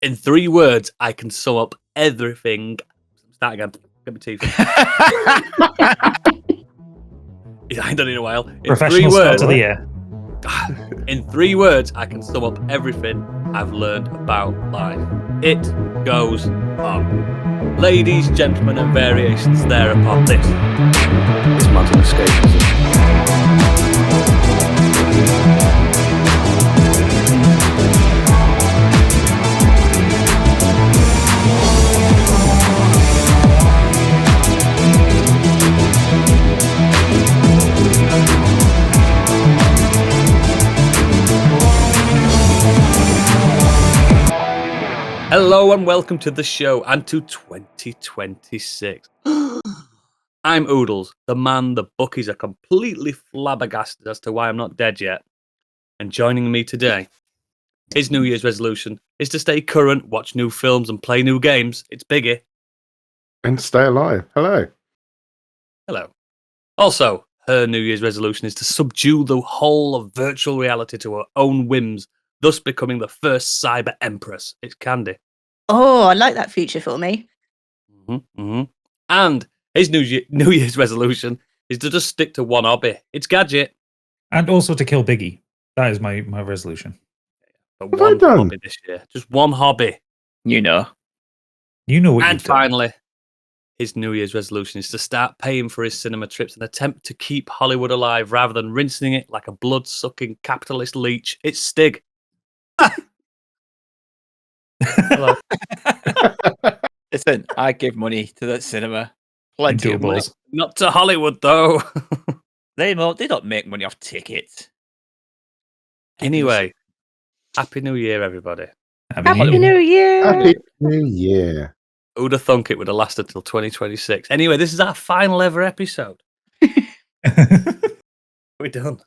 In 3 words, I can sum up everything. Start again. Get my teeth in. I ain't done it in a while. In Professional 3 start words, to the year. In 3 words, I can sum up everything I've learned about life. It goes on. Ladies, gentlemen, and variations thereupon. This is modern escapism. Hello and welcome to the show and to 2026. I'm Oodles, the man the bookies are completely flabbergasted as to why I'm not dead yet. And joining me today, his New Year's resolution is to stay current, watch new films and play new games. It's Biggie. And stay alive. Hello. Hello. Also, her New Year's resolution is to subdue the whole of virtual reality to her own whims, thus becoming the first cyber empress. It's Candy. Oh, I like that future for me. And his New Year's resolution is to just stick to one hobby. It's Gadget. And also to kill Biggie. That is my resolution. But one hobby this year. Just one hobby. You know what And you've done. finally, his New Year's resolution is to start paying for his cinema trips and attempt to keep Hollywood alive rather than rinsing it like a blood-sucking capitalist leech. It's Stig. Hello. Listen, I give money to the cinema. Plenty of money. Balls. Not to Hollywood, though. They don't make money off tickets. Anyway, Happy New Year, everybody. Happy New Year! Happy New Year. Who'd have thunk it would have lasted till 2026? Anyway, this is our final ever episode. We're done.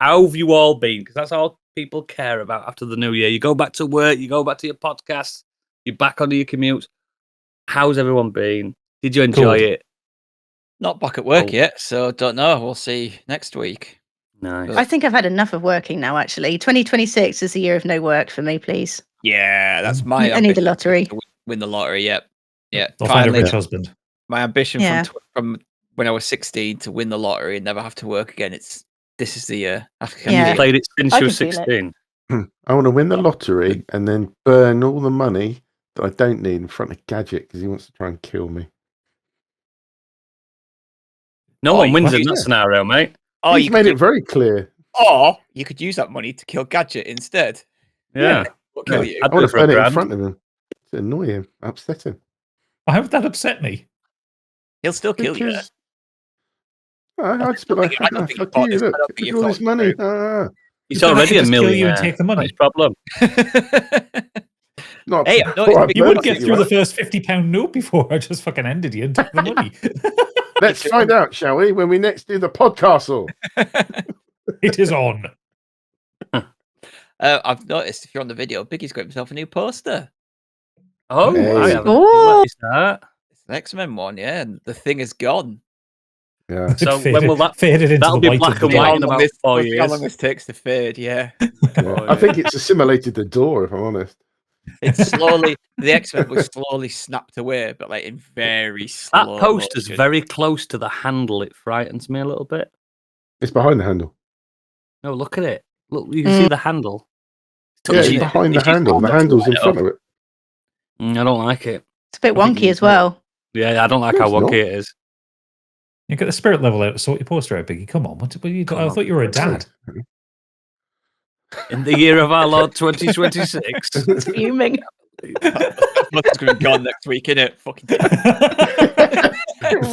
How have you all been? Because that's all people care about after the new year. You go back to work, you go back to your podcast, you're back onto your commute. How's everyone been? Did you enjoy it? Not back at work yet, so don't know. We'll see next week. Nice. I think I've had enough of working now, actually. 2026 is the year of no work for me, please. Yeah, that's my I need the lottery. to win the lottery, yep. Yeah. I'll find a Finally, rich husband. my ambition Yeah. from when I was 16 to win the lottery and never have to work again. This is the year. Yeah. You played it since I you were can feel it. 16. I want to win the lottery and then burn all the money that I don't need in front of Gadget because he wants to try and kill me. No one wins in you that do. scenario, mate. Oh, He's you made could, it very clear. or you could use that money to kill Gadget instead. Yeah. We'll kill No, you. I'd I want do to it for a burn it in grand. front of him to annoy him, upset him. Why would that upset me? He'll still kill you. Because- I'd just be like, I don't think fuck you've you, thought this, look, I don't think look you've at all thought this this money. through. He's Then I already could a just kill you millionaire. and take the money. Nice problem. Not Hey, I've noticed before I big You burn would get it, through you the first £50 note before I just fucking ended you and took the money. Let's find out, shall we, when we next do the podcast. It is on. I've noticed if you're on the video, Biggie's got himself a new poster. Oh, Hey. I haven't. Oh. What is that? It's an X-Men one, yeah, and the thing is gone. Yeah. So It when will that- faded into that'll the be white black of the and day. white in about 4 How long years. this takes to fade, yeah. Yeah. I think it's assimilated the door, if I'm honest. It's slowly, the X-Men was slowly snapped away, but like in very slow That poster's motion. very close to the handle. It frightens me a little bit. It's behind the handle. No, look at it. Look, you can see the handle. Yeah, Touching it's it. behind the It's just handle. The not handle's in right front up. of it. I don't like it. It's a bit I think wonky you as well. Yeah, I don't like No, how it's not. wonky it is. You got the spirit level out, sort your poster out, Biggie. Come on. What you got? Come I thought you were a dad. In the year of our Lord 2026. It's fuming. It's going to be gone next week, innit? Fucking Thing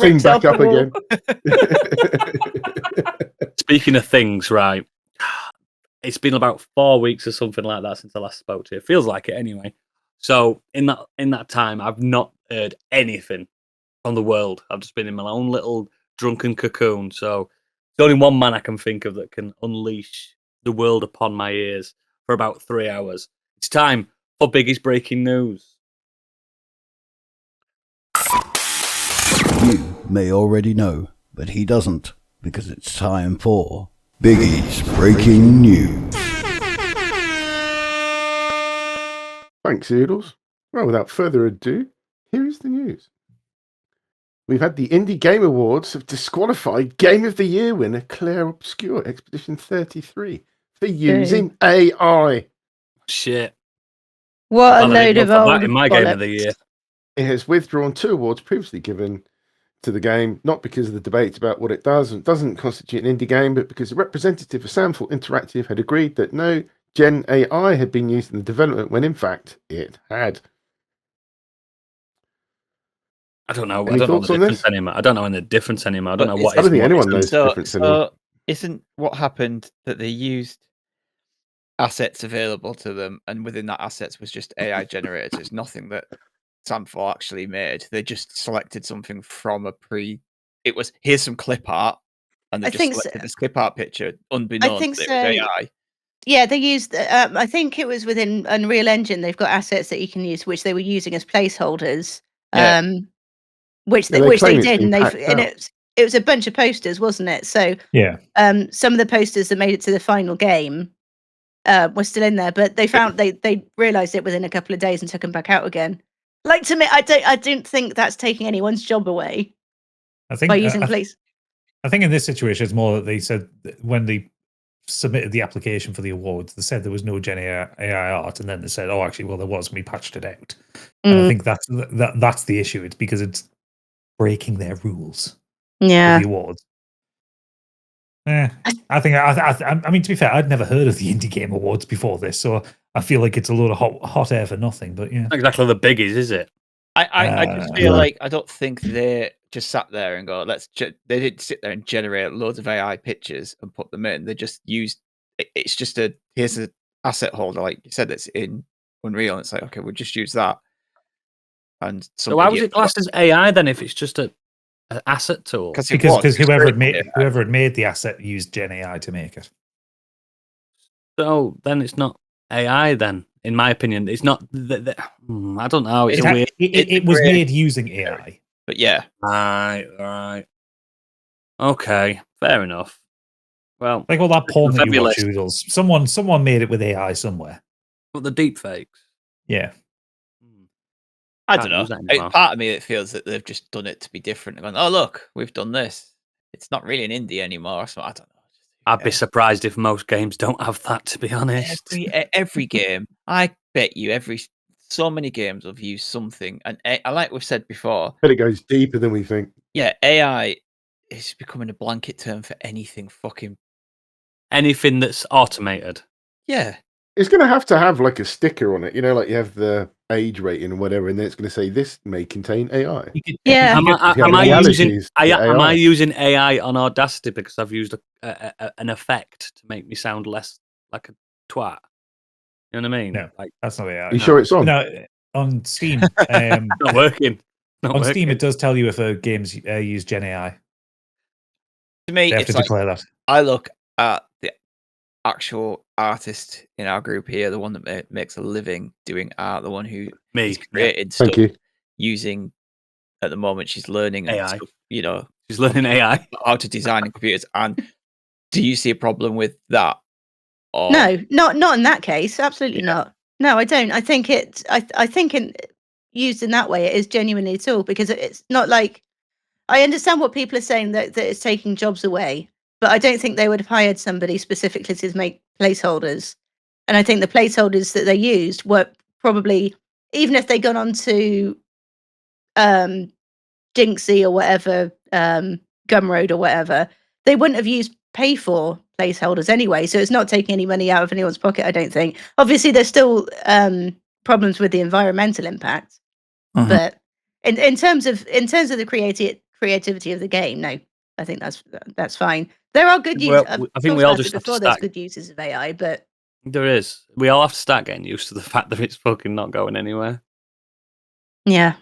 Ripped back off up the wall. again. Speaking of things, right? It's been about 4 weeks or something like that since I last spoke to you. It feels like it anyway. So in that time, I've not heard anything from the world. I've just been in my own little drunken cocoon. So there's only one man I can think of that can unleash the world upon my ears for about 3 hours. It's time for Biggie's breaking news. You may already know, but he doesn't, because it's time for Biggie's Breaking News. Thanks, Oodles. Well, without further ado, here is the news. We've had the Indie Game Awards have disqualified Game of the Year winner Claire Obscure Expedition 33 for using AI. Shit. What a Well, I didn't load of vote for that old in my game of the bollocks. year. It has withdrawn 2 awards previously given to the game, not because of the debate about what it does and doesn't constitute an indie game, but because the representative of Samful Interactive had agreed that no Gen AI had been used in the development when in fact it had. I don't know. Any I don't know thoughts the on difference this? anymore. I don't know the difference anymore. I don't But know what I is don't think what anyone isn't. knows the difference anymore. So isn't what happened that they used assets available to them, and within that assets was just AI generated? It's nothing that Samful actually made. They just selected something from a It was, here's some clip art, and they I just think selected this clip art picture, I unbeknownst think that it so. was AI. Yeah, they used. I think it was within Unreal Engine. They've got assets that you can use, which they were using as placeholders. Yeah. Which Yeah, they, they which they claim it's did, been and packed out. it was a bunch of posters, wasn't it? So Yeah. some of the posters that made it to the final game were still in there, but they found they realized it within a couple of days and took them back out again. Like, to me, I don't think that's taking anyone's job away I think by using place. I think in this situation it's more that they said that when they submitted the application for the awards, they said there was no Gen AI art, and then they said, "Oh, actually, well, there was, and we patched it out." And I think that's the issue. It's because it's breaking their rules Yeah. for the awards. I think. I mean, to be fair, I'd never heard of the Indie Game Awards before this, so I feel like it's a load of hot air for nothing. But yeah, Not exactly the biggies, is it? I just feel no. like I don't think they just sat there and go, they didn't sit there and generate loads of AI pictures and put them in. They just used it's just here's an asset holder, like you said, that's in Unreal, and it's like, okay, we'll just use that. And So why was it classed as AI then if it's just an asset tool? because whoever had made the asset used Gen AI to make it. So then it's not AI then, in my opinion. It's not... I don't know. It's weird. It was made using AI. But yeah. Right. Okay, fair enough. Well, Like all that porn that you watch, fabulous. Oodles. Someone made it with AI somewhere. But the deep fakes. Yeah. I Can't don't use know. that anymore. Part of me it feels that they've just done it to be different. And gone, oh look, we've done this. It's not really an indie anymore. So I don't know. I'd be surprised if most games don't have that, to be honest. Every game, I bet you, so many games have used something. And like we've said before, But it goes deeper than we think. yeah, AI is becoming a blanket term for anything fucking. Anything that's automated. Yeah. It's going to have like a sticker on it, like you have the age rating or whatever, and then it's going to say this may contain AI. Yeah. Am I using AI on Audacity because I've used an effect to make me sound less like a twat? You know what I mean? No, that's not AI. You sure it's on? No, on Steam. Not working. On Steam, it does tell you if a game's use Gen AI. To me, they have it's to like, declare that. I look at the actual artist in our group here, the one that makes a living doing art, the one who has created stuff using. At the moment, she's learning AI. Stuff, she's learning AI, how to design in computers. And do you see a problem with that? Or... No, not in that case. Absolutely not. No, I don't. I think I think used in that way, it is genuinely a tool, because it's not like, I understand what people are saying that it's taking jobs away, but I don't think they would have hired somebody specifically to make placeholders. And I think the placeholders that they used were probably, even if they gone on to Jinxie or whatever, Gumroad or whatever, they wouldn't have used pay for placeholders anyway. So it's not taking any money out of anyone's pocket, I don't think. Obviously, there's still problems with the environmental impact, but in terms of the creativity of the game, no, I think that's fine. There are good uses. I think we all just have to there's good uses of AI, but there is. We all have to start getting used to the fact that it's fucking not going anywhere. Yeah.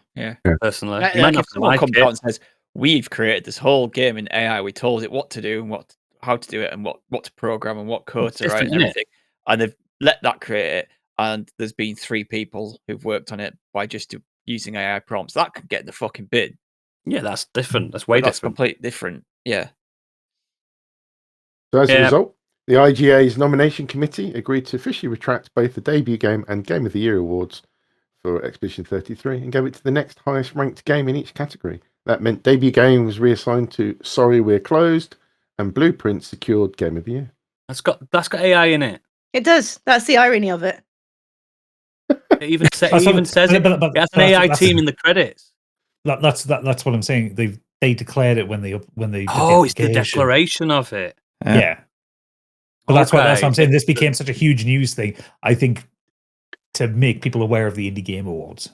Personally, like if someone comes out and says, "We've created this whole game in AI. We told it what to do and how to do it, and what to program and what code to write and everything," and they've let that create it, and there's been 3 people who've worked on it by just using AI prompts, that could get in the fucking bin. Yeah, that's different. That's way different. That's completely different. Yeah. So as a result, the IGA's nomination committee agreed to officially retract both the debut game and Game of the Year awards for Expedition 33 and gave it to the next highest ranked game in each category. That meant debut game was reassigned to Sorry We're Closed, and Blueprint secured Game of the Year. That's got AI in it. It does. That's the irony of it. It even says it has an AI team in the credits. That's what I'm saying. They declared it when they Oh, it's the declaration of it. Yeah. But that's what I'm saying. This became such a huge news thing, I think, to make people aware of the Indie Game Awards.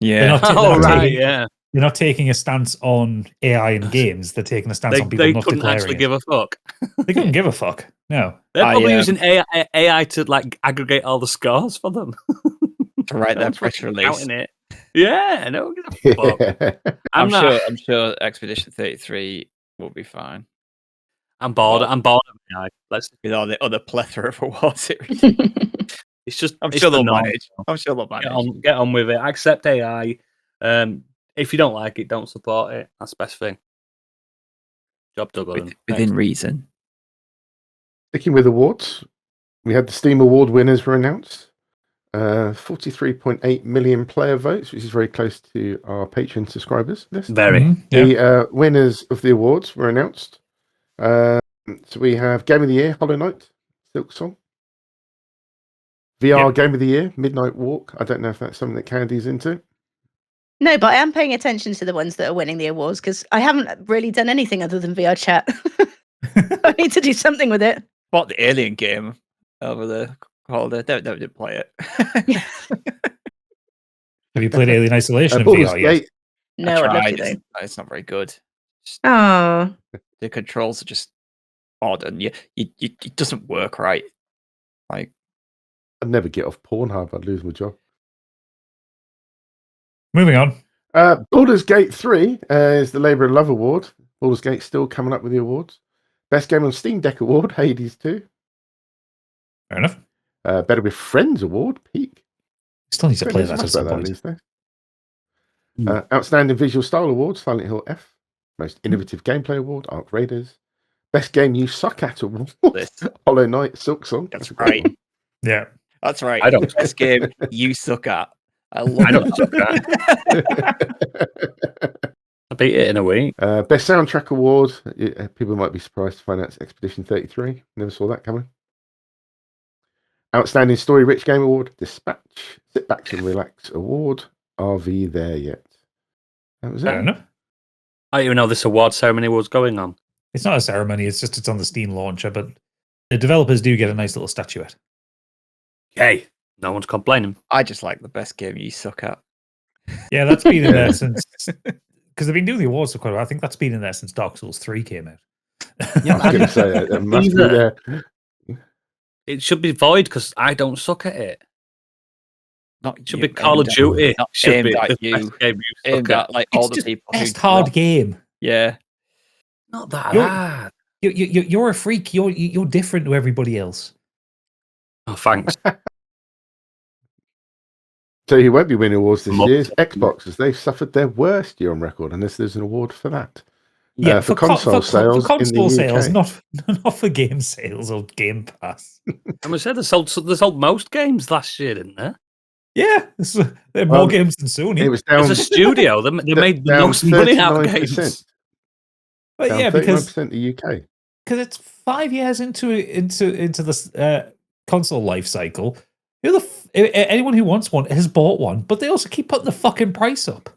Yeah. They're not taking a stance on AI in games. They're taking a stance on people not declaring. They couldn't actually give a fuck. They couldn't give a fuck. No. They're probably using AI to like aggregate all the scores for them. To write their press release. It. Yeah, no. I'm sure Expedition 33 will be fine. I'm bored. I'm bored of AI. With all the other plethora of awards. It's just. I'm sure they'll manage. Get on with it. Accept AI. If you don't like it, don't support it. That's the best thing. Job done. Within reason. Sticking with awards, we had the Steam Award winners were announced. 43.8 million player votes, which is very close to our Patreon subscribers list. Very. The winners of the awards were announced. So we have Game of the Year, Hollow Knight, Silksong. VR Game of the Year, Midnight Walk. I don't know if that's something that Candy's into. No, but I am paying attention to the ones that are winning the awards because I haven't really done anything other than VR chat. I need to do something with it. Bought the Alien game over the holiday. Didn't play it. Have you played Alien Isolation in VR yet? No, I'd love to though. It's not very good. Oh, the controls are just odd, and it doesn't work right. Like, I'd never get off Pornhub. I'd lose my job. Moving on. Baldur's Gate 3 is the Labour of Love Award. Baldur's Gate still coming up with the awards. Best Game on Steam Deck Award, Hades 2. Fair enough. Better With Friends Award, Peak. Still need to play that at some point. Outstanding Visual Style Award, Silent Hill F. Most Innovative Gameplay Award, Arc Raiders. Best Game You Suck At Award, Hollow Knight, Silksong. That's right. Yeah. That's right. I don't. Best game you suck at. I don't suck at. I beat it in a week. Best Soundtrack Award. People might be surprised to find out it's Expedition 33. Never saw that coming. Outstanding Story Rich Game Award, Dispatch. Sit Back and Relax Award, RV There Yet. That was it. Fair enough. I didn't even know this award ceremony was going on. It's not a ceremony, it's on the Steam launcher, but the developers do get a nice little statuette. Yay. No one's complaining. I just like the best game you suck at. Yeah, that's been in there since... Because they've been doing the awards for quite a while. I think that's been in there since Dark Souls 3 came out. Yeah, I was going to say, it must be there. It should be void because I don't suck at it. It should be Call of Duty. Not should be at the you. best game you Aimed suck at like all the people. Best hard game. Yeah. Not that hard. You're a freak. You're different to everybody else. Oh, thanks. So who won't be winning awards this year is Xbox, as they've suffered their worst year on record, unless there's an award for that. Yeah, for console sales, for console in the sales, not for game sales or Game Pass. And we said they sold most games last year, didn't they? Yeah, there are more games than Sony. It was down. As a studio, they made the most money out of games. But down yeah, because 39% the UK. Because it's 5 years into this console life cycle. Anyone who wants one has bought one, but they also keep putting the fucking price up.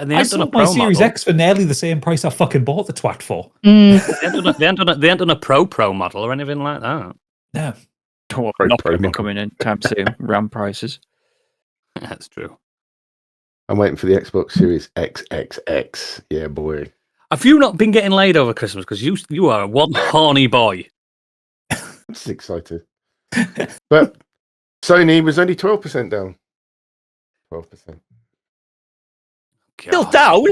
And I sold my Series X for nearly the same price I fucking bought the twat for. They haven't done a pro model or anything like that. No. Not going to be coming in time soon. RAM prices. That's true. I'm waiting for the Xbox Series XXX. Yeah, boy. Have you not been getting laid over Christmas? Because you are one horny boy. I'm just excited. But Sony was only 12% down. 12%. Still down?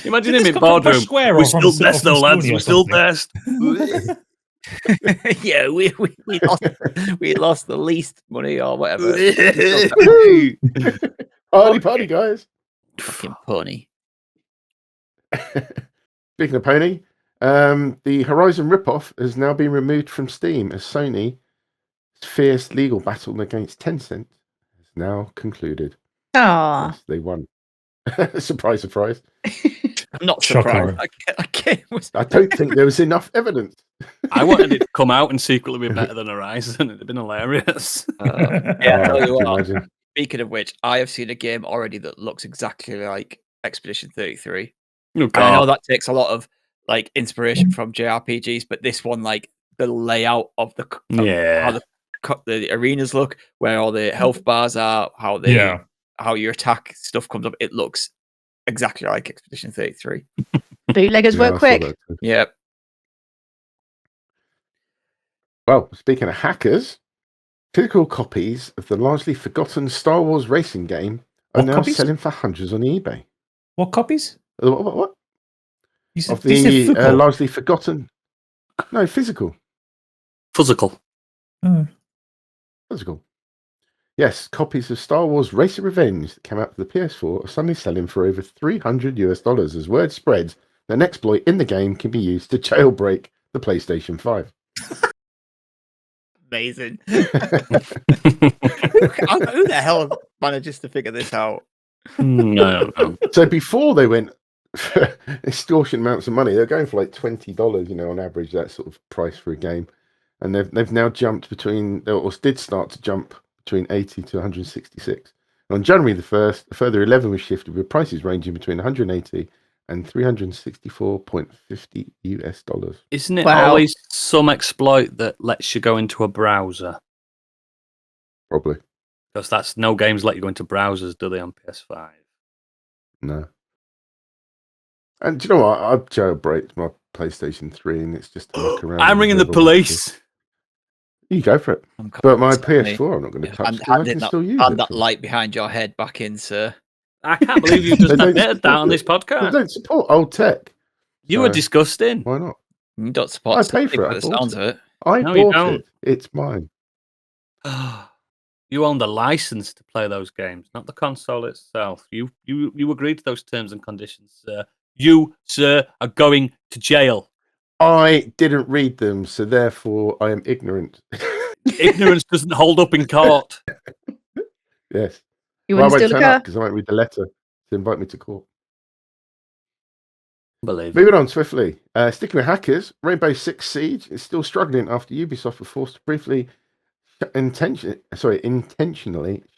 Imagine him in boardroom. We're still best though, lads. We're still best. Yeah, we lost the least money or whatever. Party, guys. Fucking pony. Speaking of pony, the Horizon ripoff has now been removed from Steam as Sony fierce legal battle against Tencent has now concluded. Aw. Yes, they won. Surprise, surprise. I'm not Shocking. surprised. I don't think there was enough evidence. I wanted it to come out and secretly be better than Horizon. It'd have been hilarious. Yeah, Oh, tell you could you what, imagine? speaking of which, I have seen a game already that looks exactly like Expedition 33. Oh, And I know God. that takes a lot of like inspiration from JRPGs, but this one, like the layout of the how Yeah. the arenas look, where all the health bars are, how your attack stuff comes up, it looks exactly like Expedition 33. Bootleggers Yeah, I work saw quick. that too. Yep. Well, speaking of hackers, physical copies of the largely forgotten Star Wars racing game are What now copies? selling for hundreds on eBay. What copies? What? You said, Of you said the football. largely forgotten. No, physical. Physical. Oh. Physical. Yes, copies of Star Wars Racer Revenge that came out for the PS4 are suddenly selling for over $300 as word spreads that an exploit in the game can be used to jailbreak the PlayStation 5. Amazing. Who the hell manages to figure this out? I don't know. So before they went for extortionate amounts of money, they're going for like $20, on average, that sort of price for a game. And they've now jumped or did start to jump between 80 to 166. And on January the 1st, a further 11 was shifted with prices ranging between 180 and $364.50 US. Isn't it Wow. always some exploit that lets you go into a browser? Probably. Because no games let you go into browsers, do they, on PS5? No. And do you know what? I've jailbreaked my PlayStation 3 and it's just to look around. I'm ringing the police. You go for it. But my PS4, I'm not going to touch because I can still use and it. that light behind your head back in, sir. I can't believe you just admitted that on this They podcast. don't support old tech. You were disgusting. Why not? You don't support I paid for it. by the sounds of it. I No, you bought don't. it. It's mine. You own the license to play those games, not the console itself. You agreed to those terms and conditions, sir. You, sir, are going to jail. I didn't read them, so therefore I am ignorant. Ignorance doesn't hold up in court. Yes. You Well, I want to won't steal a turn up car? because I won't read the letter to invite me to court. Believe it. Moving on swiftly. Sticking with hackers, Rainbow Six Siege is still struggling after Ubisoft were forced to briefly intentionally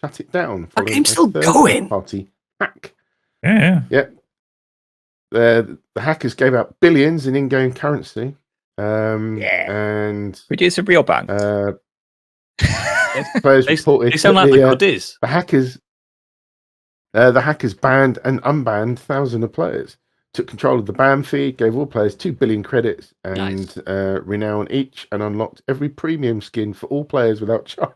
shut it down. That game's still going. Party hack. Yeah. Yep. The hackers gave out billions in in-game currency. And We do some real bang. players They reported sound like that the goodies. the hackers banned and unbanned thousands of players, took control of the ban feed, gave all players 2 billion credits and renown each, and unlocked every premium skin for all players without charge.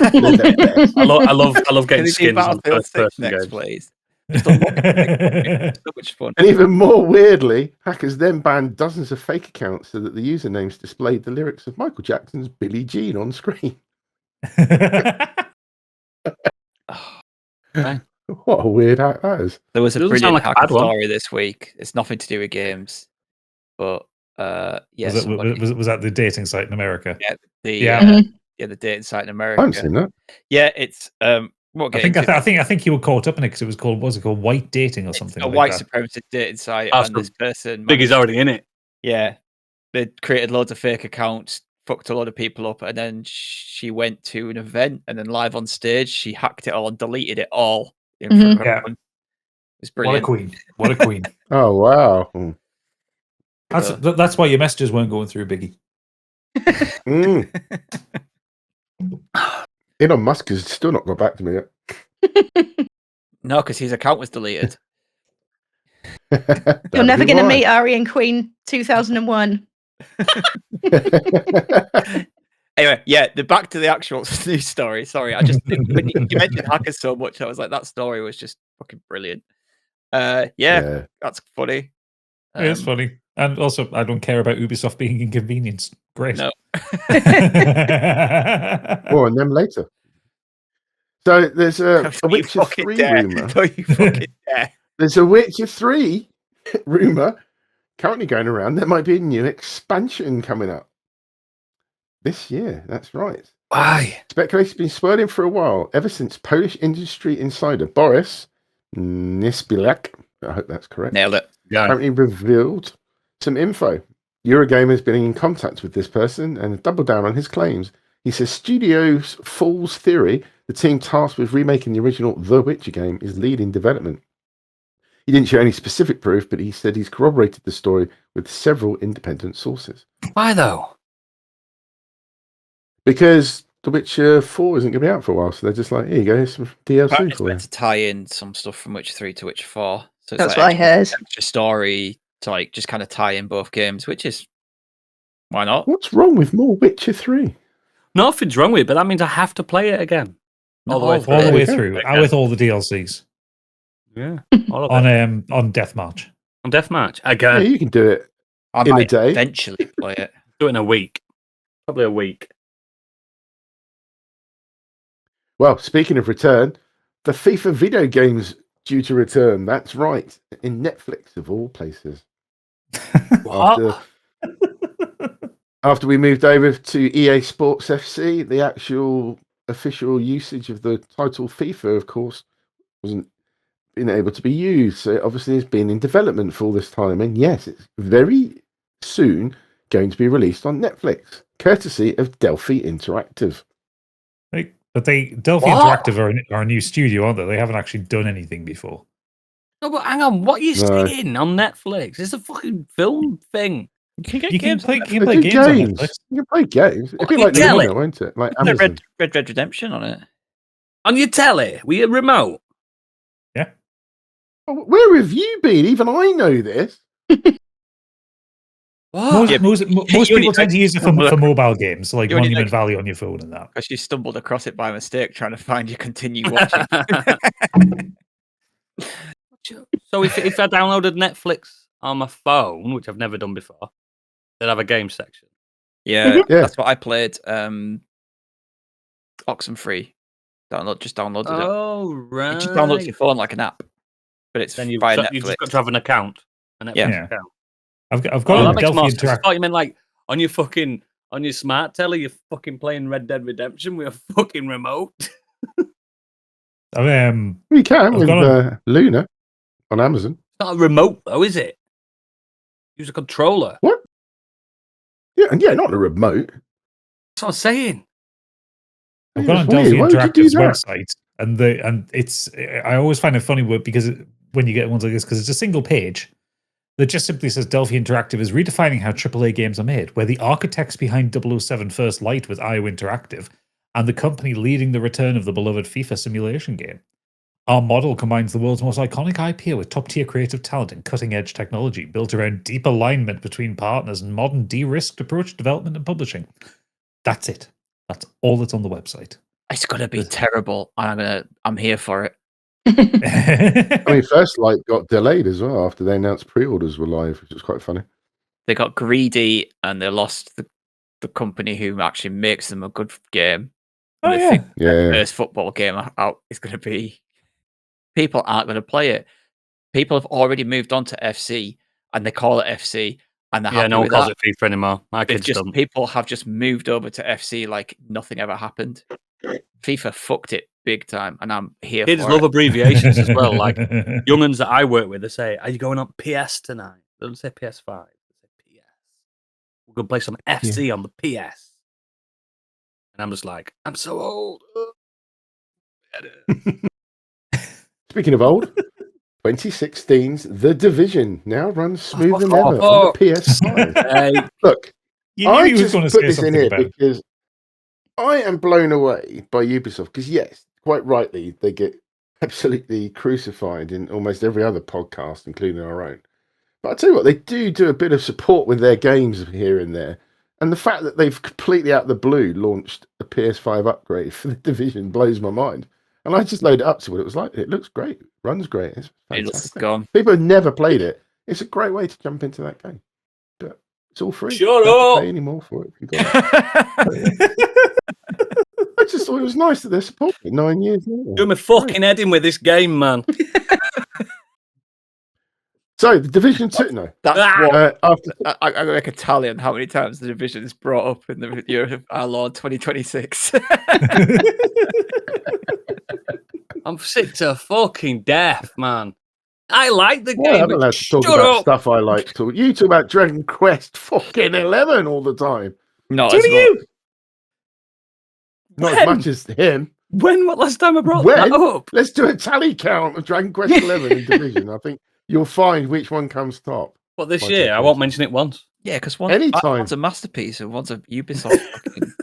I love getting Can we do skins on Battlefield 6 first-person next, games. please? Just unlock it. So much fun. And even more weirdly, hackers then banned dozens of fake accounts so that the usernames displayed the lyrics of Michael Jackson's Billie Jean on screen. What a weird hack that is. There was a Doesn't sound brilliant like a hacker bad one. story this week. It's nothing to do with games, but yes, was that the dating site in America? the dating site in I America. haven't seen that. Yeah, it's what game? I think you were caught up in it because it was called white dating or something. a like white that. supremacist dating site, Oh, and so this person, Biggie's already in it. yeah, they created loads of fake accounts, fucked a lot of people up, and then she went to an event, and then live on stage, she hacked it all and deleted it all in front of everyone. It's brilliant. What a queen! Oh, wow. Mm. That's why your messages weren't going through, Biggie. Mm. Elon Musk has still not got back to me yet. No, because his account was deleted. You're never going to meet Ari and Queen 2001. Anyway, yeah, back to the actual news story. Sorry, I just when you mentioned hackers so much, I was like, that story was just fucking brilliant. Yeah, that's funny. It's funny, and also I don't care about Ubisoft being inconvenienced. Great. No. More on them later. So there's a Witcher 3 rumor. Don't you fucking dare. There's a Witcher 3 rumor currently going around. There might be a new expansion coming up this year. That's right. Why? Speculation's been swirling for a while, ever since Polish industry insider Boris Nispilak, I hope that's correct, Nailed it. Yeah. apparently revealed some info. Eurogamer's been in contact with this person and doubled down on his claims. He says Studio's Fool's Theory, the team tasked with remaking the original The Witcher game, is leading development. He didn't share any specific proof, but he said he's corroborated the story with several independent sources. Why though? Because The Witcher 4 isn't going to be out for a while, so they're just like, here you go, here's some DLC It's for you. meant to tie in some stuff from Witcher 3 to Witcher 4. So it's That's like what I heard. extra story to like just kind of tie in both games, which is why not? What's wrong with more Witcher 3? Nothing's wrong with it, but that means I have to play it again. All the way Not through. All the way Okay. through, Okay. with all the DLCs Yeah. All of it. on Deathmatch. On Deathmatch. Yeah, Again. you can do it. I In a might day. eventually play it. Do it in a week. Probably a week. Well, speaking of return, the FIFA video game's due to return. That's right, in Netflix of all places. What? After we moved over to EA Sports FC, the actual official usage of the title FIFA, of course, wasn't been able to be used. So it obviously has been in development for all this time. And yes, it's very soon going to be released on Netflix, courtesy of Delphi Interactive. But Delphi What? Interactive are a new studio, aren't they? They haven't actually done anything before. No, but hang on. What are you No. saying on Netflix? It's a fucking film thing. You can get You can games. play, on you Netflix. can play They do games on games. Netflix. You can play games. It'd be What, like you tell Luna, it? won't it? Like Isn't there Amazon. Red Dead Redemption on it. On your telly? With your remote? Oh, where have you been? Even I know this. What? Yeah, Most you people only tend to use it for mobile games, like you only Monument like- Valley on your phone and that. Because you stumbled across it by mistake trying to find you continue watching. So if I downloaded Netflix on my phone, which I've never done before, they'd have a game section. Yeah, Yeah. that's what I played. Oxenfree. Just downloaded it. Oh, right. It just downloads your phone like an app, but it's Then you've via just Netflix. got to have an account. A Netflix Yeah. account. I've Oh, got that a makes Delphi more sense. I Interactive. thought you meant like on your smart telly, you're fucking playing Red Dead Redemption with a fucking remote. We can I've with got Luna on Amazon. It's not a remote though, is it? Use a controller. What? Yeah, and yeah, not a remote. That's what I'm saying. I've Yeah, gone on it's weird. Delphi Why would you do Interactive's that? website, and it's. I always find it funny because when you get ones like this, because it's a single page that just simply says Delphi Interactive is redefining how AAA games are made. We're the architects behind 007 First Light with IO Interactive, and the company leading the return of the beloved FIFA simulation game. Our model combines the world's most iconic IP with top-tier creative talent and cutting-edge technology built around deep alignment between partners and modern de-risked approach to development and publishing. That's it. That's all that's on the website. It's gonna be terrible, and I'm here for it. I mean, First Light got delayed as well after they announced pre-orders were live, which was quite funny. They got greedy and they lost the company who actually makes them a good game. Oh, And they yeah. think Yeah. the first football game out is going to be. People aren't going to play it. People have already moved on to FC and they call it FC and they're Yeah, happy no one with calls that. it FIFA anymore. My They've kids just don't. people have just moved over to FC like nothing ever happened. FIFA fucked it big time, and I'm here Kids for love it. abbreviations as well. Like young'uns that I work with, they say, "Are you going on PS tonight?" They don't say PS5. They say PS. We're gonna play some FC on the PS. And I'm just like, I'm so old. Speaking of old, 2016's The Division now runs smoother than ever Oh. on the PS5. Hey, Look, You knew I he was just going to put say this in something here about it. because I am blown away by Ubisoft. Because yes, quite rightly, they get absolutely crucified in almost every other podcast, including our own. But I tell you what, they do a bit of support with their games here and there. And the fact that they've completely out of the blue launched a PS5 upgrade for The Division blows my mind. And I just loaded it up to what it was like. It looks great, runs great. It's It looks fantastic. gone. People have never played it. It's a great way to jump into that game. But it's all free. Shut Don't have to up. pay any more for it if you got it. I just thought it was nice that they're supporting it 9 years later. do my fucking head in with this game, man. So the Division 2, no. That's Ah! After I'm going to make a tally on how many times the Division is brought up in the year of our Lord 2026. I'm sick to fucking death, man. I like the well, game. I'm allowed to talk Shut about up. stuff I like. You talk about Dragon Quest fucking 11 all the time. Not Do as much. you? Not When? as much as him. What last time I brought When? that up? Let's do a tally count of Dragon Quest 11 in Division. I think you'll find which one comes top. What, this My year? take I on won't it. mention it once. Yeah, because Anytime. one's a masterpiece and one's a Ubisoft. fucking...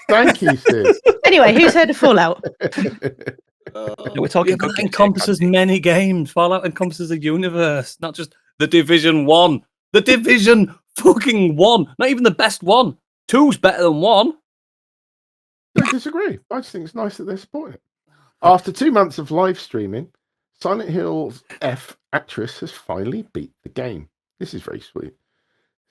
Thank you, Sid. Anyway, who's heard of Fallout? We're talking Yeah, that good games here, encompasses Candy. many games. Fallout encompasses a universe, not just the Division 1. The Division fucking 1. Not even the best one. 2's better than 1. I disagree. I just think it's nice that they're supporting it. After 2 months of live streaming, Silent Hill's F actress has finally beat the game. This is very sweet.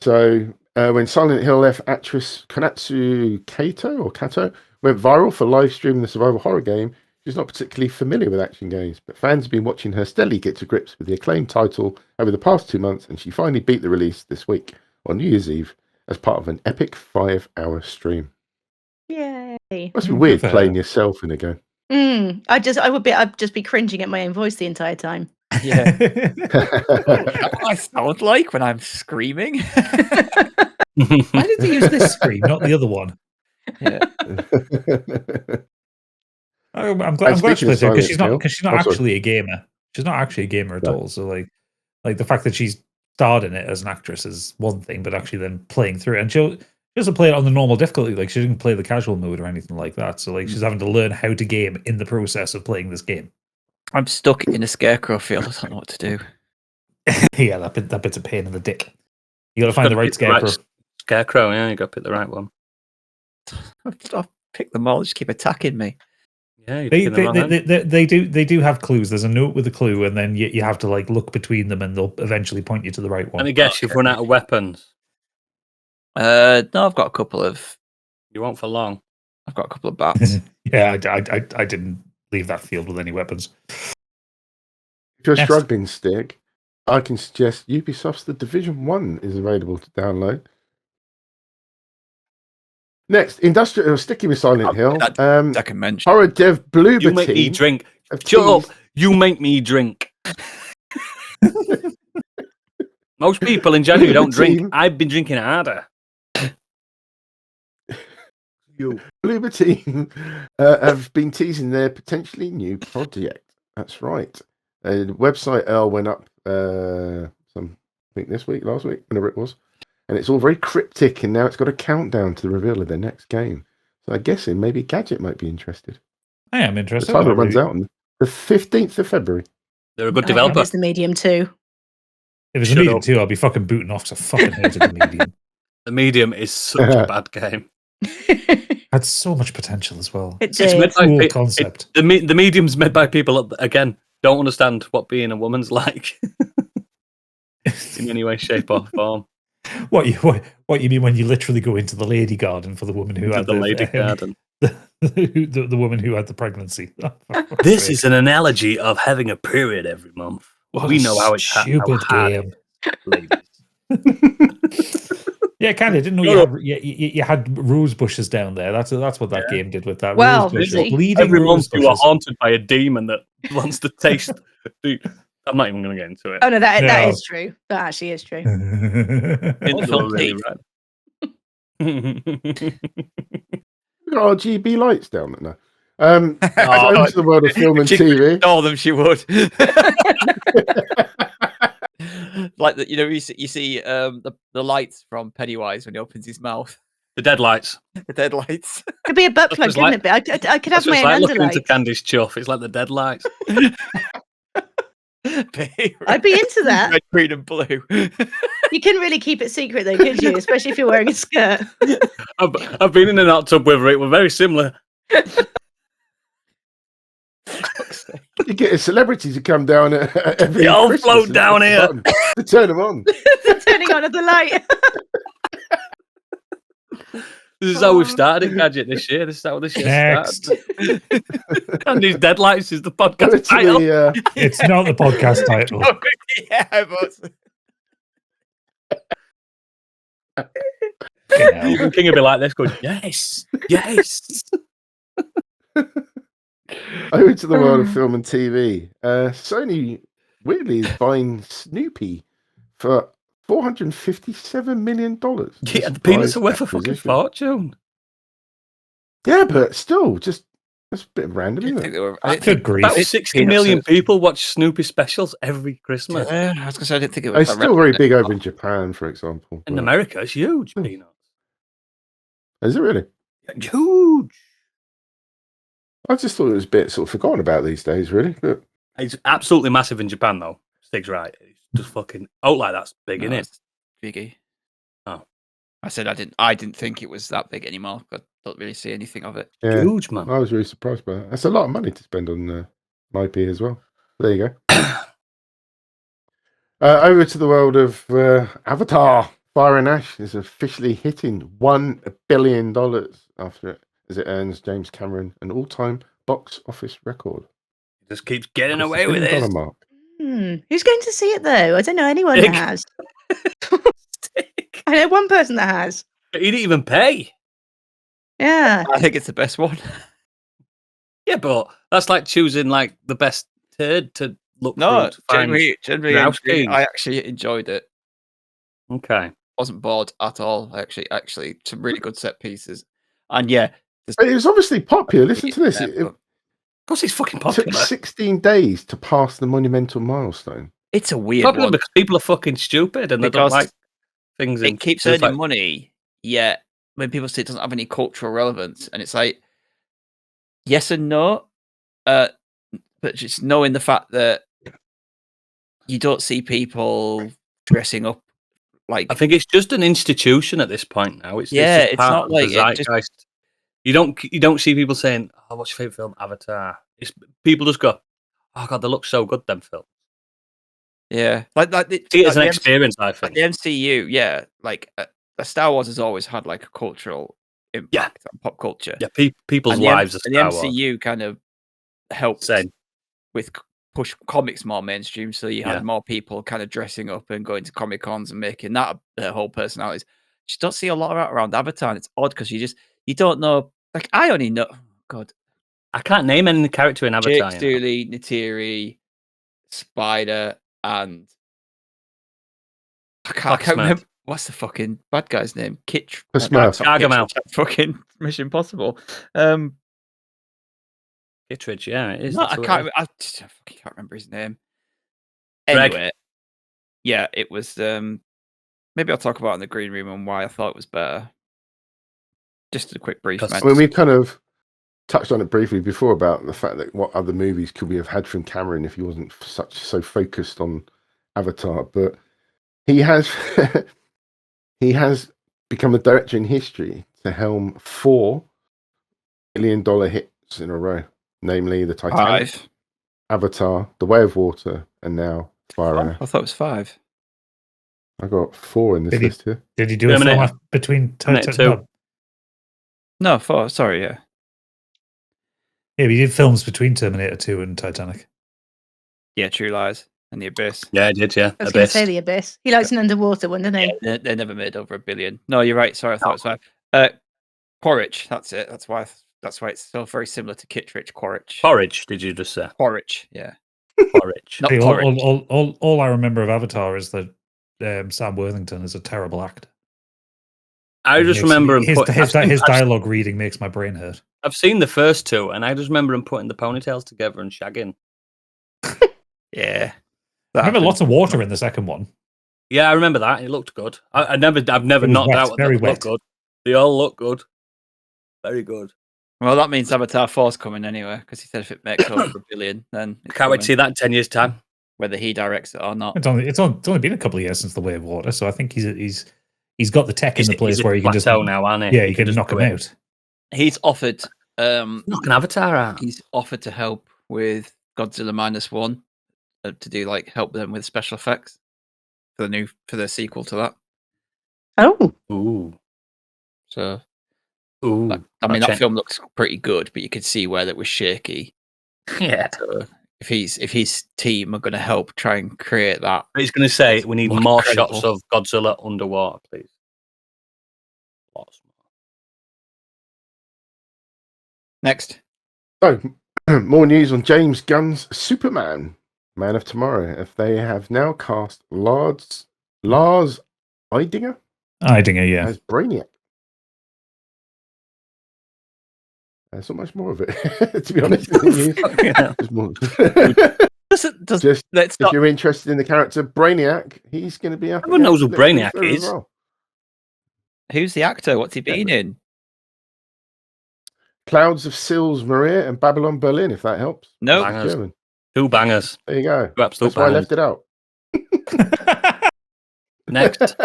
So, when Silent Hill F actress Konatsu Kato went viral for live streaming the survival horror game, she's not particularly familiar with action games, but fans have been watching her steadily get to grips with the acclaimed title over the past 2 months, and she finally beat the release this week on New Year's Eve as part of an epic 5-hour stream. Yay. Must be weird playing yourself in a game. I'd just be cringing at my own voice the entire time. Yeah. That's what I sound like when I'm screaming. Why did they use this screen, not the other one? Yeah. I'm glad speaking of because Silent she's not Hill- sorry. actually a gamer. She's not actually a gamer at No. all. So like the fact that she's starred in it as an actress is one thing, but actually then playing through it, and she doesn't play it on the normal difficulty. Like she didn't play the casual mode or anything like that. So like she's having to learn how to game in the process of playing this game. I'm stuck in a scarecrow field. I don't know what to do. Yeah, that bit's a pain in the dick. You got to find the right scarecrow. Scarecrow, yeah, you got to pick the right one. I'll pick them all. Just keep attacking me. Yeah, you're They picking the wrong end. they do have clues. There's a note with a clue, and then you have to like look between them, and they'll eventually point you to the right one. Let me guess, you've run out of weapons. No, I've got a couple of. You won't for long. I've got a couple of bats. Yeah, I didn't leave that field with any weapons. If you're Yes. struggling, Stick, I can suggest Ubisoft's The Division 1 is available to download. Next, sticking with Silent Hill, I can mention. horror dev Blue You make me Team drink. have Shut up. teased- You make me drink. Most people in January don't drink. Team. I've been drinking harder. You. Bloober Team have been teasing their potentially new project. That's right. The website L went up I think last week, whenever it was. And it's all very cryptic, and now it's got a countdown to the reveal of their next game. So I'm guessing maybe Gadget might be interested. I am The interested. title runs out on the 15th of February. They're a good I developer. hope it's the Medium too. If it's a Shut medium up. too, I'll be fucking booting off. 'Cause I fucking hated the medium. The Medium is such a bad game. Had so much potential as well. It It's did. made by Cool concept. the Medium's made by people that, again, don't understand what being a woman's like in any way, shape, or form. What you mean when you literally go into the lady garden for the woman who Into had the lady garden. the woman who had the pregnancy? This is an analogy of having a period every month. What We a know how it's stupid game. ladies. Yeah, kind of. Didn't know you had rose bushes down there. That's what that game did with that. Well, rose bushes, see. bleeding Every rose month you are bushes. haunted by a demon that wants to taste. I'm not even going to get into it. Oh no, that No. is true. That actually is true. It's Film all really teeth. right. Got RGB lights down there now. Oh, So into the world of film and She could TV. ignore them, she would. Like that, you see the lights from Pennywise when he opens his mouth. The Deadlights. The deadlights. Could be a butt That's plug, just couldn't like- it? But I could That's have what my it's own like looking into underlight. Candy's chuff. It's like the Deadlights. I'd be into that. Red, green, and blue. You couldn't really keep it secret though, could you? Especially if you're wearing a skirt. I've been in an hot tub with her. It were very similar. You get a celebrity to come down at every They all Christmas float and down press the here. button to turn them on. Turning on of the light. This is how we've started it, Gadget, this year. This is how this year Next. started. And these Deadlights is the podcast title. It's not the podcast title. Yeah, but Even King will be like this, going, yes. Over to the world of film and TV. Sony weirdly is buying Snoopy for $457 million. Yeah, the peanuts are worth a fucking fortune. Yeah, but still, just that's a bit random, isn't it? Good grief. About 60 million people watch Snoopy specials every Christmas. I was gonna say I didn't think it was. It's still very big over in Japan, for example. In America, it's huge. Hmm. Peanuts. Is it really? Huge. I just thought it was a bit sort of forgotten about these days, really. But It's absolutely massive in Japan, though. Stig's right. It's just fucking out like that's big, isn't it? Biggie. Oh. I said I didn't think it was that big anymore. I don't really see anything of it. yeah, Huge, man. I was really surprised by that. That's a lot of money to spend on an IP as well. There you go. Over to the world of Avatar. Fire and Ash is officially hitting $1 billion after it, as it earns James Cameron an all-time box office record. Just keeps getting It's away the with $1 billion it. mark. Who's going to see it though? I don't know anyone Stig. that has. Stig. I know one person that has. He didn't even pay. Yeah. I think it's the best one. Yeah, but that's like choosing like the best turd to look No, through to find. genuinely, house keys. I actually enjoyed it. Okay. Wasn't bored at all. Actually, some really good set pieces. And yeah, But it was obviously popular. Listen to this. It Of course, he's fucking took popular. 16 days to pass the monumental milestone. it's a weird Popular one. because people are fucking stupid and they don't Because like things. It keeps it's earning like- money, yet when people say it doesn't have any cultural relevance, and it's like yes and no, but just knowing the fact that you don't see people dressing up like I think it's just an institution at this point now. It's Yeah, just it's part not of like the it just- zeitgeist. You don't see people saying, "Oh, what's your favorite film?" Avatar. It's people just go, "Oh God, they look so good." Them films. yeah, See it as an the experience. I Like think. the MCU, yeah, like Star Wars has always had like a cultural impact on pop culture. Yeah, people's And lives are and Star the Wars. MCU kind of helped Same. with push comics more mainstream, so you had Yeah. more people kind of dressing up and going to comic cons and making that their whole personalities. You just don't see a lot of that around Avatar, and it's odd because you don't know. Like I only know, God, I can't name any character in Avatar. Jake you know. Dooley, Neytiri, Spider, and I Black can't Smurf. remember what's the fucking bad guy's name. Kitch, The Smurf. Gargamel. fucking Mission Impossible. Kittredge, yeah, it is. No, that's I who it can't. is. I fucking can't remember his name. Greg. Anyway, yeah, it was. Maybe I'll talk about it in the green room and why I thought it was better. Just a quick brief. Because- I mean, we kind of touched on it briefly before about the fact that what other movies could we have had from Cameron if he wasn't so focused on Avatar, but he has he has become a director in history to helm $4 billion hits in a row, namely the Titanic, 5. Avatar, The Way of Water, and now Fire and Ash. I thought it was 5. I got 4 in this Did he- list here. Did he do a Terminator. film between Terminator Titanic? 2. No, 4. Sorry, yeah. Yeah, he did films between Terminator 2 and Titanic. Yeah, True Lies and The Abyss. Yeah, I did. Yeah, I was going to Abyss. say the Abyss. He likes an underwater one, doesn't he? They never made over $1 billion. No, you're right. Sorry, I thought it was 5. Quaritch. That's it. That's why it's so very similar to Kittredge. Quaritch. Porridge. Did you just say Quaritch. Yeah. porridge? Not See, porridge. all I remember of Avatar is that Sam Worthington is a terrible actor. I just remember him. his dialogue reading makes my brain hurt. I've seen the first two, and I just remember him putting the ponytails together and shagging. Yeah. I remember lots of water in the second one. Yeah, I remember that. It looked good. I've never It was knocked wet, out. that very they look wet. good. They all look good. Very good. Well, that means Avatar 4's coming anyway, because he said if it makes over $1 billion, then I it's can't wait to see coming, that in 10 years' time. whether he directs it or not. It's only been a couple of years since The Way of Water, so I think he's got the tech in the place where you can just plateau now, aren't he? yeah, you can just knock do him it. out. He's offered Knock an Avatar out. he's offered to help with Godzilla -1 to do like help them with special effects for the sequel to that. Oh, Ooh. So Ooh, I mean, that film looks pretty good, but you could see where that was shaky. Yeah. So if his team are going to help try and create that, He's going to say we need look more incredible. shots of Godzilla underwater, please. Lots more. Next. So, more news on James Gunn's Superman, Man of Tomorrow. If they have now cast Lars Eidinger yeah. as Brainiac. There's not much more of it, to be honest. There's more. If you're interested in the character Brainiac, he's going to be up. Everyone knows who Brainiac is. Well. Who's the actor? What's he been in? Clouds of Sils Maria and Babylon Berlin, if that helps. No. German. 2 bangers. There you go. That's why I left it out. Next. Okay,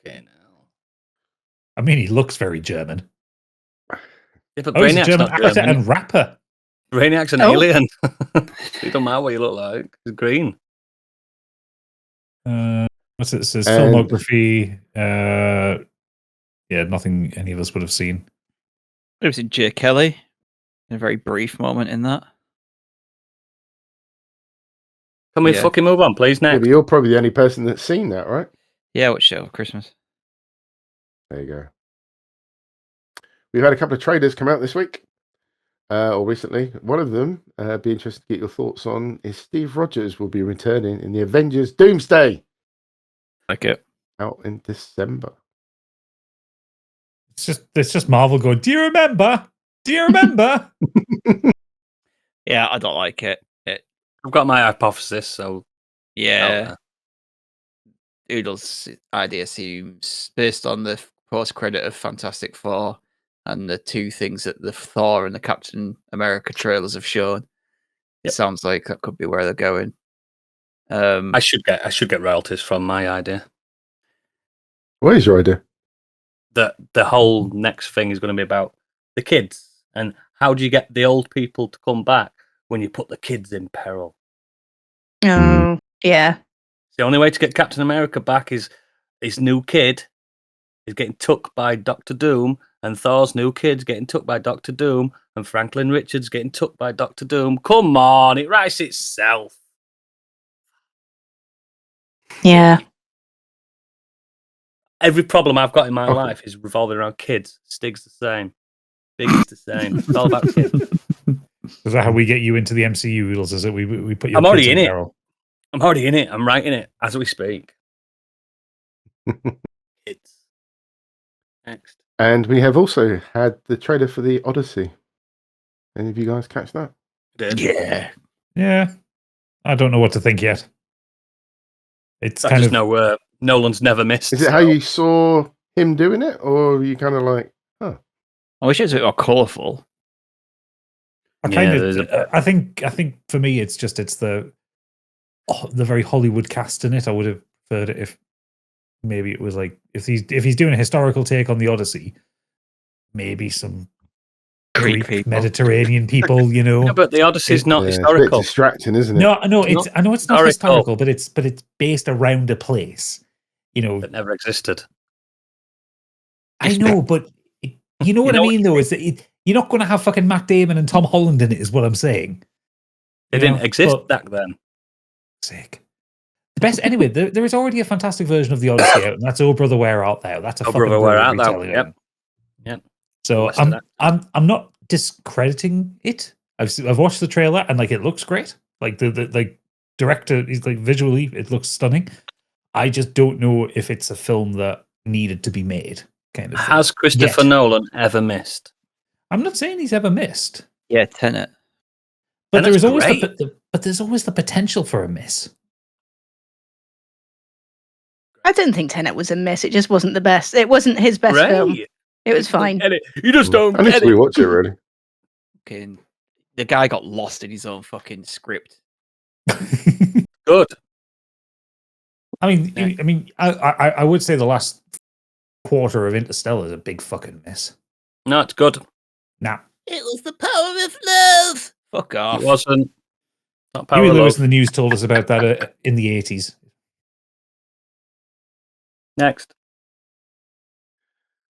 now. I mean, he looks very German. Yeah, but He's a Brainiac's German not actor German. and rapper. Brainiac's an alien. It don't matter what you look like. He's green. What's it? It says filmography. Yeah, nothing any of us would have seen. It was in J. Kelly. A very brief moment in that. Can we fucking move on, please? Next. Yeah, but you're probably the only person that's seen that, right? Yeah, what show? Christmas. There you go. We've had a couple of trailers come out this week, or recently. One of them, be interested to get your thoughts on, is Steve Rogers will be returning in the Avengers Doomsday. Like it. Out in December. It's just Marvel going, do you remember? Do you remember? Yeah, I don't like it. I've got my hypothesis, so yeah. Oodle's idea seems based on the post-credit of Fantastic Four and the 2 things that the Thor and the Captain America trailers have shown. It sounds like that could be where they're going. I should get royalties from my idea. What is your idea? That the whole next thing is going to be about the kids and how do you get the old people to come back when you put the kids in peril? Oh, yeah. The only way to get Captain America back is his new kid is getting took by Doctor Doom, and Thor's new kid's getting took by Doctor Doom, and Franklin Richards getting took by Doctor Doom. Come on, it writes itself. Yeah. Every problem I've got in my life is revolving around kids. Stig's the same. Big's the same. It's all about kids. Is that how we get you into the MCU, Oodles? Is it we put your I'm already in it. Barrel? I'm already in it. I'm writing it as we speak. It's next. And we have also had the trailer for the Odyssey. Any of you guys catch that? Yeah. I don't know what to think yet. It's I just know Nolan's never missed. Is it how you saw him doing it, or are you kind of like, oh? I wish it was a bit more colourful. I think for me it's the very Hollywood cast in it. I would have preferred it if maybe it was like if he's doing a historical take on the Odyssey, maybe some Greek Mediterranean people, you know. No, but the Odyssey's not historical. It's a bit distracting, isn't it? No, I know it's not historical, but it's based around a place, you know, that never existed. I know, but you know what I mean, though, is that you're not going to have fucking Matt Damon and Tom Holland in it, is what I'm saying. They didn't exist back then. Sick. The best, anyway. There is already a fantastic version of the Odyssey out, and that's Oh Brother Where Art Thou. That's a fucking Brother Where Art Thou. retelling. Yep. So I'm not discrediting it. I've watched the trailer and like it looks great. Like the director is like visually it looks stunning. I just don't know if it's a film that needed to be made. Kind of thing. Has Christopher Nolan ever missed? I'm not saying he's ever missed. Yeah, Tenet. But there's always there's always the potential for a miss. I don't think Tenet was a miss. It just wasn't the best. It wasn't his best film. It was fine. You just don't I need to rewatch it, really. Fucking, the guy got lost in his own fucking script. Good. I mean, I would say the last quarter of Interstellar is a big fucking miss. No, it's good. Nah. It was the power of love. Fuck off. It wasn't. Not power Huey of Lewis love. in the news told us about that in the 80s. Next.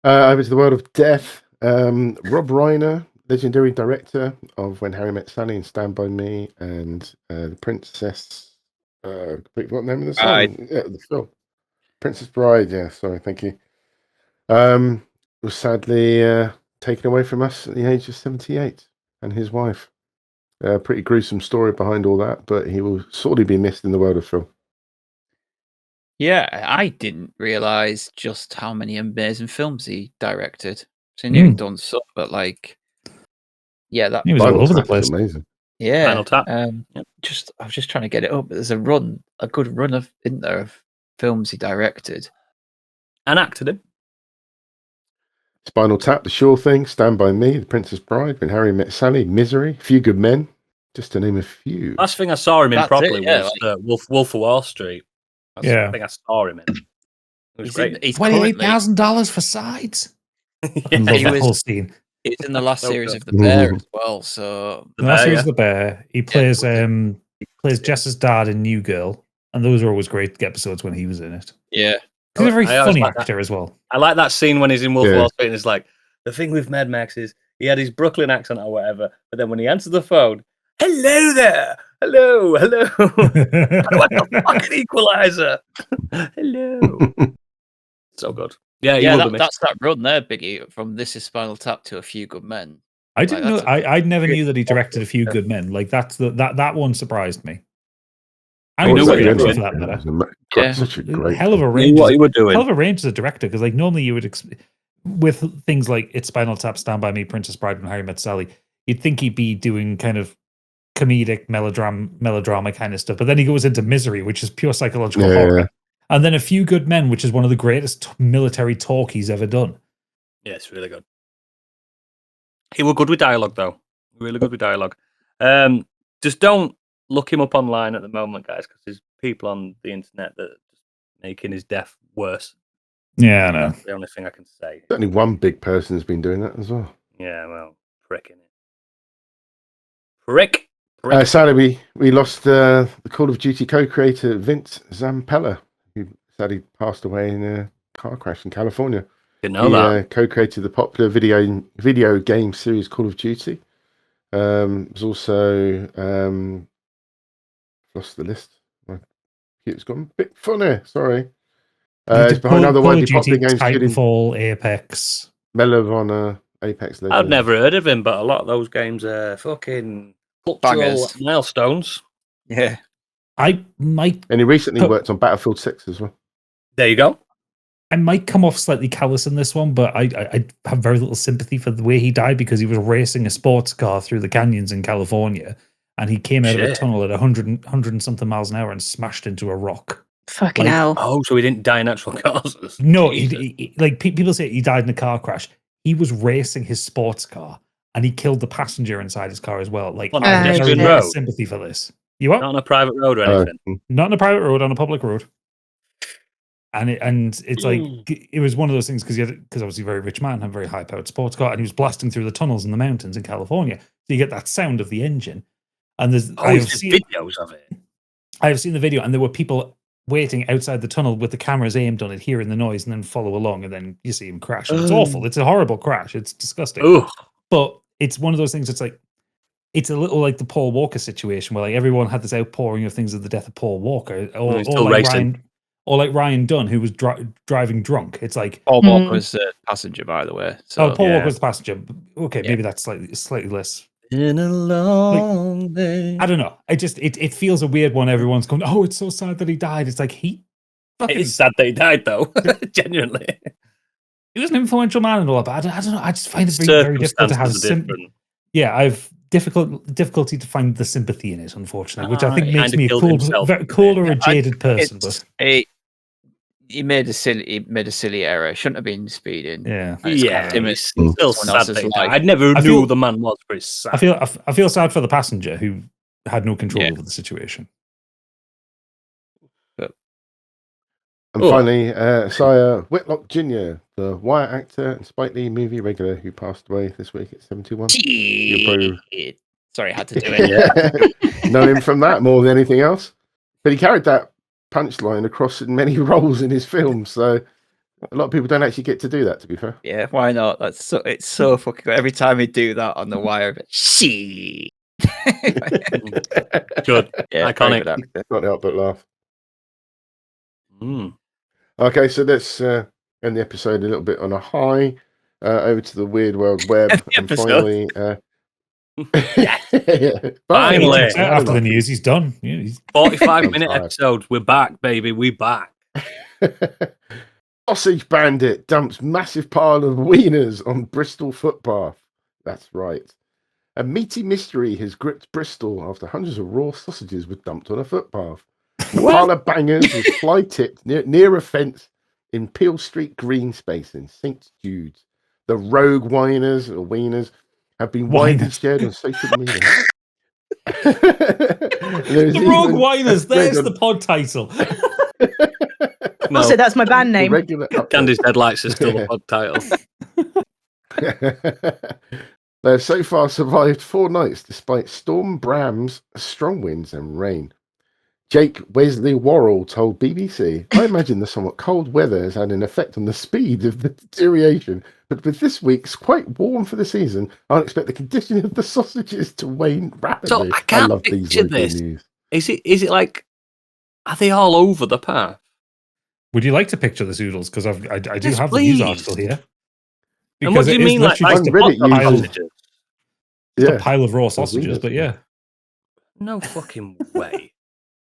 Over to the world of death. Rob Reiner, legendary director of When Harry Met Sally and Stand By Me and The Princess. What name of the song? Yeah, the film. Princess Bride. Yeah, sorry, thank you. Was sadly taken away from us at the age of 78, and his wife. Pretty gruesome story behind all that, but he will sorely be missed in the world of film. Yeah, I didn't realize just how many amazing films he directed. So I knew he'd done stuff, but like, yeah, that he was all over the place. Amazing. yeah. Final Tap. I was just trying to get it up. But there's a good run of films he directed And acted him. Spinal Tap, The Sure Thing, Stand By Me, The Princess Bride, When Harry Met Sally, Misery, Few Good Men, just to name a few. Last thing I saw him in That's properly it, yeah, was Wolf of Wall Street. That's the thing I saw him in. It was great. He's $28,000 for sides. I Yeah, love he that was- whole scene. He's in the last So series good. of The Bear as well. So The Last Bear, series yeah. of The Bear. He plays Jess's dad in New Girl, and those are always great episodes when he was in it. yeah, He's a very I always funny like that. actor as well. I like that scene when he's in Wolf of Yeah. Wall Street and it's like, the thing with Mad Max is he had his Brooklyn accent or whatever, but then when he answered the phone, hello there, hello. I want the fucking equalizer. Hello. So good. Yeah, yeah. will be missed. That's that run there, Biggie, from This Is Spinal Tap to A Few Good Men. I didn't know. that's I never great knew that he directed A Few yeah. Good Men. Like that one surprised me. I You knew knew what what you were for doing. that matter. Yeah. Such a great Hell of a You range. knew what you were doing. Hell of a range as a director, because like normally you would with things like It's Spinal Tap, Stand By Me, Princess Bride, and Harry Met Sally, you'd think he'd be doing kind of comedic melodrama kind of stuff, but then he goes into Misery, which is pure psychological horror, and then A Few Good Men, which is one of the greatest military talk he's ever done. Yeah, it's really good. He was good with dialogue, though. Really good with dialogue. Just don't look him up online at the moment, guys, because there's people on the internet that are just making his death worse. Yeah, I know. That's the only thing I can say. Certainly one big person has been doing that as well. Yeah, well, prick in it. Prick. Sadly, we lost the Call of Duty co-creator Vince Zampella, who sadly passed away in a car crash in California. Didn't know that. Co-created the popular video game series Call of Duty. Was also lost the list. My computer's gone a bit funny. Sorry. It's behind other widely popular games, including Titanfall, Apex, Medal of Honor, Apex Legends. I've never heard of him, but a lot of those games are fucking cultural Bangers. milestones. Yeah, And he recently worked on Battlefield 6 as well. There you go. I might come off slightly callous in this one, but I have very little sympathy for the way he died, because he was racing a sports car through the canyons in California, and he came out of a tunnel at 100 and something miles an hour and smashed into a rock. Fucking Like- hell. Oh, so he didn't die in natural causes. No, Jesus. people say he died in a car crash. He was racing his sports car, and he killed the passenger inside his car as well. Like, On I a have very pedestrian little road? sympathy for this. You what? Not on a private road or anything. Not on a private road, on a public road. And it's like, it was one of those things, because obviously a very rich man had a very high powered sports car, and he was blasting through the tunnels in the mountains in California. So you get that sound of the engine. And there's There's videos of it. I have seen the video, and there were people waiting outside the tunnel with the cameras aimed on it, hearing the noise, and then follow along, and then you see him crash. And it's awful. It's a horrible crash. It's disgusting. Ugh. But it's one of those things. It's like, it's a little like the Paul Walker situation, where like everyone had this outpouring of things of the death of Paul Walker, or he's still like racing. Ryan Dunn, who was driving drunk. It's like, Paul Walker was the passenger, by the way. So Paul yeah. Walker was the passenger. Okay, Yeah. maybe that's slightly less. In a long day. I don't know. It feels a weird one. Everyone's going, oh, it's so sad that he died. It's like, he It's sad that he died, though. Genuinely. he was an influential man and all that, but I don't know. I just find it very difficult to have Circumstances are different. Yeah, I've difficulty to find the sympathy in it, unfortunately, which I think he makes kinda me a killed cool himself. or a jaded person. It's But he made a silly error. Shouldn't have been speeding. yeah, And it's Yeah, kind of it's him still someone sad else's that he life. died. I never I knew feel- who the man was, but it's sad. I feel sad for the passenger who had no control Yeah. over the situation. And Oh. finally, Sire Whitlock Jr., the Wire actor and Spike Lee movie regular, who passed away this week at 71. You're probably- Sorry, I had to do it. Know him from that more than anything else. But he carried that punchline across in many roles in his films. So A lot of people don't actually get to do that, to be fair. Yeah, why not? It's so fucking good. Every time we do that on the wire, she. Good. Yeah, Iconic. Can't help but laugh. Mm. Okay, so let's end the episode a little bit on a high. Over to the Weird World Web. And finally... Finally. After the news, he's done. Yeah, he's... 45-minute episodes. We're back, baby. We back. Sausage Bandit dumps massive pile of wieners on Bristol footpath. That's right. A meaty mystery has gripped Bristol after hundreds of raw sausages were dumped on a footpath. A pile of bangers was fly-tipped near a fence in Peel Street Green Space in St. Jude's. The rogue wieners have been widely shared on social media. The rogue whiners. There's the pod title. No. Also, that's my band name. Candy's Deadlights is still the pod title. They have so far survived 4 nights despite storm, brams, strong winds and rain. Jake Wesley Worrell told BBC, I imagine the somewhat cold weather has had an effect on the speed of the deterioration, but with this week's quite warm for the season, I expect the condition of the sausages to wane rapidly. So I can't love these picture local this. news. Is it like, are they all over the path? Would you like to picture the zoodles? Because I do Yes, have please. the news article here. And what do you mean, like just Reddit sausages? a pile of raw sausages, but yeah. No fucking way.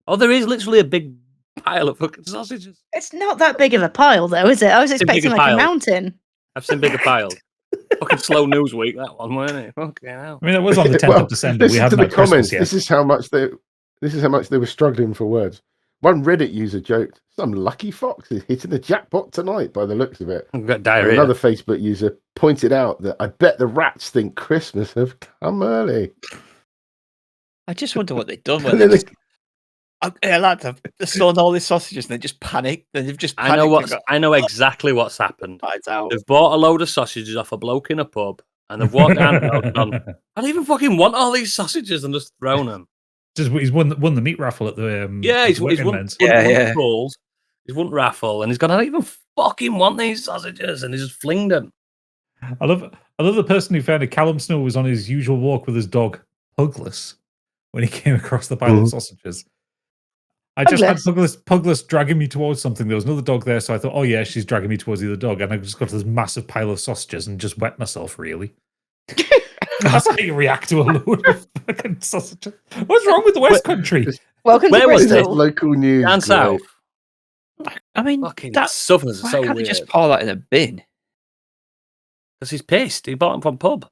Oh, there is literally a big pile of fucking sausages. It's not that big of a pile, though, is it? I was a expecting bigger like pile. a mountain. I've seen bigger piles. Fucking slow news week, that one, weren't it? Fucking hell. I mean, it was on the 10th of December. We Listen to haven't the had Christmas comments. yet. This is how much they were struggling for words. One Reddit user joked, "Some lucky fox is hitting the jackpot tonight." By the looks of it, I've got diarrhea. another Facebook user pointed out that I bet the rats think Christmas have come early. I just wonder what they've done And when then lads have stolen all these sausages and they just panic. They've just panicked. I know exactly what's happened. Lights out. They've bought a load of sausages off a bloke in a pub, and they've walked down and gone, I don't even fucking want all these sausages, and just thrown them. He's won the meat raffle at the He's Working won Men's. rolls. He's won raffle, and he's gone, I don't even fucking want these sausages, and he's just flinged them. I love the person who found it. Callum Snow was on his usual walk with his dog, Pugless, when he came across the pile of sausages. I just had Pugless dragging me towards something. There was another dog there, so I thought, oh yeah, she's dragging me towards the other dog, and I just got to this massive pile of sausages and just wet myself, really. That's how you react to a load of fucking sausages. What's wrong with the West Country? Welcome Where to was this is Bristol. local news. Down great. south. I mean, Fucking that Southerners are why so can't weird. they just pour that in a bin? Because he's pissed. He bought them from pub.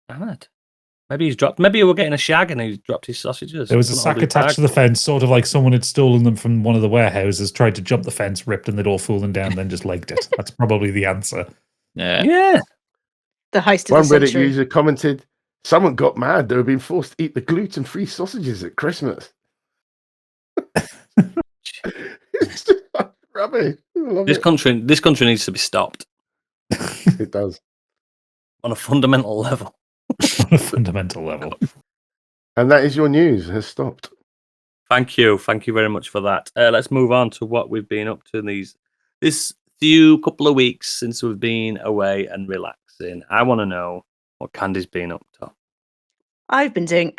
Mad. Maybe he was getting a shag and he dropped his sausages. There was a sack attached to the fence, sort of like someone had stolen them from one of the warehouses, tried to jump the fence, ripped, and they'd all fallen down, then just legged it. That's probably the answer. Yeah. The heist of One the Reddit century. user commented, "Someone got mad. They were being forced to eat the gluten-free sausages at Christmas." It's just rubbish. I love This it. country needs to be stopped It does. on a fundamental level. On a fundamental level. And that is your news. Has stopped. Thank you very much for that. Let's move on to what we've been up to this few couple of weeks since we've been away and relaxing. I want to know what Candy's been up to. I've been doing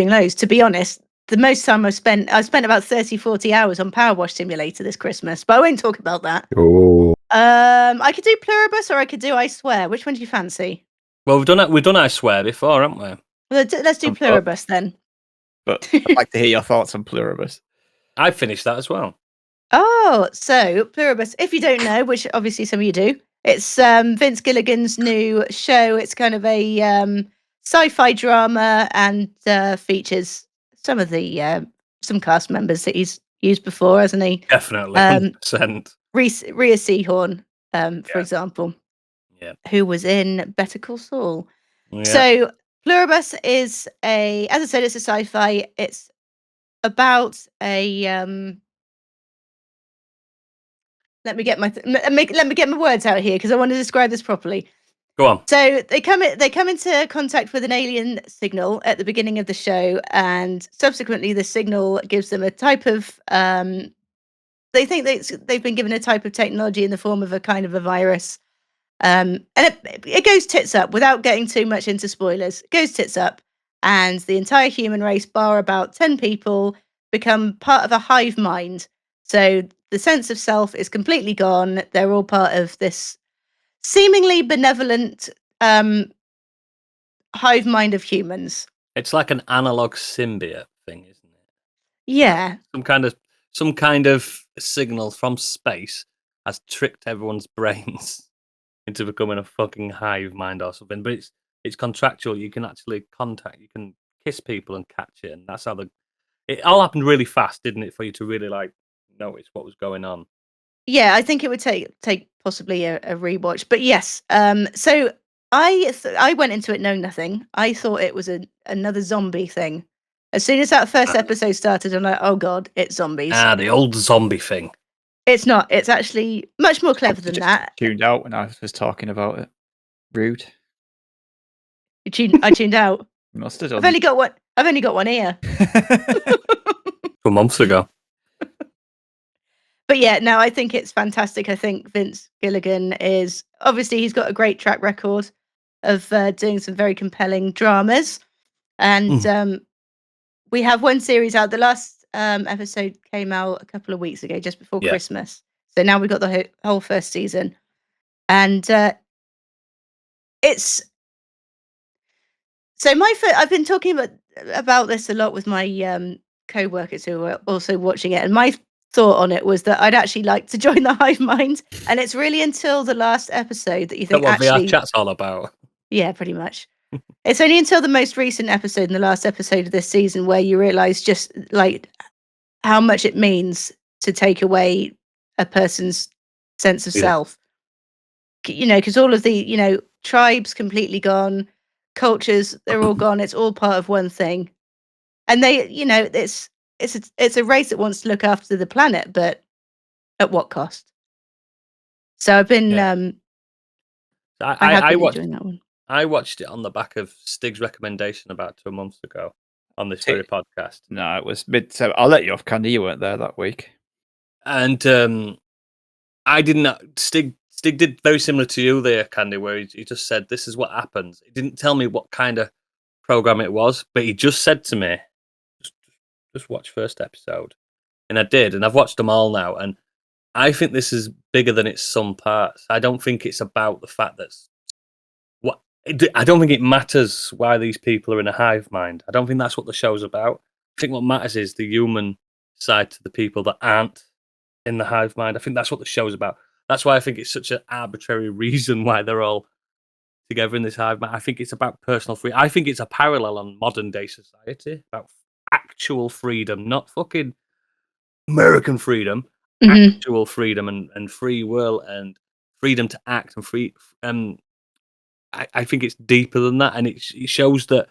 loads. To be honest, the most time I've spent about 30, 40 hours on Power Wash Simulator this Christmas, but I won't talk about that. Oh, I could do Pluribus or I could do I Swear. Which one do you fancy? Well, we've done I Swear before, haven't we? Let's do Pluribus then. But I'd like to hear your thoughts on Pluribus. I finished that as well. Oh, so Pluribus, if you don't know, which obviously some of you do, it's Vince Gilligan's new show. It's kind of a sci-fi drama and features some of the some cast members that he's used before, hasn't he? Definitely, 100%. Rhea Seehorn, for example, who was in Better Call Saul. Yeah. So Pluribus is as I said, it's a sci-fi. It's about a let me get my words out here because I want to describe this properly. Go on. So they come into contact with an alien signal at the beginning of the show, and subsequently the signal gives them a type of they think they've been given a type of technology in the form of a kind of a virus. And it goes tits up without getting too much into spoilers. It goes tits up, and the entire human race, bar about 10 people, become part of a hive mind. So the sense of self is completely gone. They're all part of this seemingly benevolent hive mind of humans. It's like an analog symbiote thing, isn't it? Yeah. Some kind of signal from space has tricked everyone's brains into becoming a fucking hive mind or something. But it's contractual. You can actually you can kiss people and catch it, and that's how it all happened really fast, didn't it, for you to really like notice what was going on? Yeah, I think it would take possibly a rewatch. But yes, so I went into it knowing nothing. I thought it was another zombie thing. As soon as that first episode started, I'm like, oh god, it's zombies. The old zombie thing. It's not. It's actually much more clever than that. Tuned out when I was talking about it. Rude. I tuned out. You must have done. I've only got one ear. 2 months ago. But yeah, no, I think it's fantastic. I think Vince Gilligan is obviously he's got a great track record of doing some very compelling dramas, and we have one series out. The last episode came out a couple of weeks ago, just before Christmas. So now we've got the whole first season, and it's so I've been talking about this a lot with my co-workers who are also watching it, and my thought on it was that I'd actually like to join the hive mind, and it's really until the last episode that you think that's what VR chat's all about. Yeah, pretty much. It's only until the most recent episode and the last episode of this season where you realize just like how much it means to take away a person's sense of self. You know, because all of the tribes completely gone, cultures, they're all gone. It's all part of one thing, and they it's a race that wants to look after the planet, but at what cost? So I've been I watched doing that one. I watched it on the back of Stig's recommendation about 2 months ago on this very podcast. No, it was mid-September. I'll let you off, Candy. You weren't there that week. And I didn't. Stig did very similar to you there, Candy, where he just said, "This is what happens." He didn't tell me what kind of program it was, but he just said to me, "Just watch first episode," and I did, and I've watched them all now, and I think this is bigger than its some parts. I don't think it's about the fact that I don't think it matters why these people are in a hive mind. I don't think that's what the show's about. I think what matters is the human side to the people that aren't in the hive mind. I think that's what the show's about. That's why I think it's such an arbitrary reason why they're all together in this hive mind. I think it's about personal freedom. I think it's a parallel on modern day society about actual freedom, not fucking American freedom. Actual freedom and free will and freedom to act and free. I think it's deeper than that, and it shows that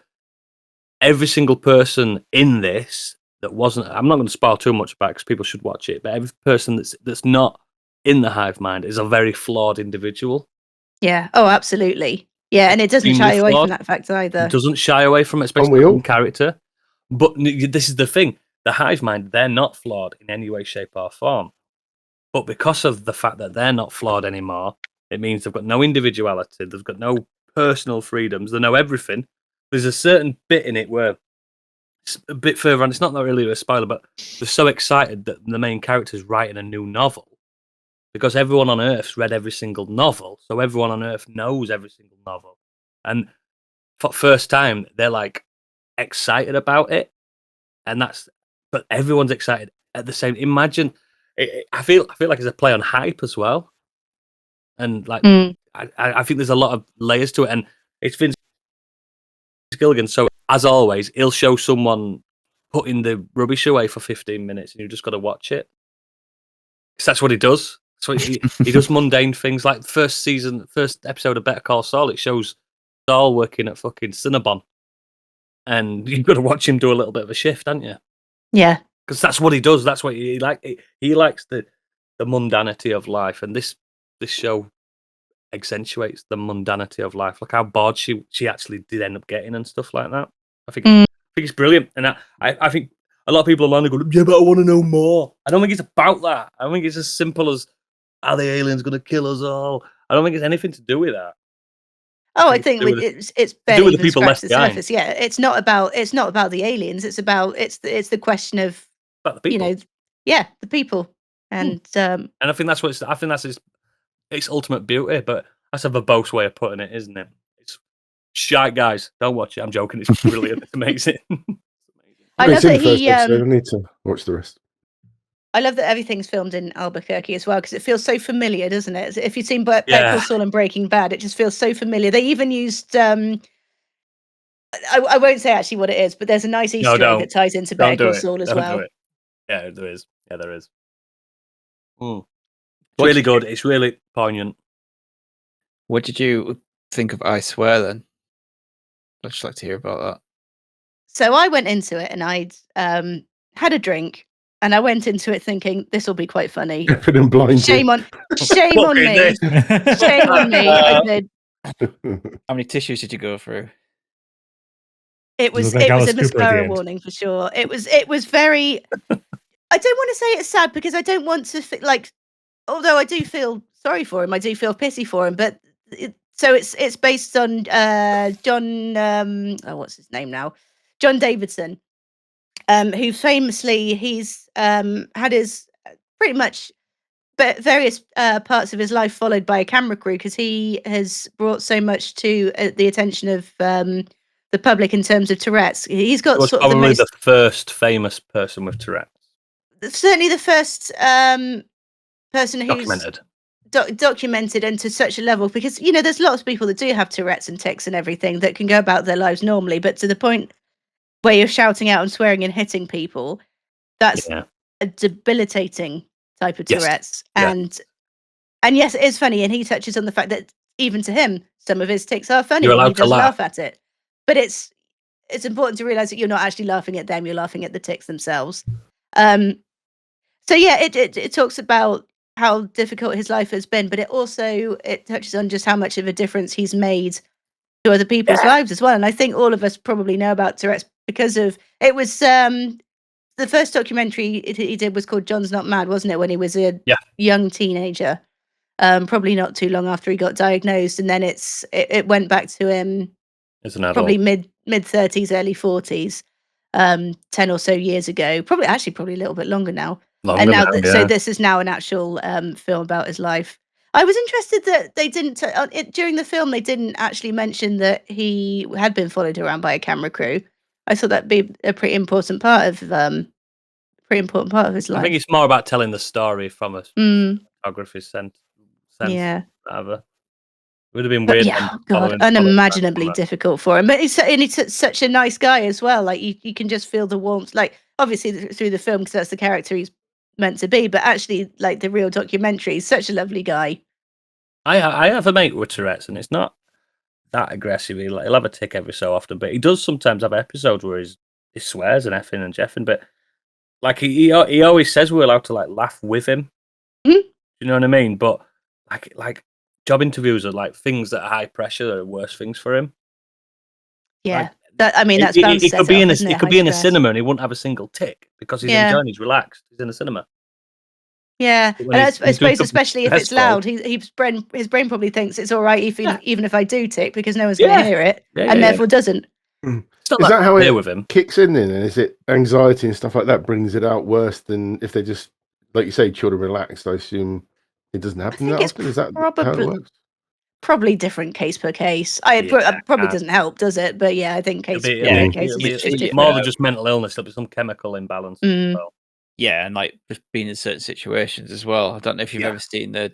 every single person in this that wasn't. I'm not going to spoil too much about it because people should watch it. But every person that's not in the hive mind is a very flawed individual. Yeah. Oh, absolutely. Yeah, and it doesn't shy away from that fact either. It doesn't shy away from it, especially the character. But this is the thing: the hive mind, they're not flawed in any way, shape, or form. But because of the fact that they're not flawed anymore, it means they've got no individuality. They've got no personal freedoms. They know everything. There's a certain bit in it where it's a bit further on. It's not really a spoiler, but they're so excited that the main character's writing a new novel because everyone on Earth's read every single novel. So everyone on Earth knows every single novel. And for the first time, they're like excited about it. But everyone's excited at the same. Imagine. I feel like it's a play on hype as well, and like I think there's a lot of layers to it, and it's Vince Gilligan. So as always, he'll show someone putting the rubbish away for 15 minutes, and you just got to watch it. Because that's what he does. So he does mundane things like first episode of Better Call Saul. It shows Saul working at fucking Cinnabon, and you've got to watch him do a little bit of a shift, haven't you? Yeah. Because that's what he does. That's what he like. He likes the mundanity of life, and this show accentuates the mundanity of life. Look how bored she actually did end up getting and stuff like that. I think it's brilliant, and I think a lot of people online are going, yeah, but I want to know more. I don't think it's about that. I don't think it's as simple as, are the aliens going to kill us all? I don't think it's anything to do with that. Oh, I think it's barely with the even people scratched left the surface. Yeah, it's not about the aliens. It's the question of the people. The people, and I think that's what I think that's its ultimate beauty. But that's a verbose way of putting it, isn't it? It's shite, guys. Don't watch it. I'm joking. It's brilliant. It's amazing. I love that he. I need to watch the rest. I love that everything's filmed in Albuquerque as well because it feels so familiar, doesn't it? If you've seen Better Call Saul and Breaking Bad, it just feels so familiar. They even used I won't say actually what it is, but there's a nice Easter egg that ties into Better Call Saul as well. Yeah, there is. Yeah, there is. It's really good. It's really poignant. What did you think of I Swear then? I'd just like to hear about that. So I went into it and I'd had a drink. And I went into it thinking this will be quite funny. Shame on me. Shame on me. I did. How many tissues did you go through? It was a mascara warning for sure. It was very. I don't want to say it's sad because I don't want to although I do feel sorry for him, I do feel pity for him. But it's based on John. What's his name now? John Davidson. Who famously he's had his pretty much various parts of his life followed by a camera crew because he has brought so much to the attention of the public in terms of Tourette's. He's got sort of the first famous person with Tourette's. Certainly the first person who's documented and to such a level because there's lots of people that do have Tourette's and tics and everything that can go about their lives normally, but to the point where you're shouting out and swearing and hitting people, that's a debilitating type of Tourette's. And yes, it is funny. And he touches on the fact that even to him, some of his tics are funny. You're allowed he does to laugh at it. But it's important to realize that you're not actually laughing at them. You're laughing at the tics themselves. So yeah, it talks about how difficult his life has been, but it touches on just how much of a difference he's made to other people's lives as well. And I think all of us probably know about Tourette's because of it was the first documentary he did was called John's Not Mad, wasn't it, when he was a young teenager, probably not too long after he got diagnosed, and then it went back to him as an adult, probably mid 30s, early 40s, 10 or so years ago, probably a little bit longer now. So this is now an actual film about his life. I was interested that they didn't during the film. They didn't actually mention that he had been followed around by a camera crew. I thought that'd be a pretty important part of his life. I think it's more about telling the story from a photographer's sense. Yeah, rather. It would have been weird. Unimaginably difficult for him. But he's such a nice guy as well. Like you can just feel the warmth. Like obviously through the film because that's the character he's meant to be, but actually like the real documentary, he's such a lovely guy. I have a mate with Tourette's and it's not that aggressive. He'll have a tic every so often, but he does sometimes have episodes where he swears and effing and jeffing, but like he always says we're allowed to like laugh with him. You know what I mean? But like job interviews are like things that are high pressure are worse things for him. Yeah. That's bound to set could be up, it could be in a cinema and he wouldn't have a single tic because he's enjoying, he's relaxed, he's in a cinema. Yeah, and I suppose especially if it's loud, his brain probably thinks it's all right even if I do tic because no one's going to hear it, and therefore doesn't. Is that how it with him kicks in then? And is it anxiety and stuff like that brings it out worse than if they just, like you say, chilled and relaxed? I assume it doesn't happen that often. Is that how it works? Probably different case per case. Probably doesn't help, does it? But yeah, I think case per case it's more than just mental illness. There'll be some chemical imbalance as well. Yeah, and like just being in certain situations as well. I don't know if you've ever seen the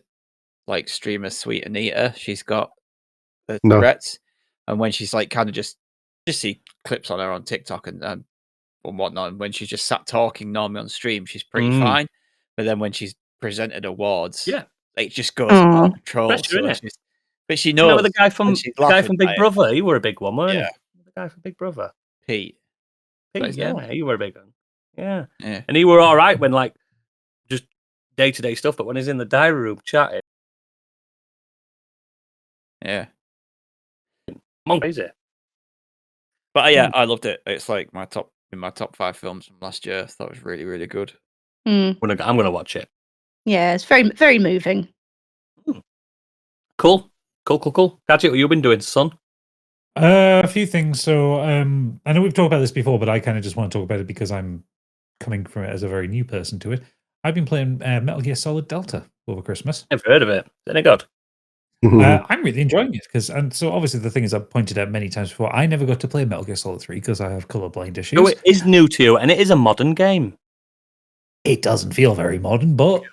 like streamer Sweet Anita. She's got the Tourette's, and when she's like kind of just see clips on her on TikTok and whatnot. And when she's just sat talking normally on stream, she's pretty fine. But then when she's presented awards, it just goes out of control. But she knows. You know, the guy from Big Brother, you were a big one, weren't you? The guy from Big Brother, Pete, yeah, you were a big one. Yeah, and he were all right when like just day-to-day stuff, but when he's in the diary room chatting, crazy. But yeah, I loved it. It's like my top in my top 5 films from last year. I thought it was really, really good. Mm. I'm gonna watch it. Yeah, it's very, very moving. Cool. Gadget, what you been doing, son? A few things. So I know we've talked about this before, but I kind of just want to talk about it because I'm coming from it as a very new person to it. I've been playing Metal Gear Solid Delta over Christmas. I've heard of it. Is it good? I'm really enjoying it and so obviously the thing is, I've pointed out many times before, I never got to play Metal Gear Solid 3 because I have colorblind issues. No, it is new to you, and it is a modern game. It doesn't feel very modern, but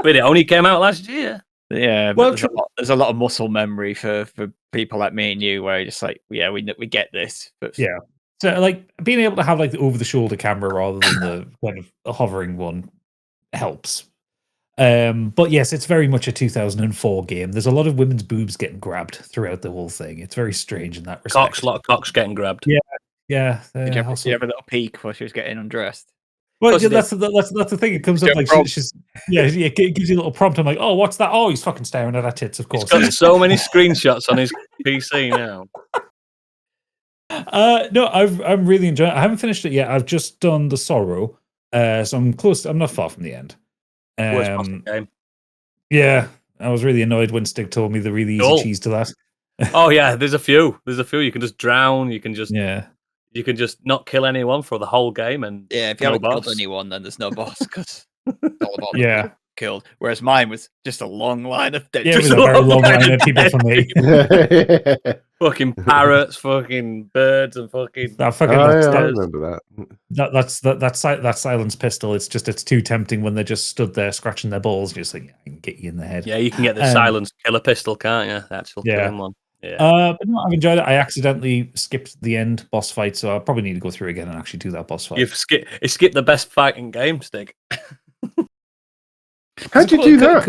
But it only came out last year. Yeah, Well, but there's a lot of muscle memory for people like me and you, where you're just like, yeah, we get this. But yeah. So like being able to have like the over the shoulder camera rather than the kind of a hovering one helps. But yes, it's very much a 2004 game. There's a lot of women's boobs getting grabbed throughout the whole thing. It's very strange in that respect. A lot of cocks getting grabbed. Yeah. did you have a little peek while she was getting undressed? Well, Plus that's the thing. It comes up like she's it gives you a little prompt. I'm like, oh, what's that? Oh, he's fucking staring at her tits, of course. He's got so many screenshots on his PC now. No, I'm really enjoying it. I haven't finished it yet. I've just done the Sorrow, so I'm close. I'm not far from the end. Worst possible game. Yeah, I was really annoyed when Stig told me the really easy cheese to that. Oh yeah, there's a few. You can just drown. You can just You can just not kill anyone for the whole game, and if you haven't killed anyone, then there's no boss because it's all about yeah. Killed. Whereas mine was just a long line of dead. Yeah, it was a very long line of people for me. Fucking parrots, fucking birds, and fucking. That fucking. I remember that. That silence pistol. It's too tempting when they're just stood there scratching their balls. Just like, I can get you in the head. Yeah, you can get the silence killer pistol, can't you? The actual killing one. Yeah. But no, I've enjoyed it. I accidentally skipped the end boss fight, so I probably need to go through again and actually do that boss fight. You've skipped the best fight in game, Stig. How'd you do that?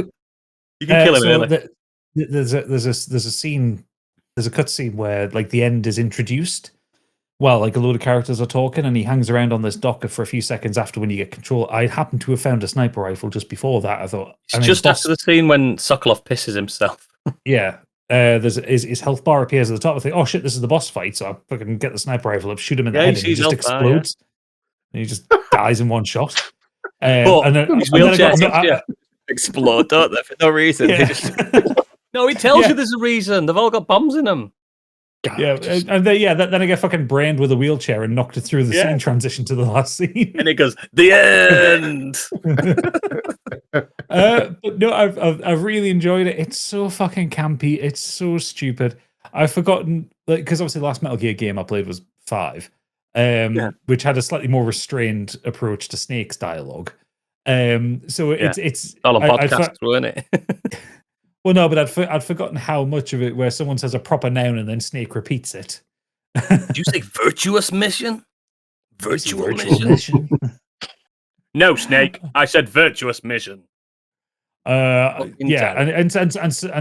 You can kill him early. There's a scene. There's a cutscene where like the end is introduced. Well, like a load of characters are talking, and he hangs around on this dock for a few seconds after when you get control. I happened to have found a sniper rifle just before that. I thought it's just after the scene when Sokolov pisses himself. Yeah. There's his health bar appears at the top. I think, oh shit, this is the boss fight. So I fucking get the sniper rifle up, shoot him in the head, and he just explodes. And he just dies in one shot. And then his wheelchair explode, don't they? For no reason. Yeah. No, he tells you there's a reason. They've all got bombs in them. God, then I get fucking brained with a wheelchair and knocked it through the scene transition to the last scene. And it goes, the end. But no, I've really enjoyed it. It's so fucking campy. It's so stupid. I've forgotten, because obviously the last Metal Gear game I played was 5, which had a slightly more restrained approach to Snake's dialogue. So it's all on podcasts, weren't it? Well, no, but I'd forgotten how much of it where someone says a proper noun and then Snake repeats it. Did you say virtuous mission? Virtual mission? No, Snake. I said virtuous mission. And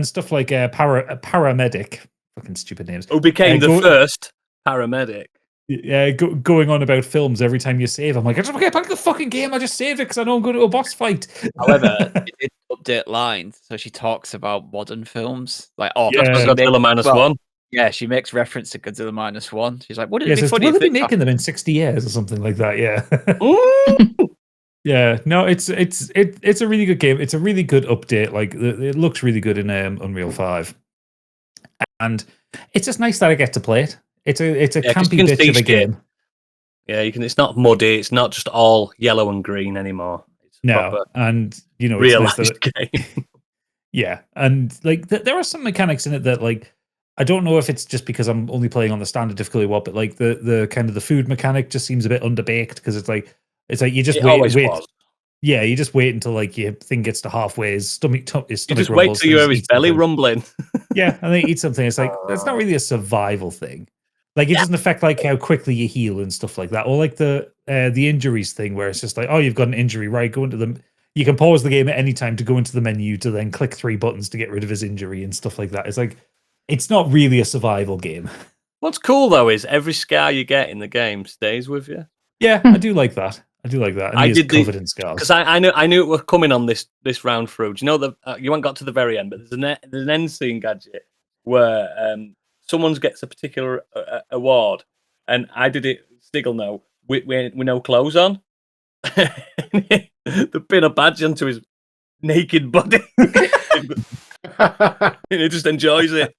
stuff like paramedic. Fucking stupid names. Who became the first paramedic? Yeah, going on about films every time you save. I'm like, I just get back to the fucking game. I just saved it because I know I'm going to a boss fight. However, it did update lines, so she talks about modern films, like Godzilla -1. Yeah, she makes reference to Godzilla -1. She's like, "What is it funny? Will they be making them in 60 years or something like that?" Yeah. Yeah. No, it's a really good game. It's a really good update. Like it looks really good in Unreal 5, and it's just nice that I get to play it. It's a campy bitch of a game. Yeah, you can. It's not muddy. It's not just all yellow and green anymore. It's no, and it's realized nice game. Yeah, and like there are some mechanics in it that like I don't know if it's just because I'm only playing on the standard difficulty or what, but like the kind of the food mechanic just seems a bit underbaked because it's like you just wait. Yeah, you just wait until like your thing gets to halfway. His stomach you just wait till you hear his belly rumbling. Yeah, and then eat something. It's like that's not really a survival thing. Like it doesn't affect like how quickly you heal and stuff like that, or like the injuries thing where it's just like, oh, you've got an injury, right? Go into them. You can pause the game at any time to go into the menu to then click 3 buttons to get rid of his injury and stuff like that. It's like it's not really a survival game. What's cool though is every scar you get in the game stays with you. Yeah, I do like that. And I did covered in scars because I knew it was coming on this round through. Do you know you haven't got to the very end, but there's an end scene gadget where someone gets a particular award and I did it. Stiggle no, with no clothes on. They pin a badge onto his naked body. And he just enjoys it.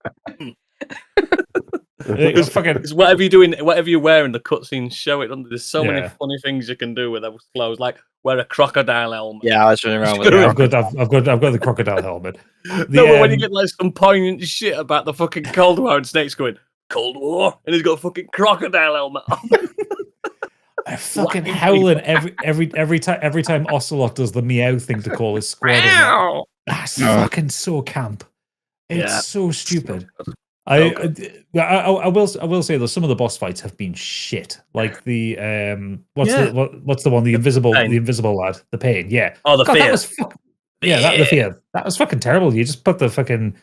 It's whatever you're doing, whatever you wear in the cutscenes, show it under. There's so many funny things you can do with those clothes, like wear a crocodile helmet. Yeah, I was running around with it. I've got the crocodile helmet. But when you get like some poignant shit about the fucking Cold War and Snake's going Cold War, and he's got a fucking crocodile helmet on. I fucking howling every time Ocelot does the meow thing to call his squad. That's fucking so camp. It's so stupid. I will say though, some of the boss fights have been shit. Like the what's the one? The invisible lad, the pain. Yeah. Oh, the fear. The fear. That was fucking terrible. You just put the fucking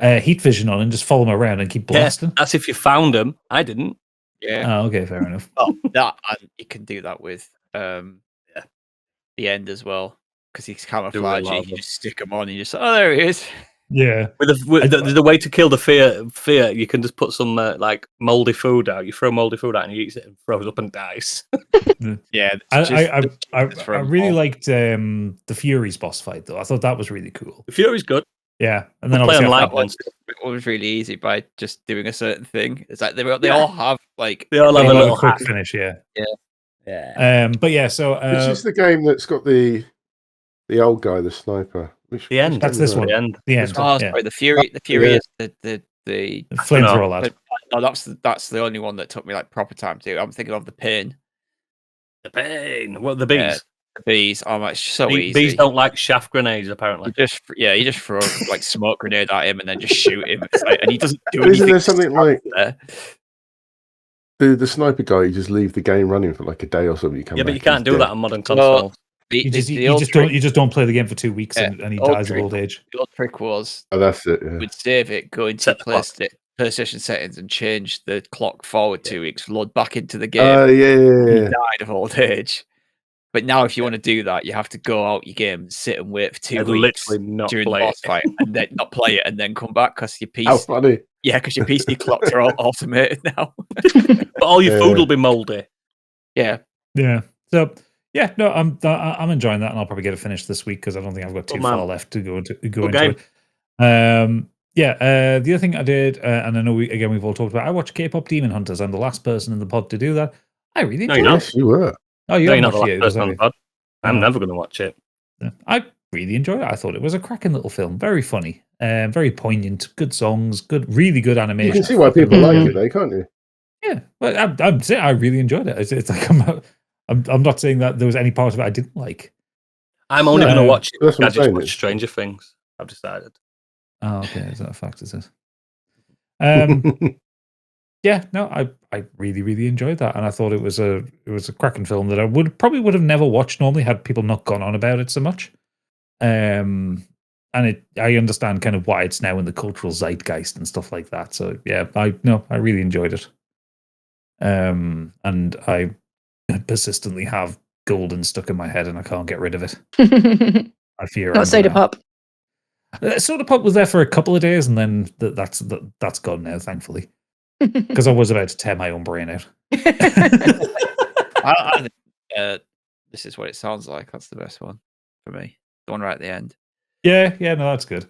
heat vision on and just follow him around and keep blasting. That's if you found him. I didn't. Yeah. Oh, okay, fair enough. Oh, that and you can do that with the end as well, because he's camouflage. You can just stick him on and you just there he is. Yeah. With the way to kill the fear, you can just put some like moldy food out. You throw moldy food out and he eats it and throws up and dies. Yeah. I really liked the Fury's boss fight though. I thought that was really cool. The Fury's good. Yeah, and then play obviously online it was really easy by just doing a certain thing. It's like they all have like a little quick finish. Yeah. But yeah, so which is the game that's got the old guy, the sniper. The end. That's this one. The end. The end. Oh, sorry, the Fury. The Fury is the flamethrower lad. No, that's the only one that took me like proper time to do. I'm thinking of the pain. The pain. What the bees? The bees. Oh, it's so easy. Bees don't like shaft grenades, apparently. You just throw like smoke grenade at him and then just shoot him. And he doesn't do anything. Isn't there something like the sniper guy? You just leave the game running for like a day or something. But you can't do that on modern consoles. You just don't play the game for 2 weeks and he dies of old age. The old trick was that's it. Yeah. We'd save it, go into PlayStation settings and change the clock forward 2 weeks, load back into the game. He died of old age. But now, if you want to do that, you have to go out your game and sit and wait for 2 weeks during the boss fight, and then not play it, and then come back because your PC. How funny! Yeah, because your PC clocks are all automated now. But all your food will be moldy. Yeah. So no, I'm enjoying that, and I'll probably get it finished this week because I don't think I've got too far left to go into it. The other thing I did, and I know we've all talked about. I watched K-pop Demon Hunters. I'm the last person in the pod to do that. I really enjoyed it. Yes, you were. Oh, you're not the last person on the pod. I'm never going to watch it. I really enjoyed it. I thought it was a cracking little film. Very funny. Very poignant. Good songs. Really good animation. You can see why people like it, though, can't you? Yeah, but I'm saying I really enjoyed it. It's like I'm not saying that there was any part of it I didn't like. I'm only going to watch it. That's what I I'm just saying. watch Stranger Things. I've decided. Oh, okay. Is that a fact? Is it? Yeah, no, I really, really enjoyed that, and I thought it was a cracking film that I would have never watched normally had people not gone on about it so much. And I understand kind of why it's now in the cultural zeitgeist and stuff like that. So yeah, I really enjoyed it. And I persistently have Golden stuck in my head, and I can't get rid of it. I fear not soda pop. Soda pop was there for a couple of days, and then that's gone now, thankfully. Because I was about to tear my own brain out. I think this is what it sounds like. That's the best one for me. The one right at the end. Yeah, no, that's good.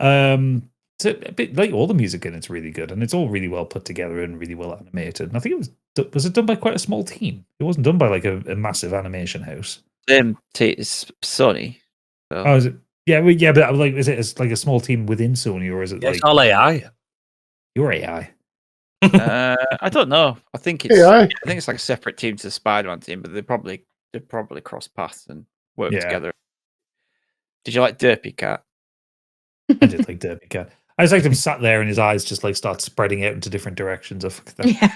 It's a bit like all the music in it's really good, and it's all really well put together and really well animated. And I think it was done by quite a small team. It wasn't done by like a massive animation house. It's Sony. So. Oh, is it? Yeah, but like, is it like a small team within Sony, or is it like it's all AI? Your AI. I don't know. I think it's like a separate team to the Spider-Man team, but they probably cross paths and work together. Did you like Derpy Cat? I did like Derpy Cat. I just liked him sat there and his eyes just like start spreading out into different directions. Yeah.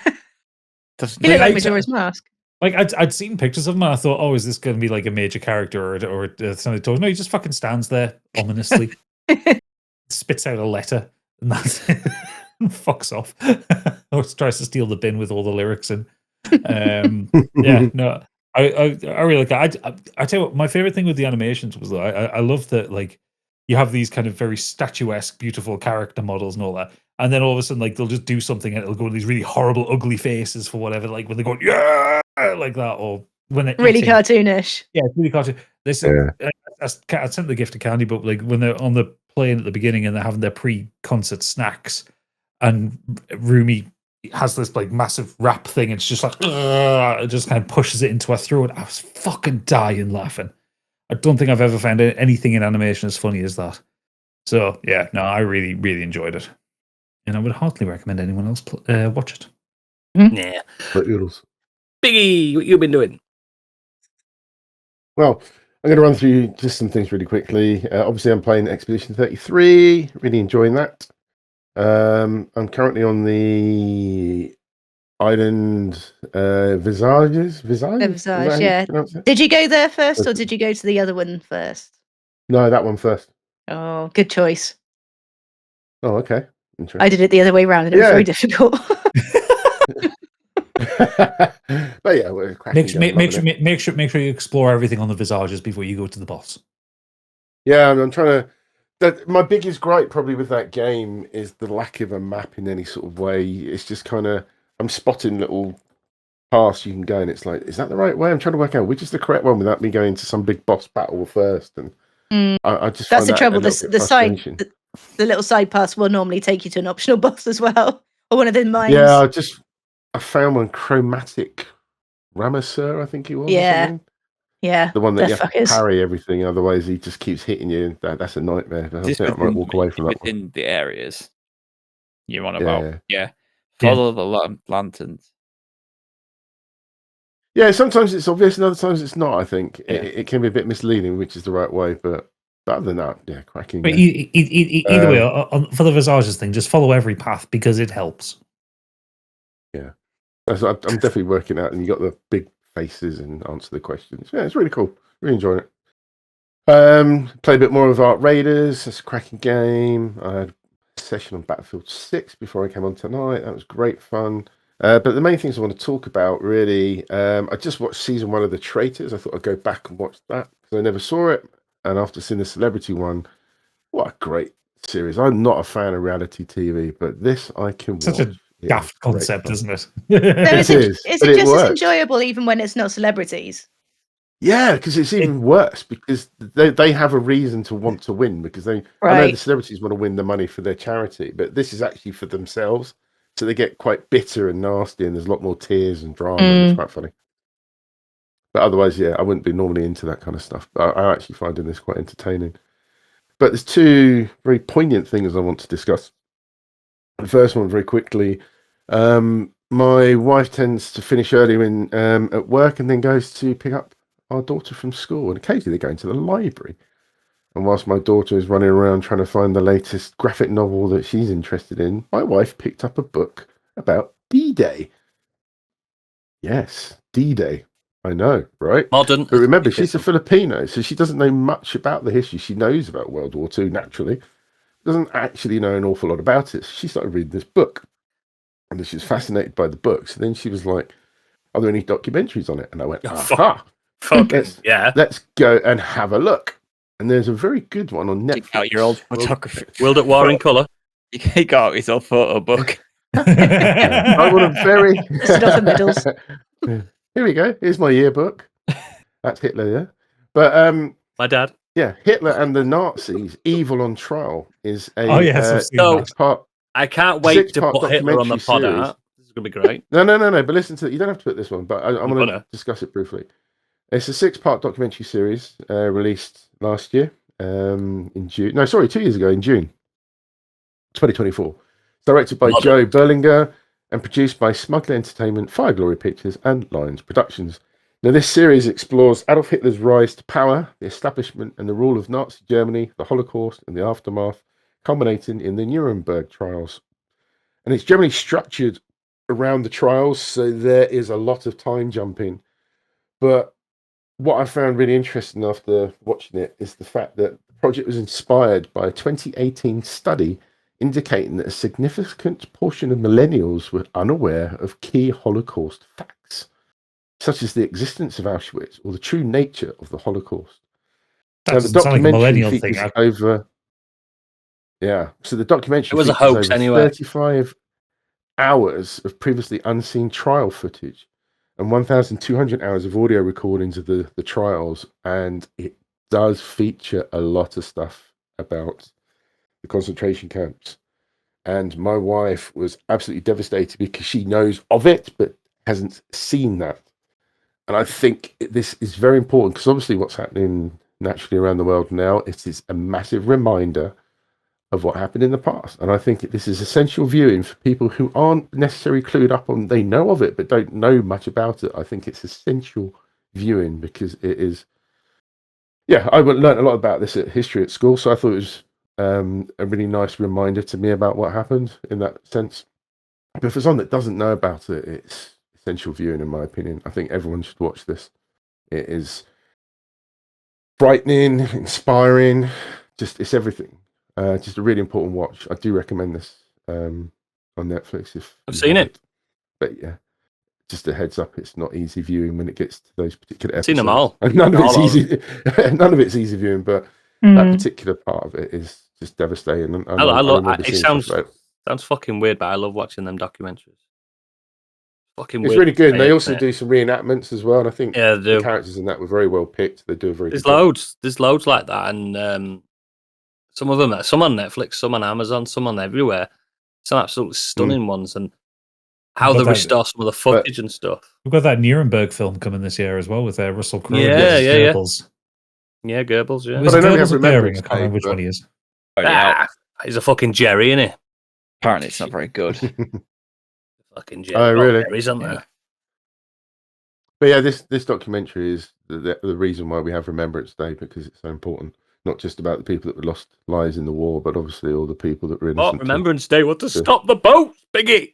He looked like Majora's Mask. Like I'd seen pictures of him and I thought, oh, is this going to be like a major character or something? No, he just fucking stands there ominously, spits out a letter, and that's it. Fucks off. Or tries to steal the bin with all the lyrics in. Yeah, no, I really like that. I tell you what, my favorite thing with the animations was I love that like you have these kind of very statuesque, beautiful character models and all that, and then all of a sudden, like they'll just do something and it'll go with these really horrible, ugly faces for whatever, like when they're going yeah, like that, or when they're Really eating. cartoonish. Yeah, it's really cartoon. This I sent the gift to Candy, but like when they're on the plane at the beginning and they're having their pre-concert snacks, and Rumi has this like massive rap thing, and it's just like it just kind of pushes it into her throat. I was fucking dying laughing. I don't think I've ever found anything in animation as funny as that. So yeah, no, I really, really enjoyed it, and I would heartily recommend anyone else watch it. Yeah. But oodles. Biggie, what you been doing? Well, I'm going to run through just some things really quickly. Obviously, I'm playing Expedition 33. Really enjoying that. I'm currently on the island Visages. The Visage, yeah. Did you go there first, or did you go to the other one first? No, that one first. Oh, good choice. Oh, okay. Interesting. I did it the other way around, and it was very difficult. But yeah, we're make sure you explore everything on the Visages before you go to the boss. Yeah, I'm trying to. My biggest gripe probably with that game is the lack of a map in any sort of way. It's just kind of I'm spotting little paths you can go, and it's like, is that the right way? I'm trying to work out which is the correct one without me going to some big boss battle first. And I just that's find the trouble. The little side paths will normally take you to an optional boss as well, or one of the mines. Yeah, I found one Chromatic Ramasur, I think he was. Yeah. Yeah. The one that you have to parry everything, otherwise he just keeps hitting you. That's a nightmare. I think I might walk away from that within one. the areas you're on about. Yeah. Follow the lanterns. Yeah, sometimes it's obvious and other times it's not, I think. It can be a bit misleading, which is the right way, but other than that, yeah, cracking. But either way, for the Visages thing, just follow every path because it helps. Yeah. I'm definitely working out, and you got the big faces and answer the questions. Yeah, it's really cool. Really enjoying it. Play a bit more of Art Raiders. It's a cracking game. I had a session on Battlefield 6 before I came on tonight. That was great fun. But the main things I want to talk about, really, I just watched season 1 of The Traitors. I thought I'd go back and watch that because I never saw it. And after seeing the celebrity one, what a great series. I'm not a fan of reality TV, but this I can watch. Such a daft concept, isn't it? Is it just as enjoyable even when it's not celebrities? Yeah, because it's even worse because they have a reason to want to win because I know the celebrities want to win the money for their charity, but this is actually for themselves. So they get quite bitter and nasty, and there's a lot more tears and drama. And it's quite funny. But otherwise, yeah, I wouldn't be normally into that kind of stuff. But I actually find this quite entertaining. But there's two very poignant things I want to discuss. The first one, very quickly. My wife tends to finish early at work and then goes to pick up our daughter from school. And occasionally they're going to the library. And whilst my daughter is running around trying to find the latest graphic novel that she's interested in, my wife picked up a book about D-Day. Yes, D-Day. I know, right? Modern. But remember, she's a Filipino, so she doesn't know much about the history. She knows about World War II, naturally. Doesn't actually know an awful lot about it. So she started reading this book. And she was fascinated by the book. So then she was like, are there any documentaries on it? And I went, aha! Let's go and have a look. And there's a very good one on Netflix. Take out your old photography. World at War in colour. He got his old photo book. I want a very... medals. Here we go. Here's my yearbook. That's Hitler, yeah. But my dad. Yeah, Hitler and the Nazis, Evil on Trial is a I can't wait to put Hitler on the pod out. This is going to be great. No. But listen to it. You don't have to put this one, but I'm going to discuss it briefly. It's a 6-part documentary series released last year in June. No, sorry, 2 years ago in June 2024. Directed by Joe Berlinger and produced by Smuggler Entertainment, Fire Glory Pictures, and Lions Productions. Now, this series explores Adolf Hitler's rise to power, the establishment and the rule of Nazi Germany, the Holocaust, and the aftermath, culminating in the Nuremberg trials. And it's generally structured around the trials, so there is a lot of time jumping. But what I found really interesting after watching it is the fact that the project was inspired by a 2018 study indicating that a significant portion of millennials were unaware of key Holocaust facts, such as the existence of Auschwitz or the true nature of the Holocaust. That doesn't sound like a millennial thing. Yeah. So the documentary It was a features hoax over anyway. 35 hours of previously unseen trial footage and 1,200 hours of audio recordings of the trials. And it does feature a lot of stuff about the concentration camps. And my wife was absolutely devastated because she knows of it, but hasn't seen that. And I think this is very important because obviously what's happening naturally around the world now, it is a massive reminder of what happened in the past. And I think this is essential viewing for people who aren't necessarily clued up on, they know of it, but don't know much about it. I think it's essential viewing because it is, I learned a lot about this at history at school. So I thought it was a really nice reminder to me about what happened in that sense. But for someone that doesn't know about it, it's essential viewing, in my opinion. I think everyone should watch this. It is frightening, inspiring, it's everything. Just a really important watch. I do recommend this on Netflix if I've seen it. But yeah, just a heads up, it's not easy viewing when it gets to those particular episodes. Seen them all. And none of it's easy. None of it's easy viewing, but that particular part of it is just devastating. And I love it. Sounds fucking weird, but I love watching them documentaries. Fucking it's weird. Really good. And they also do some reenactments as well. And I think the characters in that were very well picked. They do a very There's good loads. Job. There's loads like that. And some of them, some on Netflix, some on Amazon, some on everywhere. Some absolutely stunning ones. And how they restore some of the footage and stuff. We've got that Nuremberg film coming this year as well with Russell Crowe. Yeah. Goebbels. Yeah, Goebbels, yeah. Was it Goebbels or Goering? I can't remember which one he is. He's a fucking Jerry, isn't he? Apparently it's not very good. Fucking Jerry. Oh, really? Jerry's on there. But yeah, this documentary is the reason why we have Remembrance Day, because it's so important. Not just about the people that lost lives in the war, but obviously all the people that were innocent. Remembrance Day, what to stop the boats, Biggie?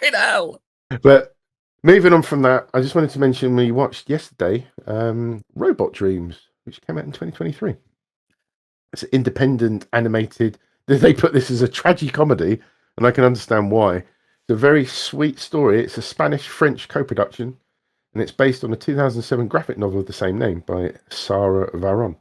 Get out. But moving on from that, I just wanted to mention we watched yesterday Robot Dreams, which came out in 2023. It's an independent animated. They put this as a tragicomedy, and I can understand why. It's a very sweet story. It's a Spanish-French co-production, and it's based on a 2007 graphic novel of the same name by Sarah Varon.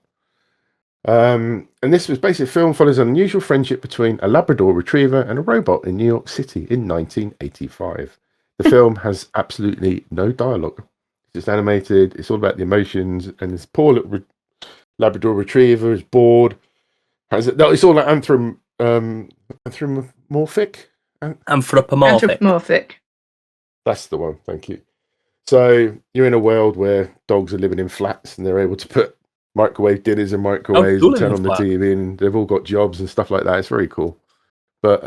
And this was basically a film follows an unusual friendship between a Labrador retriever and a robot in New York City in 1985. The film has absolutely no dialogue. It's just animated. It's all about the emotions, and this poor little Labrador retriever is bored. It's all like anthropomorphic. Anthropomorphic. That's the one. Thank you. So you're in a world where dogs are living in flats, and they're able to put microwave dinners in microwaves and turn on the TV, and they've all got jobs and stuff like that. It's very cool. But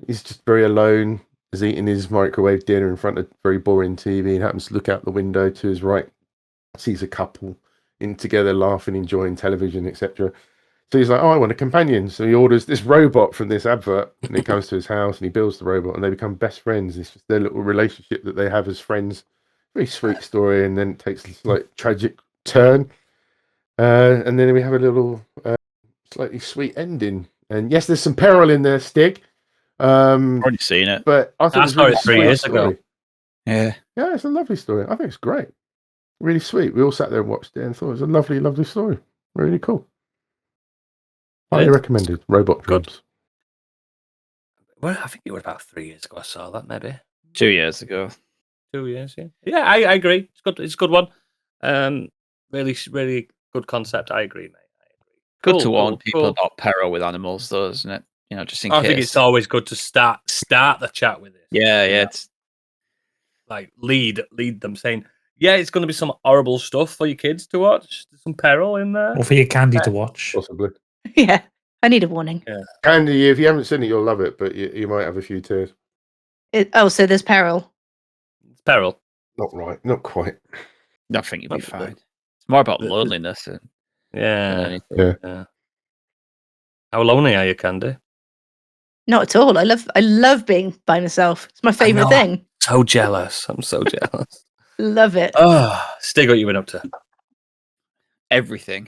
he's just very alone. He's eating his microwave dinner in front of very boring TV, and happens to look out the window to his right, sees a couple in together laughing, enjoying television, etc. So he's like, I want a companion. So he orders this robot from this advert, and he comes to his house and he builds the robot, and they become best friends. It's just their little relationship that they have as friends. Very sweet story, and then it takes this like tragic turn. And then we have a little slightly sweet ending. And yes, there's some peril in there, Stig. Already seen it. But I think it's 3 years ago. Yeah. Yeah, it's a lovely story. I think it's great. Really sweet. We all sat there and watched it and thought it was a lovely, lovely story. Really cool. Highly recommended. Robot Dreams. Well, I think it was about 3 years ago I saw that, maybe. 2 years ago. 2 years, yeah. Yeah, I agree. It's good. It's a good one. Really, really good concept. I agree, mate. I agree. Good to warn people about peril with animals, though, isn't it? You know, just in case. I think it's always good to start the chat with it. Yeah. It's like lead them saying, yeah, it's going to be some horrible stuff for your kids to watch. There's some peril in there. Or for your Candy to watch. Possibly. Yeah, I need a warning. Yeah. Candy, if you haven't seen it, you'll love it, but you might have a few tears. So there's peril. It's peril. Not right. Not quite. I think you'll be fine. It's more about loneliness. Yeah. Yeah. How lonely are you, Candy? Not at all. I love being by myself. It's my favorite thing. So jealous. I'm so jealous. Love it. Oh, Stig, what you been up to? Everything.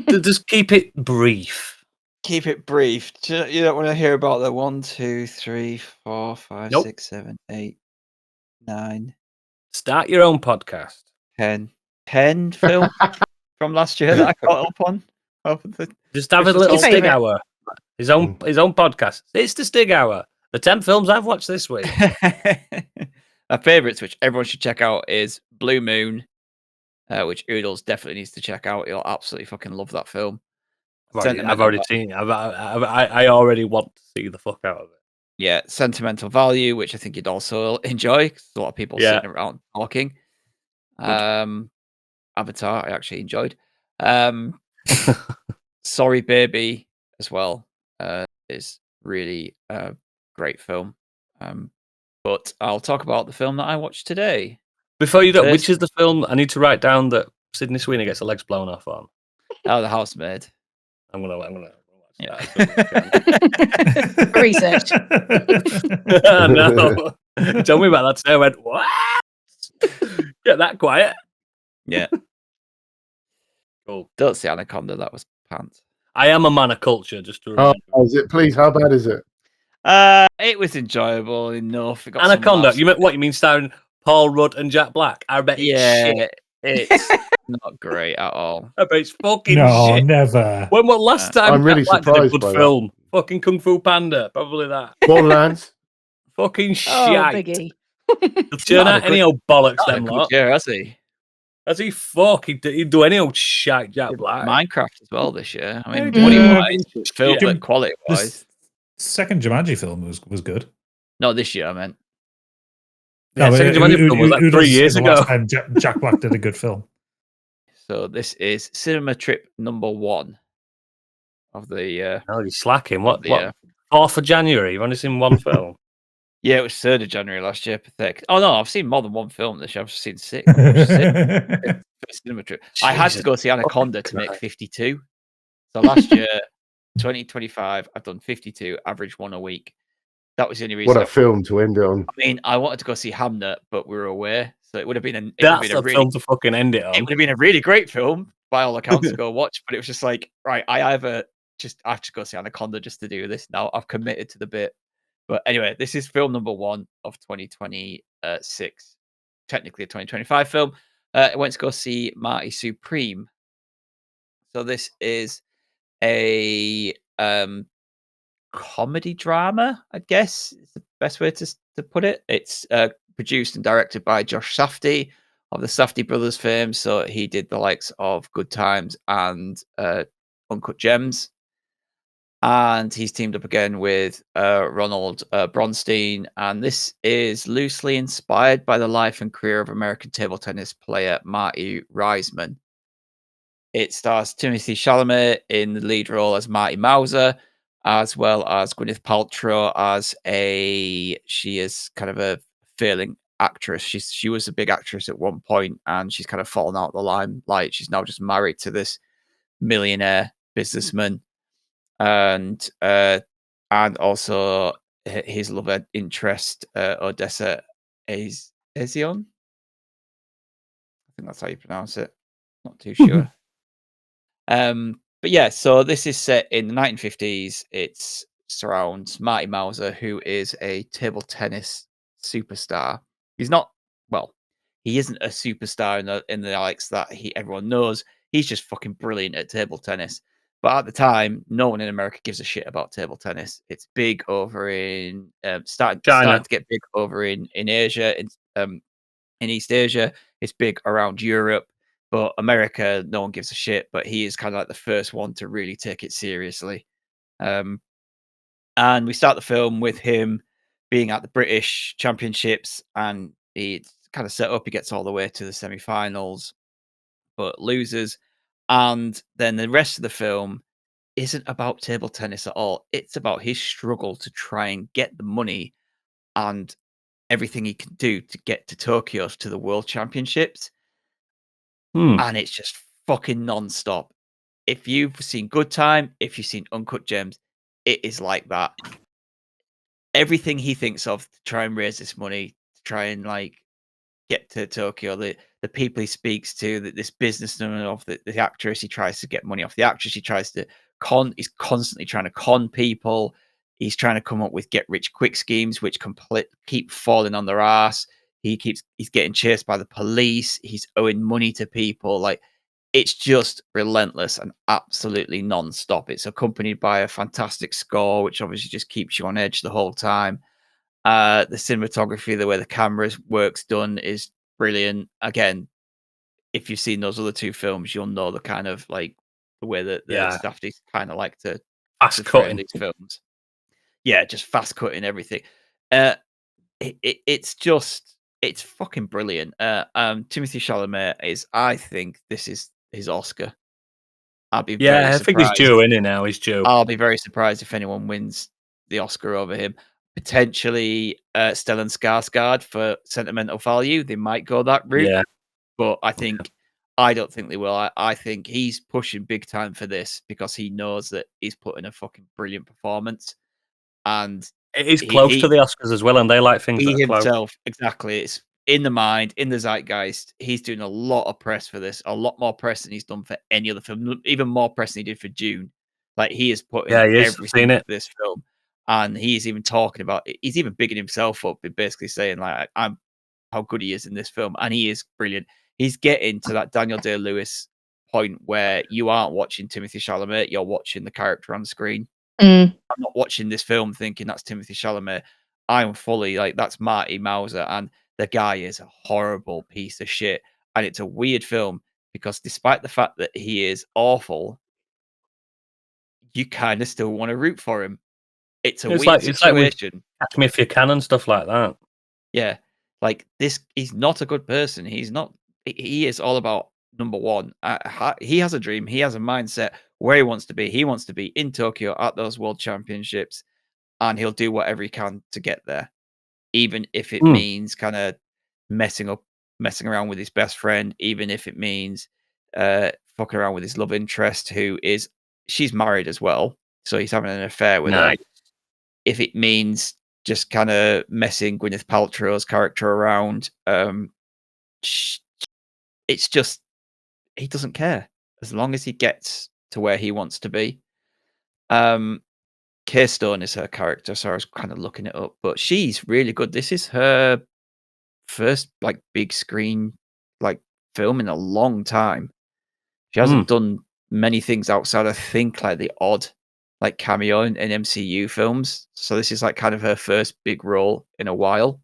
Just keep it brief. Keep it brief. You don't want to hear about the 1, 2, 3, 4, 5, 6, 7, 8, 9. Start your own podcast. 10 film. from last year that I caught up on. Just have a Christmas little Your Stig favourite? hour. His own podcast. It's the Stig hour. The 10 films I've watched this week. My favourites, which everyone should check out, is Blue Moon, which Oodles definitely needs to check out. He'll absolutely fucking love that film. I've already seen it. I already want to see the fuck out of it. Yeah, Sentimental Value, which I think you'd also enjoy, because a lot of people sitting around talking. Avatar, I actually enjoyed. Sorry Baby as well is really a great film. But I'll talk about the film that I watched today. Before you do, which is the film I need to write down that Sydney Sweeney gets her legs blown off on? Oh, The Housemaid. I'm gonna watch Yeah. that. Research. No. Tell me about that today. I went, what? Get that quiet. Yeah. Cool. Don't see Anaconda, that was pants. I am a man of culture, just to Oh, remind is it? Please, how bad is it? It was enjoyable enough. It got Anaconda. some You meant what? You mean starring Paul Rudd and Jack Black? I bet it's shit. It's not great at all. I bet it's fucking No, shit. never. When was last time I'm really Jack Black did a surprised good by that. film? Fucking Kung Fu Panda, probably that. Borderlands. Fucking Oh, shite. Biggie. He'll turn out any old bollocks, Not a them good lot. year, has he? As he fuck, he'd do any old shite, Jack Black. Minecraft as well this year. I mean, Yeah, money yeah. wise, film, Yeah. but quality wise. The second Jumanji film was good. No, this year I meant. Yeah, but second Jumanji film was like 3 years the ago. last time Jack Black did a good film. So this is cinema trip number 1 of the Oh, you're slacking. What? the year. 4th of January? You've only seen one film. Yeah, it was 3rd of January last year. Pathetic. Oh no, I've seen more than one film this year. I've seen 6. Cinema trip. I had to Jesus go see Anaconda to fucking make Christ. 52. So last year, 2025, I've done 52, average one a week. That was the only reason. What a film to end it on. I mean, I wanted to go see Hamnet, but we were away, so it would have been That's the film to fucking end it it on. would have been a really great film by all accounts to go watch. But it was just like, right, I have to go see Anaconda just to do this. Now I've committed to the bit. But anyway, this is film number 1 of 2026. Technically a 2025 film. I went to go see Marty Supreme. So this is a comedy drama, I guess is the best way to put it. It's produced and directed by Josh Safdie of the Safdie brothers fame. So he did the likes of Good Times and Uncut Gems. And he's teamed up again with Ronald Bronstein. And this is loosely inspired by the life and career of American table tennis player Marty Reisman. It stars Timothy Chalamet in the lead role as Marty Mauser, as well as Gwyneth Paltrow as she is kind of a failing actress. She was a big actress at one point, and she's kind of fallen out of the limelight. She's now just married to this millionaire businessman, and also his love interest, Odessa Ezion. I think that's how you pronounce it. Not too sure. But yeah, so this is set in the 1950s. It surrounds Marty Mauser, who is a table tennis superstar. He's not, well, he isn't a superstar in the likes that everyone knows. He's just fucking brilliant at table tennis. But at the time, no one in America gives a shit about table tennis. It's big over in starting to get big over in Asia, in East Asia. It's big around Europe. But America, no one gives a shit. But he is kind of like the first one to really take it seriously. And we start the film with him being at the British Championships, and it's kind of set up. He gets all the way to the semi-finals, but loses. And then the rest of the film isn't about table tennis at all. It's about his struggle to try and get the money and everything he can do to get to Tokyo, to the World Championships. And it's just fucking non-stop. If you've seen Good Time, if you've seen Uncut Gems, it is like that. Everything he thinks of to try and raise this money, to try and like get to Tokyo, the people he speaks to, this businessman of the actress, he tries to get money off the actress, he tries to he's constantly trying to con people. He's trying to come up with get rich quick schemes, which keep falling on their ass. He's getting chased by the police. He's owing money to people. Like, it's just relentless and absolutely non-stop. It's accompanied by a fantastic score, which obviously just keeps you on edge the whole time. The cinematography, the way the camera work's done is brilliant. Again, if you've seen those other two films, you'll know the kind of like the way that the Safdies kind of like to fast portray cutting these films. Yeah, just fast cutting everything. It's fucking brilliant. Timothy Chalamet is, I think, this is his Oscar. I'll be very I think he's surprised. due, isn't he? Now he's due. I'll be very surprised if anyone wins the Oscar over him. Potentially, Stellan Skarsgård for sentimental value. They might go that route. Yeah, But I don't think they will. I think he's pushing big time for this because he knows that he's put in a fucking brilliant performance. And it is close to the Oscars as well, and they like things that he are close. himself, exactly. It's in the mind, in the zeitgeist. He's doing a lot of press for this, a lot more press than he's done for any other film, even more press than he did for June. Like he is putting everything into this film, and he's even talking about. He's even bigging himself up, and basically saying like, "I'm how good he is in this film," and he is brilliant. He's getting to that Daniel Day-Lewis point where you aren't watching Timothy Chalamet, you're watching the character on the screen. I'm not watching this film thinking that's Timothy Chalamet. I'm fully like, that's Marty Mauser, and the guy is a horrible piece of shit. And it's a weird film because despite the fact that he is awful, you kind of still want to root for him. It's a weird situation. Catch Me If You Can and stuff like that. Yeah. Like this, he's not a good person. He's not, he is all about number one. He has a dream. He has a mindset where he wants to be. He wants to be in Tokyo at those world championships, and he'll do whatever he can to get there, even if it means kind of messing around with his best friend, even if it means fucking around with his love interest, she's married as well, so he's having an affair with her. If it means just kind of messing Gwyneth Paltrow's character around, it's just he doesn't care as long as he gets to where he wants to be. Keystone is her character, so I was kind of looking it up, but she's really good. This is her first like big screen like film in a long time. She hasn't done many things outside, I think, like the odd like cameo in MCU films. So this is like kind of her first big role in a while.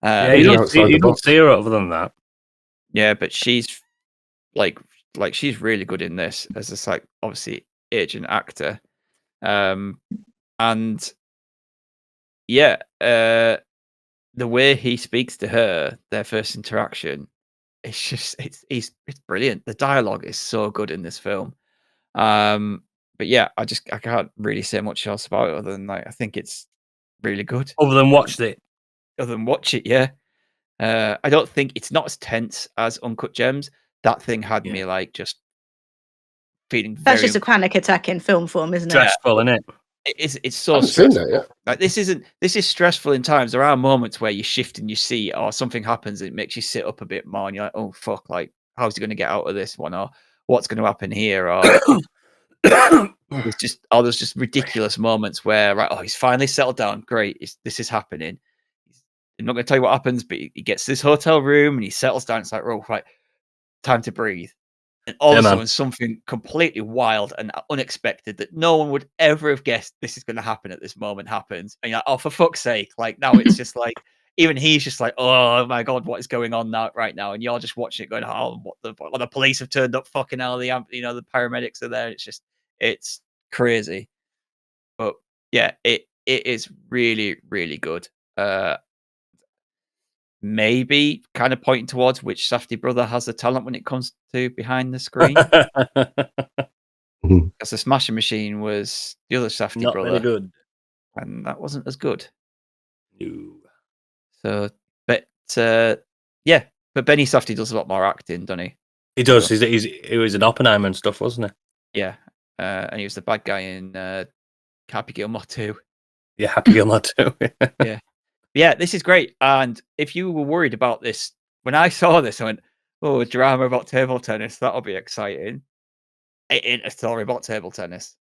You don't see her other than that. Yeah, but she's like she's really good in this as this like obviously agent actor. And yeah, the way he speaks to her, their first interaction, it's just it's brilliant. The dialogue is so good in this film. But yeah, I can't really say much else about it other than like I think it's really good. Other than watch it, yeah. I don't think it's not as tense as Uncut Gems. That thing had me like just feeling. That's just a panic attack in film form, isn't it? Stressful, isn't it? It's so stressful. Like this is stressful in times. There are moments where you shift in your seat or something happens and it makes you sit up a bit more and you're like, oh fuck, like how's he going to get out of this one, or what's going to happen here, or there's just ridiculous moments where he's finally settled down, great, this is happening. I'm not going to tell you what happens, but he gets to this hotel room and he settles down. It's like, oh right, time to breathe. And all of a sudden, something completely wild and unexpected that no one would ever have guessed this is going to happen at this moment happens. And you're like, oh, for fuck's sake. Like, now it's just like, even he's just like, oh my God, what is going on now, right now? And you're just watching it going, oh, the police have turned up, fucking hell, the paramedics are there. It's crazy. But yeah, it is really, really good. Maybe kind of pointing towards which Safdie brother has the talent when it comes to behind the screen. Because the Smashing Machine was the other Safdie not brother. Very good. And that wasn't as good. No. So, but yeah, but Benny Safdie does a lot more acting, doesn't he? He does. He was in Oppenheimer and stuff, wasn't he? Yeah. And he was the bad guy in Happy Gilmore 2. Yeah, Happy Gilmore 2. Yeah. Yeah, this is great. And if you were worried about this, when I saw this, I went, oh, a drama about table tennis. That'll be exciting. It ain't a story about table tennis.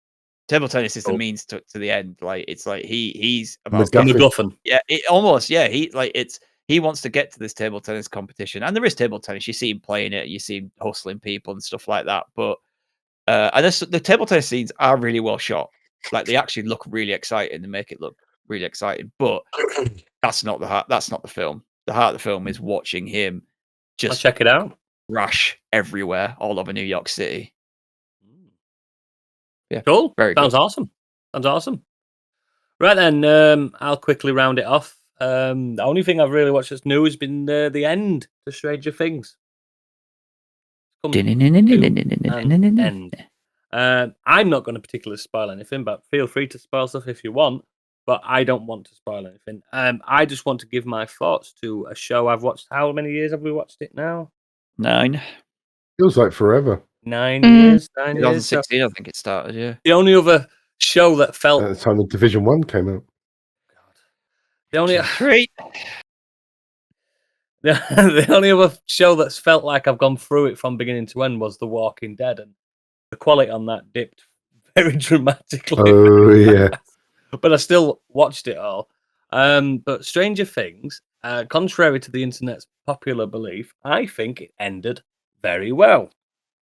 Table tennis is the means to the end. Like, it's like he's about MacGuffin. Yeah, it almost, yeah. It's he wants to get to this table tennis competition, and there is table tennis. You see him playing it, you see him hustling people and stuff like that. But and the table tennis scenes are really well shot. Like they actually look really exciting and make it look really exciting. But that's not the heart. That's not the film. The heart of the film is watching him I'll just check it out. rush everywhere, all over New York City. Yeah, Cool. very Sounds good. awesome. Sounds awesome. Right then, I'll quickly round it off. The only thing I've really watched that's new has been the end to Stranger Things. Come to an end. I'm not going to particularly spoil anything, but feel free to spoil stuff if you want. But I don't want to spoil anything. I just want to give my thoughts to a show I've watched. How many years have we watched it now? 9. Feels like forever. 9 years. 9 years. So 2016, I think it started. Yeah. the only other show that felt At the time the Division 1 came out. the only Great. the only other show that's felt like I've gone through it from beginning to end was The Walking Dead, and the quality on that dipped very dramatically. Oh, yeah. But I still watched it all. But Stranger Things, contrary to the internet's popular belief, I think it ended very well.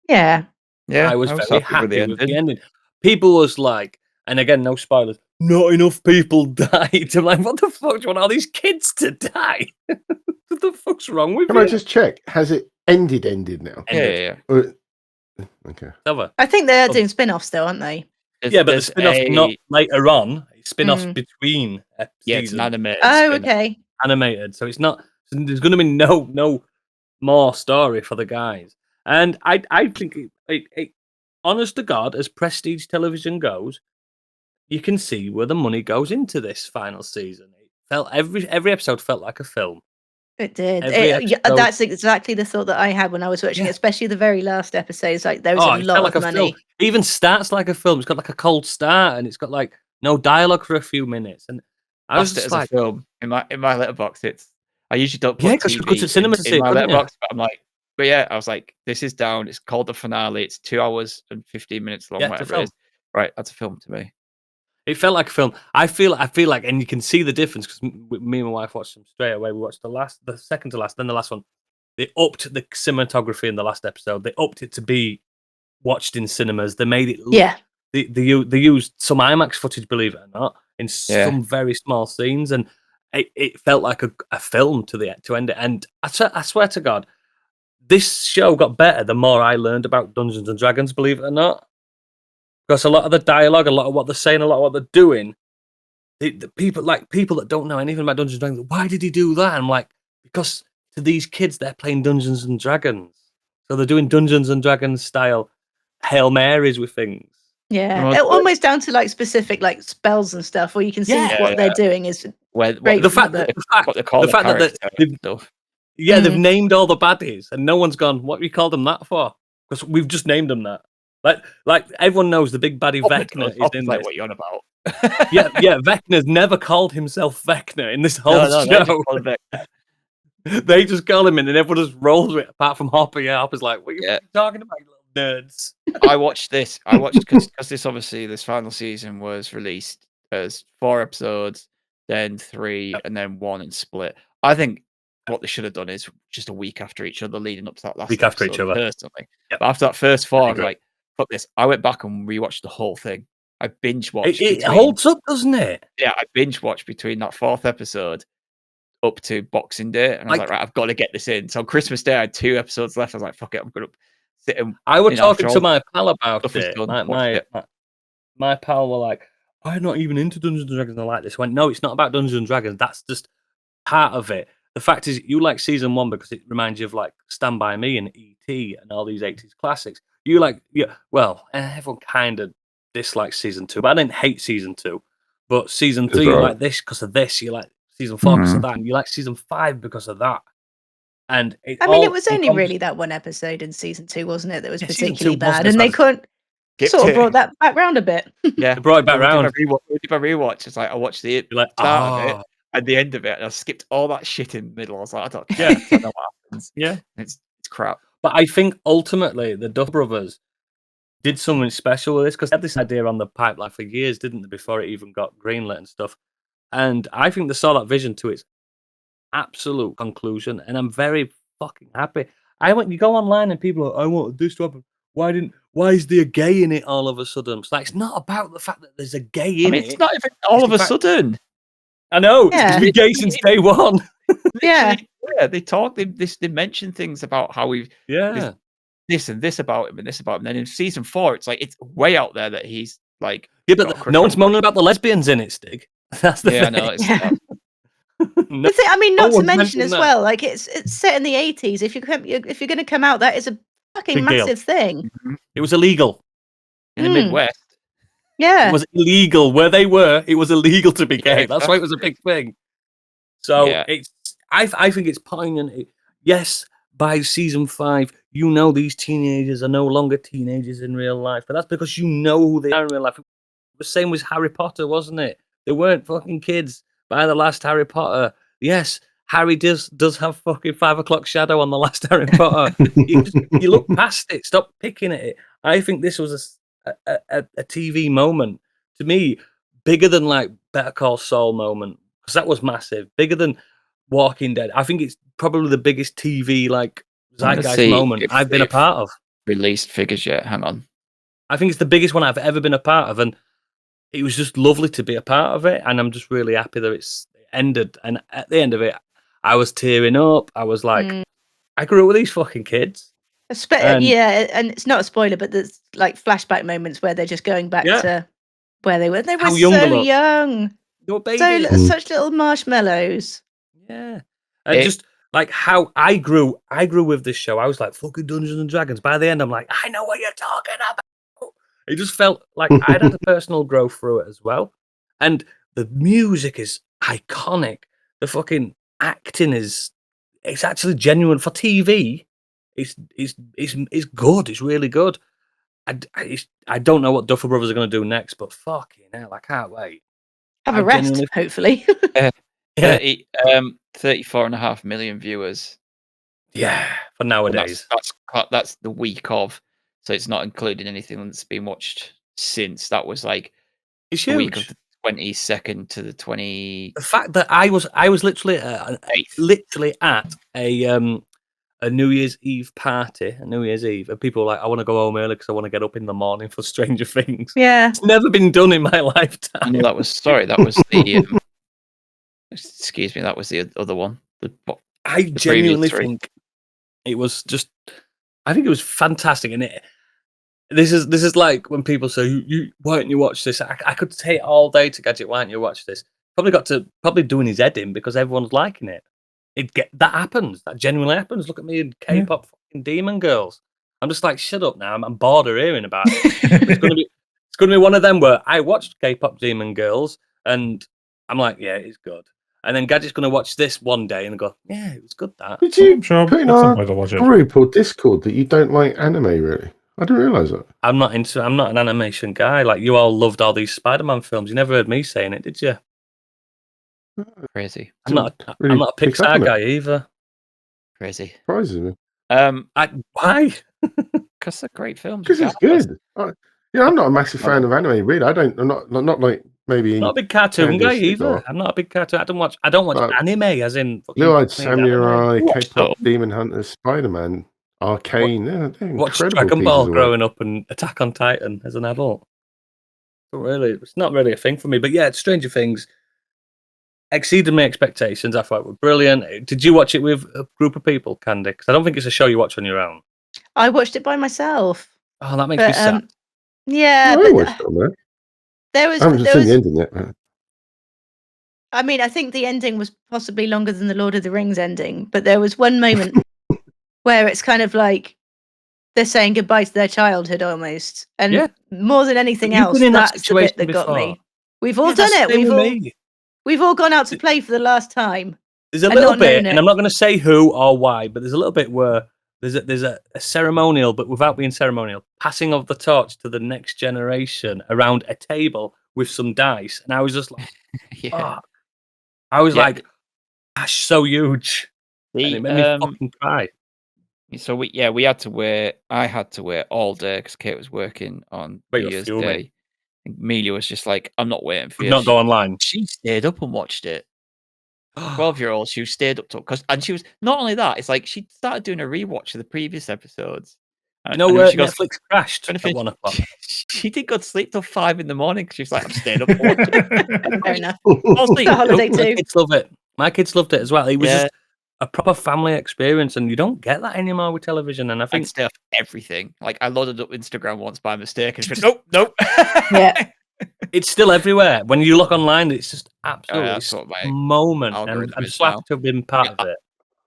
Yeah. Yeah, I was very happy with the ending. ending. People was like, and again, no spoilers, not enough people died. I'm like, what the fuck do you want all these kids to die? What the fuck's wrong with Can you? I just check? Has it ended now? Yeah. Okay. Never. I think they are doing spin-offs though, aren't they? Yeah, but the spin-off not later on. Spin-offs Mm. between Yeah, it's seasons. an animated. Oh, spin-off. okay. Animated, so it's not. So there's going to be no more story for the guys, and I think it honest to God, as prestige television goes, you can see where the money goes into this final season. It felt every episode felt like a film. It did. Every episode- That's exactly the thought that I had when I was watching it, especially the very last episodes. Like there was a it lot felt of like a money. film. It even starts like a film. It's got like a cold start, and it's got like no dialogue for a few minutes. And I was Lost it just as like, a film in my letterbox. I usually don't put Yeah, 'cause you go TV to cinema to see in it, my couldn't you? letterbox, but I'm like, but yeah, I was like, this is down. It's called the finale. It's 2 hours and 15 minutes long, Yeah, it's a whatever it is. Right, that's a film to me. it felt like a film. I feel like, and you can see the difference because me and my wife watched them straight away. We watched the second to last, then the last one. They upped the cinematography in the last episode. They upped it to be watched in cinemas. They made it. Yeah. They used some IMAX footage, believe it or not, in some very small scenes, and it felt like a film to end it. And I swear to God, this show got better the more I learned about Dungeons and Dragons. Believe it or not. Because a lot of the dialogue, a lot of what they're saying, a lot of what they're doing, the people that don't know anything about Dungeons and Dragons, why did he do that? I'm like, because to these kids, they're playing Dungeons and Dragons. So they're doing Dungeons and Dragons style Hail Marys with things. Yeah. Well, Almost down to like specific like spells and stuff where you can see what they're doing is What Great. The fact that they call the the fact that character they've and stuff. they've named all the baddies, and no one's gone, what we called them that for? Because we've just named them that. Like everyone knows the big baddie Vecna is in like this. what you're on about. Yeah, Vecna's never called himself Vecna in this whole No, they just show. call him Vecna. They just call him in, and everyone just rolls with it, apart from Hopper. Yeah, Hopper's like, what are you Yeah. talking about, you little nerds? I watched because this final season was released as 4 episodes, then 3, and then 1 and split. I think what they should have done is just a week after each other, leading up to that last Week after each episode, other. personally. Yep. But after that first 4, I was agree. like, fuck this. I went back and rewatched the whole thing. I binge watched. It holds up, doesn't it? Yeah, I binge watched between that 4th episode up to Boxing Day, and I was like, right, I've got to get this in. So on Christmas Day, I had 2 episodes left. I was like, fuck it, I'm going to sit and. I was talking after to all my pal about stuff is it. done, watch My pal were like, I'm not even into Dungeons and Dragons. I like this. I went, no, it's not about Dungeons and Dragons. That's just part of it. The fact is, you like season 1 because it reminds you of like Stand By Me and E.T. and all these 80s classics. You like, everyone kind of dislikes season 2, but I didn't hate season 2. But season 3, you like this because of this. You like season 4 because of that. And you like season 5 because of that. And it was only really that one episode in season 2, wasn't it? That was particularly bad, and they couldn't sort of brought that back round a bit. Yeah, they brought it back round. If I rewatch, it's like I watched the start of it and the end of it, and I skipped all that shit in the middle. I was like, I don't care. I know what happens. Yeah, it's crap. But I think ultimately the Duff Brothers did something special with this because they had this idea on the pipeline for years, didn't they? Before it even got greenlit and stuff. And I think they saw that vision to its absolute conclusion, and I'm very fucking happy. You go online and people are, I want this to happen. Why is there a gay in it all of a sudden? It's like, it's not about the fact that there's a gay in it. It's not even all of a sudden. I know. It's been gay since day one. Yeah. They talk, they mention things about how we've this and this about him and this about him. And then in season 4, it's like it's way out there that he's like but no one's moaning about the lesbians in it, Stig. That's the thing. No, it's No, I mean, not to one's mention mentioned as that. well, like it's set in the 80s. If you're going to come out, that is a fucking Big deal. massive thing. It was illegal. in the Midwest. Yeah. It was illegal where they were. It was illegal to be gay. That's why it was a big thing. So I think it's poignant. Yes, by season 5, you know these teenagers are no longer teenagers in real life, but that's because you know who they are in real life. The same with Harry Potter, wasn't it? They weren't fucking kids by the last Harry Potter. Yes, Harry does have fucking 5 o'clock shadow on the last Harry Potter. you look past it. Stop picking at it. I think this was a TV moment to me, bigger than like Better Call Saul moment, because that was massive. Bigger than Walking Dead. I think it's probably the biggest TV like zeitgeist moment I've been a part of. Released figures yet? Hang on. I think it's the biggest one I've ever been a part of, and it was just lovely to be a part of it. And I'm just really happy that it's ended. And at the end of it, I was tearing up. I was like, I grew up with these fucking kids. And it's not a spoiler, but there's like flashback moments where they're just going back to where they were. They were so young. Your baby. Such little marshmallows. Yeah. And just like how I grew with this show. I was like, fucking Dungeons and Dragons. By the end, I'm like, I know what you're talking about. It just felt like I'd had a personal growth through it as well. And the music is iconic. The fucking acting it's actually genuine for TV. It's good. It's really good. I don't know what Duffer Brothers are going to do next, but fucking hell, I can't wait. Have a rest, hopefully. 34.5 million viewers. Yeah, for nowadays. That's the week of, so it's not including anything that's been watched since. That was like it's the week of the 22nd to the 20. The fact that I was literally at a New Year's Eve party, and people were like, I want to go home early because I want to get up in the morning for Stranger Things. Yeah. It's never been done in my lifetime. No, that was the excuse me, that was the other one. I genuinely think it was I think it was fantastic. And this is like when people say, why don't you watch this? I could say all day to Gadget, why don't you watch this? Probably doing his head in because everyone's liking it. That happens. That genuinely happens. Look at me in K-pop fucking Demon Girls. I'm just like, shut up now. I'm bored of hearing about it. It's gonna be one of them where I watched K-pop Demon Girls and I'm like, yeah, it's good. And then Gadget's gonna watch this one day and go, yeah, it was good. That did you put in our group or Discord that you don't like anime? Really, I didn't realize that. I'm not an animation guy. Like you all loved all these Spider-Man films. You never heard me saying it, did you? Crazy. I'm not a Pixar guy either. Crazy. Surprises me. Why? Because they're great films. Because it's good. I'm not a massive fan of anime. Really, I'm not like maybe. Not a big cartoon guy either. I'm not a big cartoon. I don't watch anime, as in Blue Eyed Samurai, K-pop Demon Hunters, Spider-Man, Arcane. Watch Dragon Ball growing up and Attack on Titan as an adult. It's not really a thing for me. But yeah, Stranger Things exceeded my expectations. I thought it was brilliant. Did you watch it with a group of people, Candy? Because I don't think it's a show you watch on your own. I watched it by myself. Oh, that makes me sad. Yeah, I watched it on there. I haven't seen the ending yet. I mean, I think the ending was possibly longer than the Lord of the Rings ending, but there was one moment where it's kind of like they're saying goodbye to their childhood almost. And more than anything else, that's the bit that got me. We've all done it. We've all gone out to play for the last time. There's a little bit, and I'm not going to say who or why, but there's a little bit where there's a ceremonial, but without being ceremonial, passing of the torch to the next generation around a table with some dice. And I was just like, like, that's so huge. And it made me fucking cry. So we had to wait. I had to wait all day because Kate was working on New Year's Day. Amelia was just like, I'm not waiting for you. Not go online. She stayed up and watched it. 12-year-old, she stayed up till and she was not only that. It's like she started doing a rewatch of the previous episodes. You know, and she goes, Netflix crashed "Gonna at finish." 1 o'clock. She did go to sleep till 5 in the morning because she was like, "I'm staying up to watch it." Fair enough. Fall asleep. It's a holiday My too. kids love it. My kids loved it as well. It was Yeah. just a proper family experience, and you don't get that anymore with television. And I I'd think stay off everything. Like I loaded up Instagram once by mistake and she went, nope. Yeah. it's still everywhere. When you look online, it's just absolutely that's what my moment. And algorithm I'm is so happy now. to have been part Yeah, of it.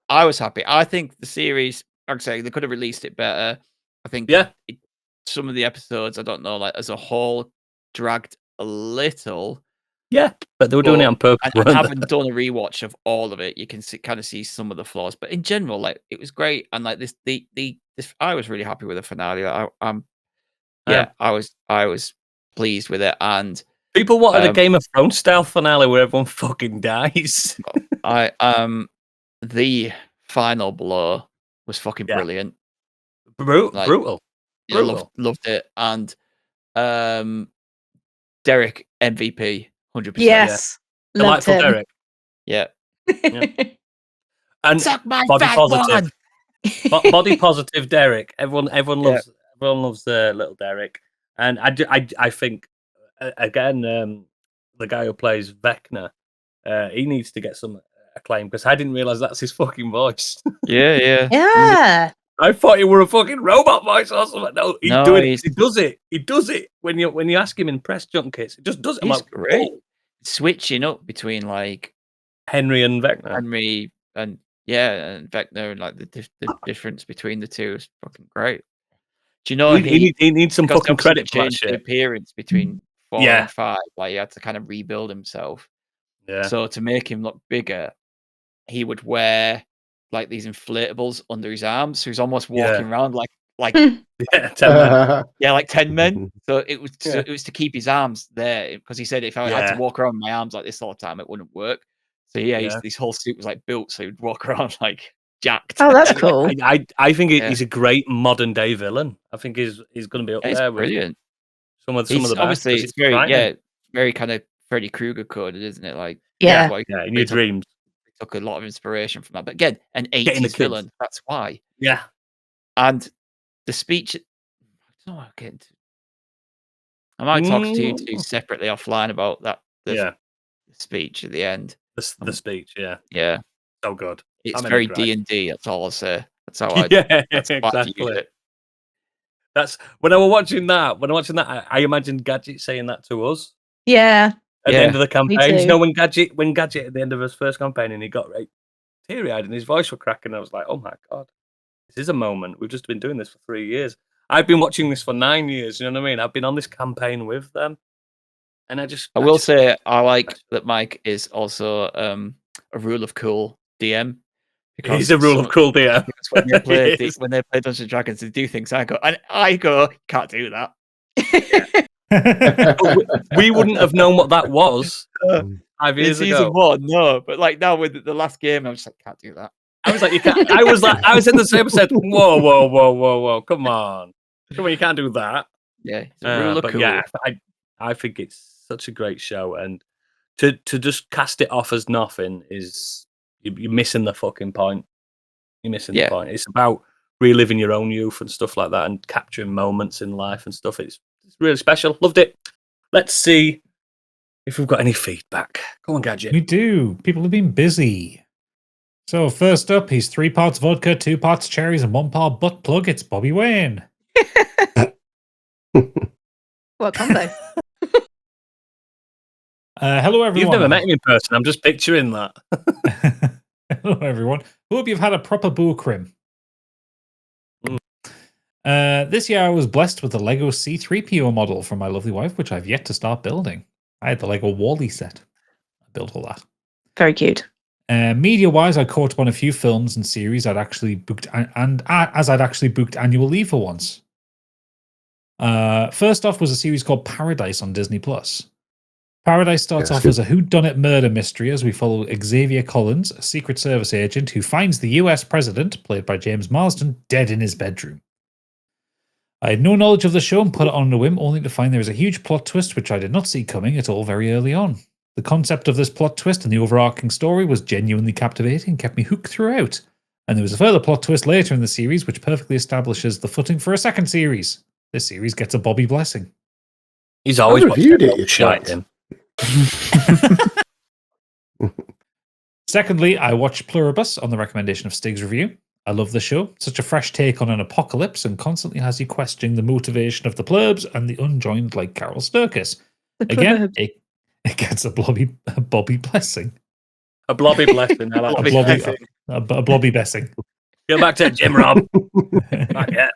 I was happy. I think the series, like I say, they could have released it better. I think some of the episodes, I don't know, like as a whole, dragged a little. Yeah, but they were doing it on purpose. And having done a rewatch of all of it, you can kind of see some of the flaws. But in general, like it was great, and like this, I was really happy with the finale. I was pleased with it, and people wanted a Game of Thrones style finale where everyone fucking dies. The final blow was fucking brilliant. Brutal. Loved it, and Derek MVP 100%. Yes, loved delightful him. Derek. Yeah. And suck my body fat positive, one. body positive Derek. Everyone loves little Derek, and I think again the guy who plays Vecna, he needs to get some acclaim because I didn't realize that's his fucking voice. Yeah. I thought he were a fucking robot voice or something. No, he's doing it. He does it. He does it when you ask him in press junkets. He just does it. He's great. Whoa. Switching up between like Henry and Vecna. Henry and Vecna, and like the difference between the two is fucking great. Do you know he needs some fucking credit for that shit. The appearance between 4 and 5, like he had to kind of rebuild himself. Yeah. So to make him look bigger, he would wear like these inflatables under his arms. So he's almost walking around like 10 men. Like 10 men. So it was to keep his arms there because he said if I had to walk around with my arms like this all the time, it wouldn't work. So his whole suit was like built so he'd walk around like jacked. Oh, that's cool. I think he's a great modern day villain. I think he's going to be up there. Brilliant. Some of the best. Obviously, it's very kind of Freddy Krueger coded, isn't it? Like in your dreams. Took a lot of inspiration from that. But again, an 80s villain. That's why. Yeah. And the speech. I might talk to you two separately offline about that. The speech at the end. The speech, yeah, so good. It's very D&D. That's all I'll say. That's how I. That's exactly. That's when I was watching that. I imagined Gadget saying that to us. Yeah. At the end of the campaign, you know, when Gadget at the end of his first campaign, and he got teary-eyed, and his voice was cracking. I was like, "Oh my god, this is a moment." We've just been doing this for 3 years. I've been watching this for 9 years. You know what I mean? I've been on this campaign with them, and I will say I like that Mike is also a rule of cool DM. He's a rule of cool DM. When they play Dungeons and Dragons, they do things. I go, can't do that. We wouldn't have known what that was 5 years ago. Season 1, no, but like now with the last game, I'm just like, can't do that. I was like, you can't. I was in the same. I said, whoa, come on, you can't do that. Yeah, it's a rule of cool. Yeah, I think it's such a great show, and to just cast it off as nothing is you're missing the fucking point. You're missing the point. It's about reliving your own youth and stuff like that, and capturing moments in life and stuff. It's really special. Loved it. Let's see if we've got any feedback. Come on, Gadget. We do. People have been busy. So first up, he's 3 parts vodka, 2 parts cherries, and 1 part butt plug. It's Bobby Wayne. What combo? Hello, everyone. You've never met him in person. I'm just picturing that. Hello, everyone. Hope you've had a proper boo crim. This year I was blessed with the Lego C-3PO model from my lovely wife, which I've yet to start building. I had the Lego Wall-E set. I built all that. Very cute. Media-wise, I caught up on a few films and series I'd actually booked, and as I'd actually booked annual leave for once. First off was a series called Paradise on Disney+. Paradise starts off as a whodunit murder mystery as we follow Xavier Collins, a Secret Service agent who finds the US president, played by James Marsden, dead in his bedroom. I had no knowledge of the show and put it on a whim, only to find there is a huge plot twist which I did not see coming at all very early on. The concept of this plot twist and the overarching story was genuinely captivating and kept me hooked throughout. And there was a further plot twist later in the series which perfectly establishes the footing for a second series. This series gets a Bobby blessing. He's always reviewed it. shite him. Secondly, I watched Pluribus on the recommendation of Stig's review. I love the show. Such a fresh take on an apocalypse and constantly has you questioning the motivation of the plurbs and the unjoined like Carol Sturkis. Again, it gets a Bobby blessing. A blobby blessing. I like a blobby blessing. Go back to Jim Rob. Not yet.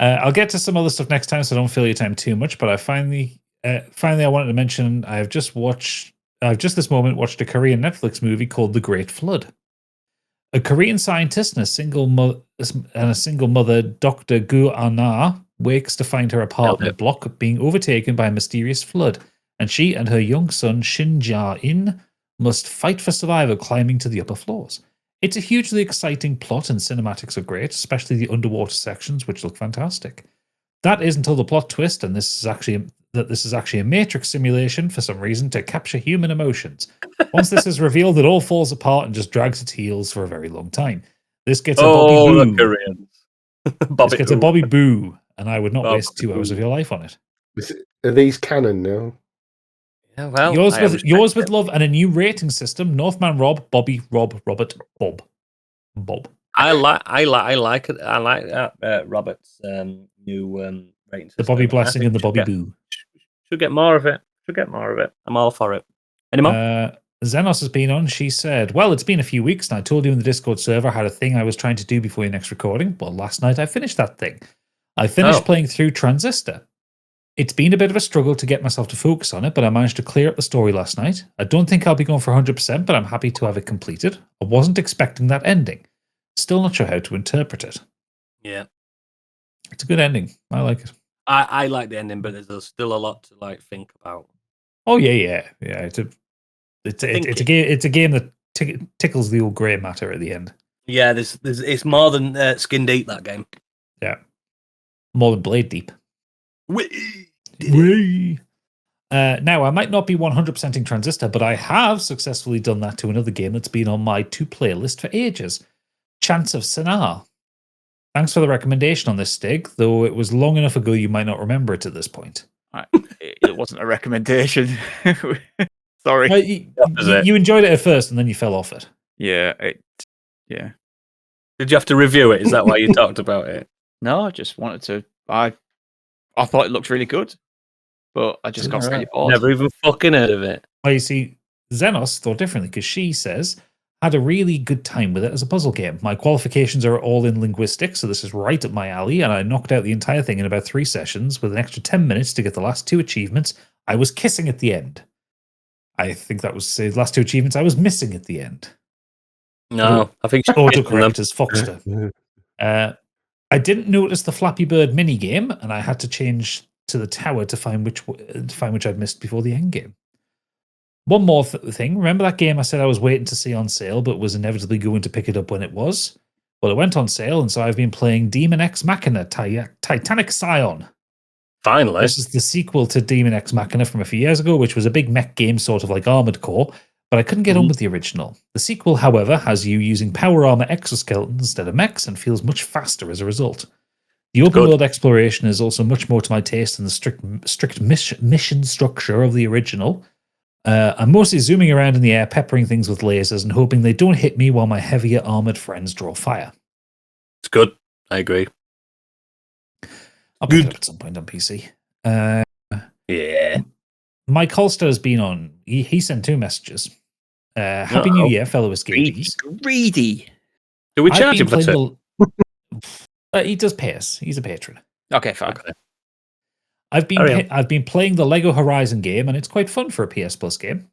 I'll get to some other stuff next time, so don't fill your time too much. But I finally I wanted to mention I've just this moment watched a Korean Netflix movie called The Great Flood. A Korean scientist and a single mother, Dr. Gu Ana, wakes to find her apartment block being overtaken by a mysterious flood, and she and her young son Shin Ja-in must fight for survival climbing to the upper floors. It's a hugely exciting plot and cinematics are great, especially the underwater sections, which look fantastic. That is until the plot twist, and this is actually a Matrix simulation for some reason to capture human emotions. Once this is revealed, it all falls apart and just drags its heels for a very long time. This gets a Bobby Boo. The Koreans. This gets a Bobby Boo, and I would not waste 2 hours of your life on it. Are these canon now? Yeah, well, yours with love and a new rating system. Northman Rob, Bobby, Rob, Robert, Bob. I like it. I like Robert's new rating system. The Bobby blessing and the Bobby Boo. Should get more of it. I'm all for it. Any more? Xenos has been on. She said, well, it's been a few weeks and I told you in the Discord server I had a thing I was trying to do before your next recording. Well, last night I finished that thing. I finished playing through Transistor. It's been a bit of a struggle to get myself to focus on it, but I managed to clear up the story last night. I don't think I'll be going for 100%, but I'm happy to have it completed. I wasn't expecting that ending. Still not sure how to interpret it. Yeah. It's a good ending. I like it. I like the ending, but there's still a lot to think about. Oh yeah. It's a game that tickles the old grey matter at the end. Yeah, it's more than skin deep, that game. Yeah, more than blade deep. Now I might not be 100%ing Transistor, but I have successfully done that to another game that's been on my to-play list for ages. Chants of Sennaar. Thanks for the recommendation on this, Stig, though it was long enough ago you might not remember it at this point. It wasn't a recommendation. Sorry. You enjoyed it at first and then you fell off it. Yeah. Did you have to review it? Is that why you talked about it? No, I just wanted to. I thought it looked really good, but I just got really bored. Never even fucking heard of it. Well, you see, Xenos thought differently because she says, had a really good time with it as a puzzle game. My qualifications are all in linguistics, so this is right up my alley, and I knocked out the entire thing in about 3 sessions with an extra 10 minutes to get the last 2 achievements. I was kissing at the end. I think that was the last 2 achievements I was missing at the end. No, I think autocorrect as Foxter. I didn't notice the Flappy Bird mini game, and I had to change to the tower to find which I'd missed before the end game. One more thing. Remember that game I said I was waiting to see on sale, but was inevitably going to pick it up when it was? Well, it went on sale, and so I've been playing Demon X Machina Titanic Scion. Finally. This is the sequel to Demon X Machina from a few years ago, which was a big mech game, sort of like Armored Core, but I couldn't get on with the original. The sequel, however, has you using power armor exoskeletons instead of mechs and feels much faster as a result. The open world exploration is also much more to my taste than the strict mission structure of the original. I'm mostly zooming around in the air, peppering things with lasers and hoping they don't hit me while my heavier armored friends draw fire. It's good. I agree. I'll pick it up at some point on PC. Yeah. Mike Holster has been on. He sent 2 messages. Happy New Year, fellow escapees. Greedy. Do we charge him for 2? He does pay us. He's a patron. Okay, fine. Okay. I've been playing the Lego Horizon game, and it's quite fun for a PS Plus game.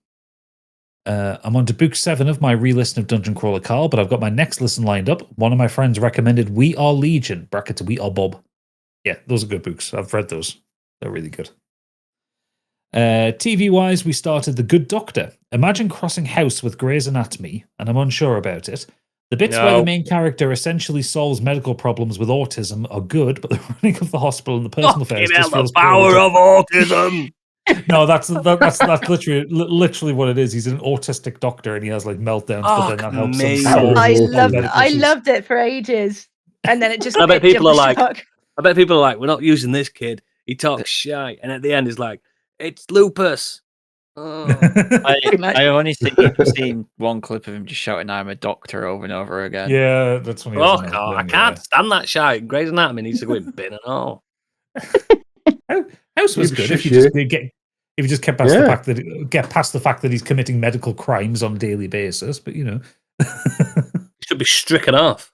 I'm on to book 7 of my re-listen of Dungeon Crawler Carl, but I've got my next listen lined up. One of my friends recommended We Are Legion, brackets We Are Bob. Yeah, those are good books. I've read those. They're really good. TV-wise, we started The Good Doctor. Imagine crossing house with Grey's Anatomy, and I'm unsure about it. The bits where the main character essentially solves medical problems with autism are good, but the running of the hospital and the personal affairs just feels the power of autism. No, that's literally what it is. He's an autistic doctor, and he has like meltdowns, but then that helps him me. solve I medical issues. loved it for ages, and then it just. And I bet it people are jumped like, shock. we're not using this kid. He talks shy, and at the end, he's like, it's lupus. Oh. Pretty much. I only seen one clip of him just shouting, "I'm a doctor" over and over again. Yeah, that's when he Oh, was I can't stand that shy. Grey's Anatomy needs to go in bin and all. House was good if you just kept past the fact that get past the fact that he's committing medical crimes on a daily basis, but you know, He should be stricken off.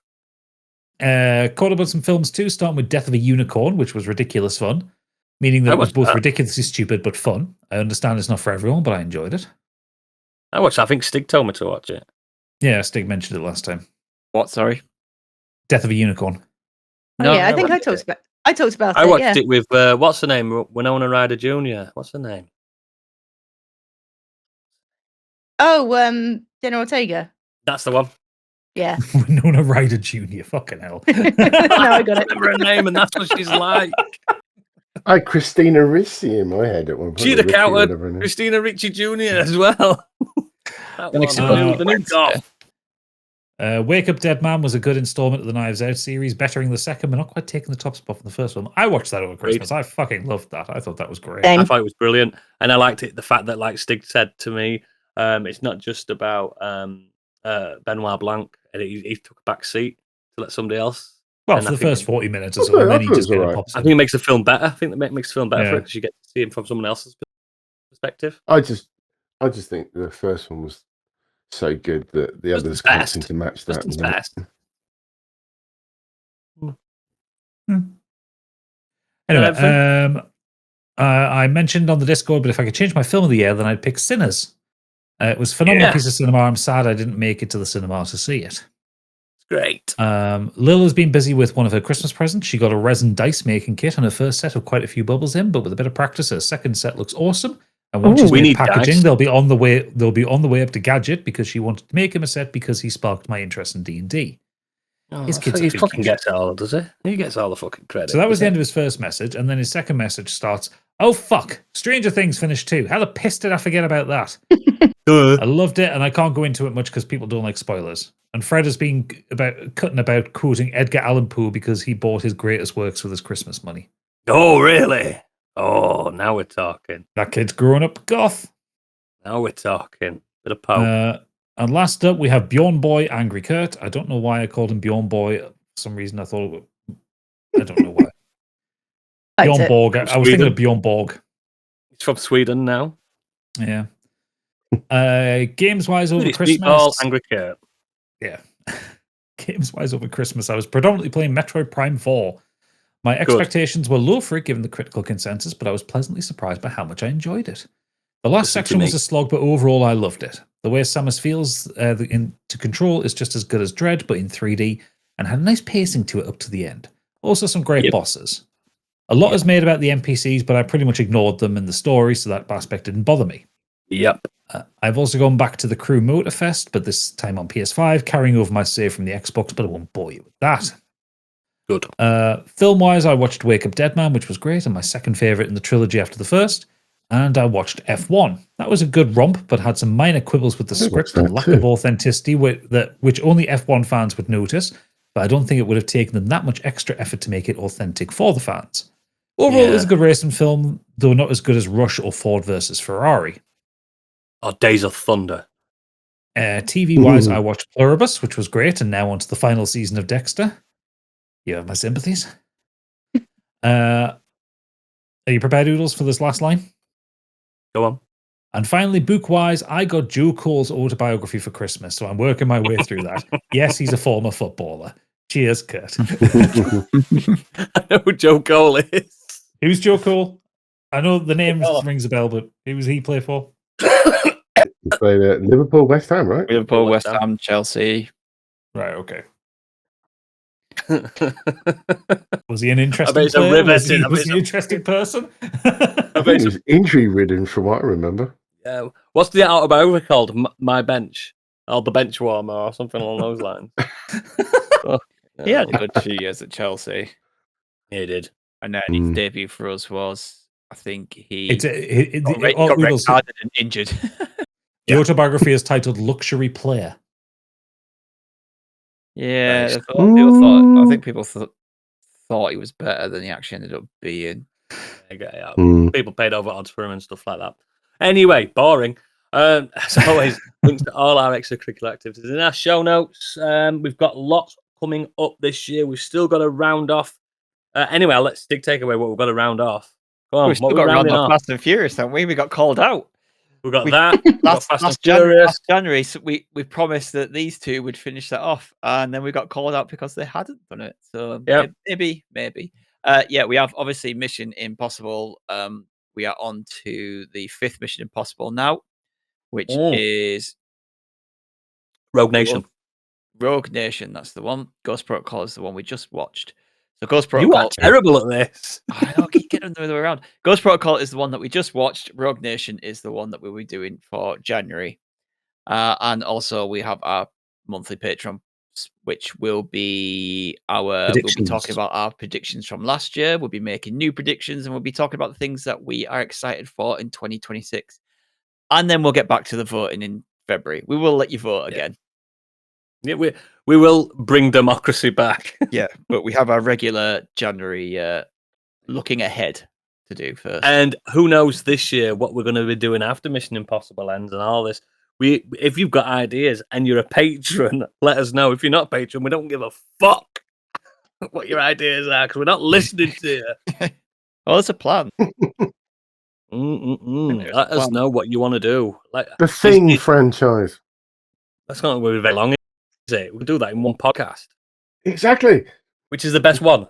caught up on some films too, starting with Death of a Unicorn, which was ridiculous fun, meaning that it was both ridiculously stupid but fun. I understand it's not for everyone, but I enjoyed it. I think Stig told me to watch it. Yeah, Stig mentioned it last time. What? Sorry. Death of a Unicorn. Oh, yeah, I think I talked about. I talked about it. I watched it with what's her name? Winona Ryder Jr. What's her name? Oh, Jenna Ortega. That's the one. Yeah. Winona Ryder Jr. Fucking hell. No, I got it. Remember her name, and that's what she's like. I had Christina Ricci in my head at one point. She'd have counted Christina Ricci Jr. as well. The new goth. Wake Up Dead Man was a good installment of the Knives Out series, bettering the second, but not quite taking the top spot from the first one. I watched that over Christmas. I fucking loved that. I thought that was great. Same. I thought it was brilliant, and I liked it. The fact that, like Stig said to me, it's not just about Benoit Blanc, and he took a back seat to let somebody else. Well, for the first 40 minutes or so, and then he just pops in. I think it makes the film better. I think that makes the film better for it Yeah. because you get to see him from someone else's perspective. I just think the first one was so good that the others can't seem to match that. Justin's best. Anyway, I mentioned on the Discord, but if I could change my film of the year, then I'd pick Sinners. It was a phenomenal piece of cinema. I'm sad I didn't make it to the cinema to see it. It's great. Lil has been busy with one of her Christmas presents. She got a resin dice making kit on her first set with quite a few bubbles in, but with a bit of practice, her second set looks awesome. And once she's made packaging, they'll be on the way. They'll be on the way up to Gadget because she wanted to make him a set because he sparked my interest in D&D. His kids he fucking gets it all, does he? He gets all the fucking credit. So that was the end of his first message, and then his second message starts, "Oh fuck, Stranger Things finished too. How the piss did I forget about that? I loved it, and I can't go into it much because people don't like spoilers. And Fred has been cutting about quoting Edgar Allan Poe because he bought his greatest works with his Christmas money." Oh, really? Oh, now we're talking. That kid's growing up goth. Now we're talking. Bit of Poe. And last up, we have Bjorn Boy, Angry Kurt. I don't know why I called him Bjorn Boy. For some reason, I thought I don't know why. Bjorn Borg. I was thinking of Bjorn Borg. He's from Sweden now. Yeah. Games-wise over Christmas. Meatball, Angry Kurt. Yeah. Games-wise over Christmas, I was predominantly playing Metroid Prime 4. My expectations were low for it, given the critical consensus, but I was pleasantly surprised by how much I enjoyed it. The last section was a slog, but overall I loved it. The way Samus feels to control is just as good as Dread, but in 3D, and had a nice pacing to it up to the end. Also some great bosses. A lot is made about the NPCs, but I pretty much ignored them in the story, so that aspect didn't bother me. Yep. I've also gone back to the Crew Motorfest, but this time on PS5, carrying over my save from the Xbox, but I won't bore you with that. Good. Film-wise, I watched Wake Up Dead Man, which was great, and my second favourite in the trilogy after the first. And I watched F1. That was a good romp, but had some minor quibbles with the script and lack of authenticity, which only F1 fans would notice, but I don't think it would have taken them that much extra effort to make it authentic for the fans. Overall, it was a good racing film, though not as good as Rush or Ford versus Ferrari. Or Days of Thunder. TV-wise, I watched Pluribus, which was great, and now on to the final season of Dexter. You have my sympathies. Are you prepared, Oodles, for this last line? Go on. And finally, book-wise, I got Joe Cole's autobiography for Christmas, so I'm working my way through that. Yes, he's a former footballer. Cheers, Kurt. I know who Joe Cole is. Who's Joe Cole? I know the name rings a bell, but who was he play for? He played at Liverpool, West Ham, right? Liverpool, West Ham, Chelsea. Right, okay. Was he an interesting player? Was he an interesting person? I think he was injury-ridden from what I remember. Yeah. What's the autobiography called? My Bench? Or The Bench Warmer or something along those lines. He had a good few years at Chelsea. He did. And then his debut for us was, I think he It's got retarded and injured. The autobiography is titled "Luxury Player." Yeah, Nice. I think people thought he was better than he actually ended up being. People paid over odds for him and stuff like that. Anyway, boring. As always, links to all our extracurricular activities in our show notes. We've got lots coming up this year. We've still got to round off. Anyway, let's Stig take away what we've got to round off. Go on, We've still got to round off Fast and Furious, haven't we? We got called out. We've got that. Last January, so we promised that these two would finish that off, and then we got called out because they hadn't done it. So maybe. We have obviously Mission Impossible. We are on to the 5th Mission Impossible now, which is Rogue Nation. Rogue Nation, that's the one. Ghost Protocol is the one we just watched. So Ghost Protocol. You are terrible at this. I know, keep getting the other way around. Ghost Protocol is the one that we just watched. Rogue Nation is the one that we'll be doing for January. And also we have our monthly Patreon, which will be we'll be talking about our predictions from last year. We'll be making new predictions, and we'll be talking about the things that we are excited for in 2026. And then we'll get back to the voting in February. We will let you vote again. Yeah, we will bring democracy back. Yeah, but we have our regular January looking ahead to do first. And who knows this year what we're going to be doing after Mission Impossible ends and all this. If you've got ideas and you're a patron, let us know. If you're not a patron, we don't give a fuck what your ideas are because we're not listening to you. Well, it's a plan. Let us know what you want to do. Like the Thing franchise. That's not going to be very long, is it? We'll do that in one podcast. Exactly. Which is the best one?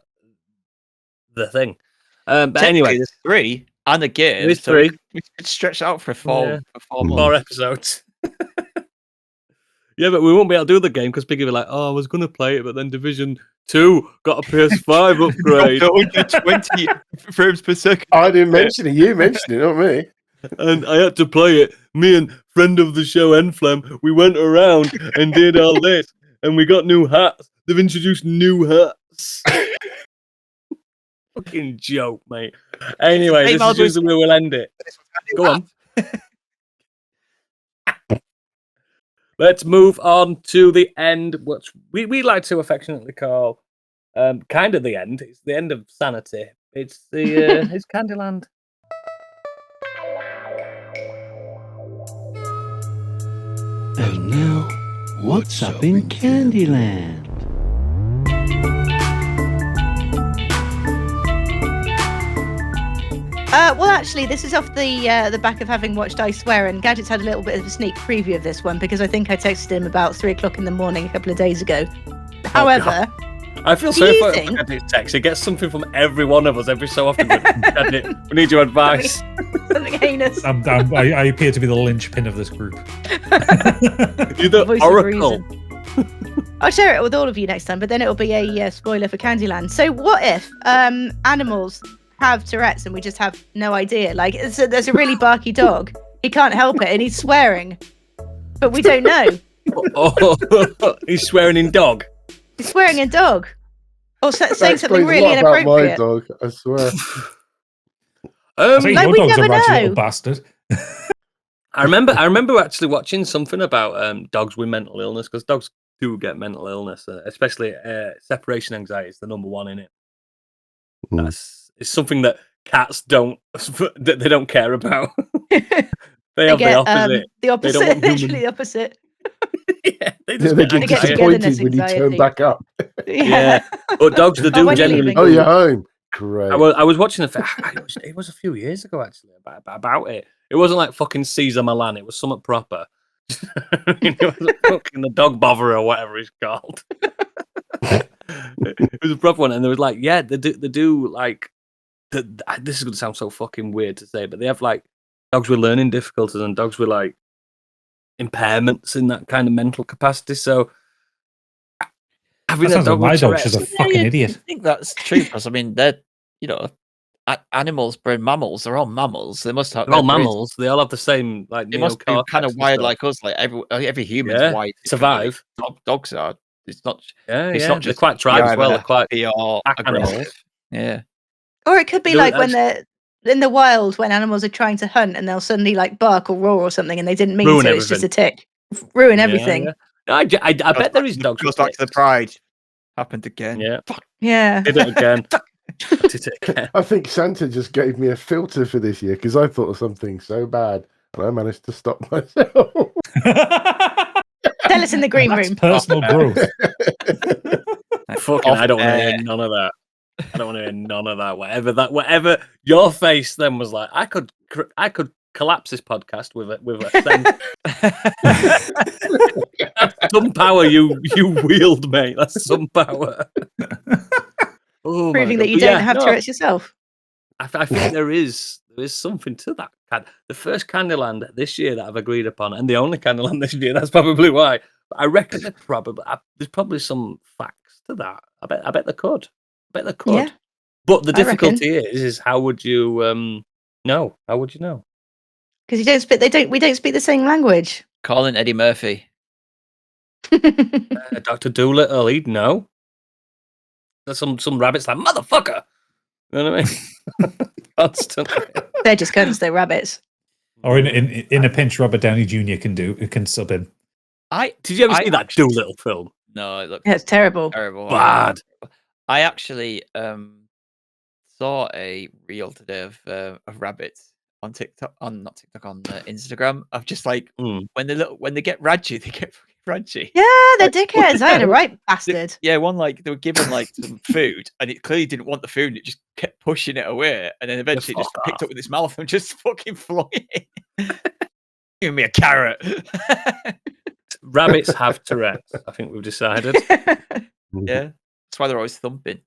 The Thing. But anyway, there's 3 and a game. There's so 3. We could stretch it out for 4 months. 4 episodes. Yeah, but we won't be able to do the game because people will be like, "Oh, I was going to play it, but then Division 2 got a PS5 upgrade." 120 frames per second. I didn't mention it. You mentioned it, not me. And I had to play it. Me and friend of the show, Enflem, we went around and did all this, and we got new hats. They've introduced new hats. Fucking joke, mate. Anyway, this is just where we'll end it. Go on. Let's move on to the end, which we like to affectionately call kind of the end. It's the end of sanity. It's the it's Candyland. And now, what's up in Candyland? Well, actually, this is off the back of having watched I Swear, and Gadget's had a little bit of a sneak preview of this one because I think I texted him about 3:00 in the morning a couple of days ago. However, I feel sorry for Gadget's text. He gets something from every one of us every so often. Gadget, we need your advice. Something heinous. I appear to be the linchpin of this group. You're the oracle. I'll share it with all of you next time, but then it'll be a spoiler for Candyland. So what if animals have Tourette's and we just have no idea? Like, there's a really barky dog. He can't help it and he's swearing, but we don't know. He's swearing in dog. He's swearing in dog. Or saying something really inappropriate. About my dog, I swear. Like, your dog's a ratchet little bastard. I remember actually watching something about dogs with mental illness, because dogs do get mental illness, especially separation anxiety is the number one in it. It's something that cats don't care about. They have the opposite. The opposite, literally the opposite. Yeah, they get disappointed when you turn back up. Yeah. But dogs, they do generally. Oh, you're home. Great. I was watching it was a few years ago actually about it. It wasn't like fucking Caesar Milan. It was something proper. It was fucking the dog botherer or whatever he's called. It was a proper one, and they was like, yeah, they do like. This is going to sound so fucking weird to say, but they have like dogs with learning difficulties and dogs with like impairments in that kind of mental capacity. So having a dog my dog's just a fucking idiot. I think that's true because I mean they're animals, bred mammals. They're all mammals. They must have. They're all mammals. They all have the same like. They must be kind of wired like us. Like every human's wired to survive. Dogs are. It's not. It's not just quite tribe as well. They're quite aggressive. Yeah. Or it could be like when they're in the wild when animals are trying to hunt and they'll suddenly like bark or roar or something and they didn't mean Ruin to. It's just a everything. tick. Ruin everything. Yeah. I bet there is dogs. Goes back to the pride. Happened again. Yeah. Yeah. Did it again. Did it again. I think Santa just gave me a filter for this year because I thought of something so bad and I managed to stop myself. Tell us in the green That's room. personal growth. Fucking, I don't want to hear none of that. I don't want to hear none of that. Whatever your face then was like, I could collapse this podcast with a That's some power you wield, mate. That's some power. Oh, Proving that you don't have Tourette's yourself. I think there is something to that. The first Candyland this year that I've agreed upon, and the only Candyland this year. That's probably why. But I reckon there's probably some facts to that. I bet there could. Yeah. But the difficulty is how would you know? How would you know? Because we don't speak the same language. Calling Eddie Murphy. Dr. Doolittle, he'd know. There's some rabbits like motherfucker. You know what I mean? Constantly. They're just cunts, they're rabbits. Or in a pinch, Robert Downey Jr. can sub in. Did you ever see that Doolittle film? No, it looks it's terrible. terrible. Bad. I actually saw a reel today of rabbits on TikTok, on Instagram. Of just like when they get radgy, they get fucking radgy. Yeah, they're dickheads. I had a right bastard. Yeah, one like they were given like some food, and it clearly didn't want the food. And it just kept pushing it away, and then eventually it just picked up with its mouth and just fucking flung it. Give me a carrot. Rabbits have Tourette's. I think we've decided. Yeah, that's why they're always thumping.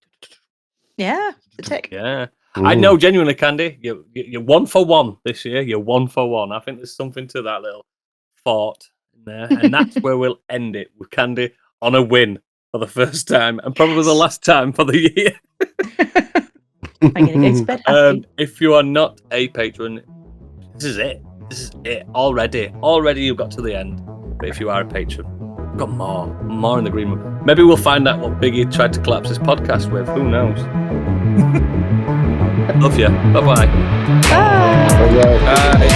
Yeah, it's a tick. Yeah. I know genuinely, Candy. You're 1 for 1 this year. You're 1 for 1. I think there's something to that little thought in there. And that's where we'll end it with Candy on a win for the first time and probably the last time for the year. I'm going to go to bed happy. If you are not a patron, this is it. This is it. Already you've got to the end. But if you are a patron, we've got more in the green room. Maybe we'll find out what Biggie tried to collapse this podcast with. Who knows? Love you. Bye-bye. Bye. Bye.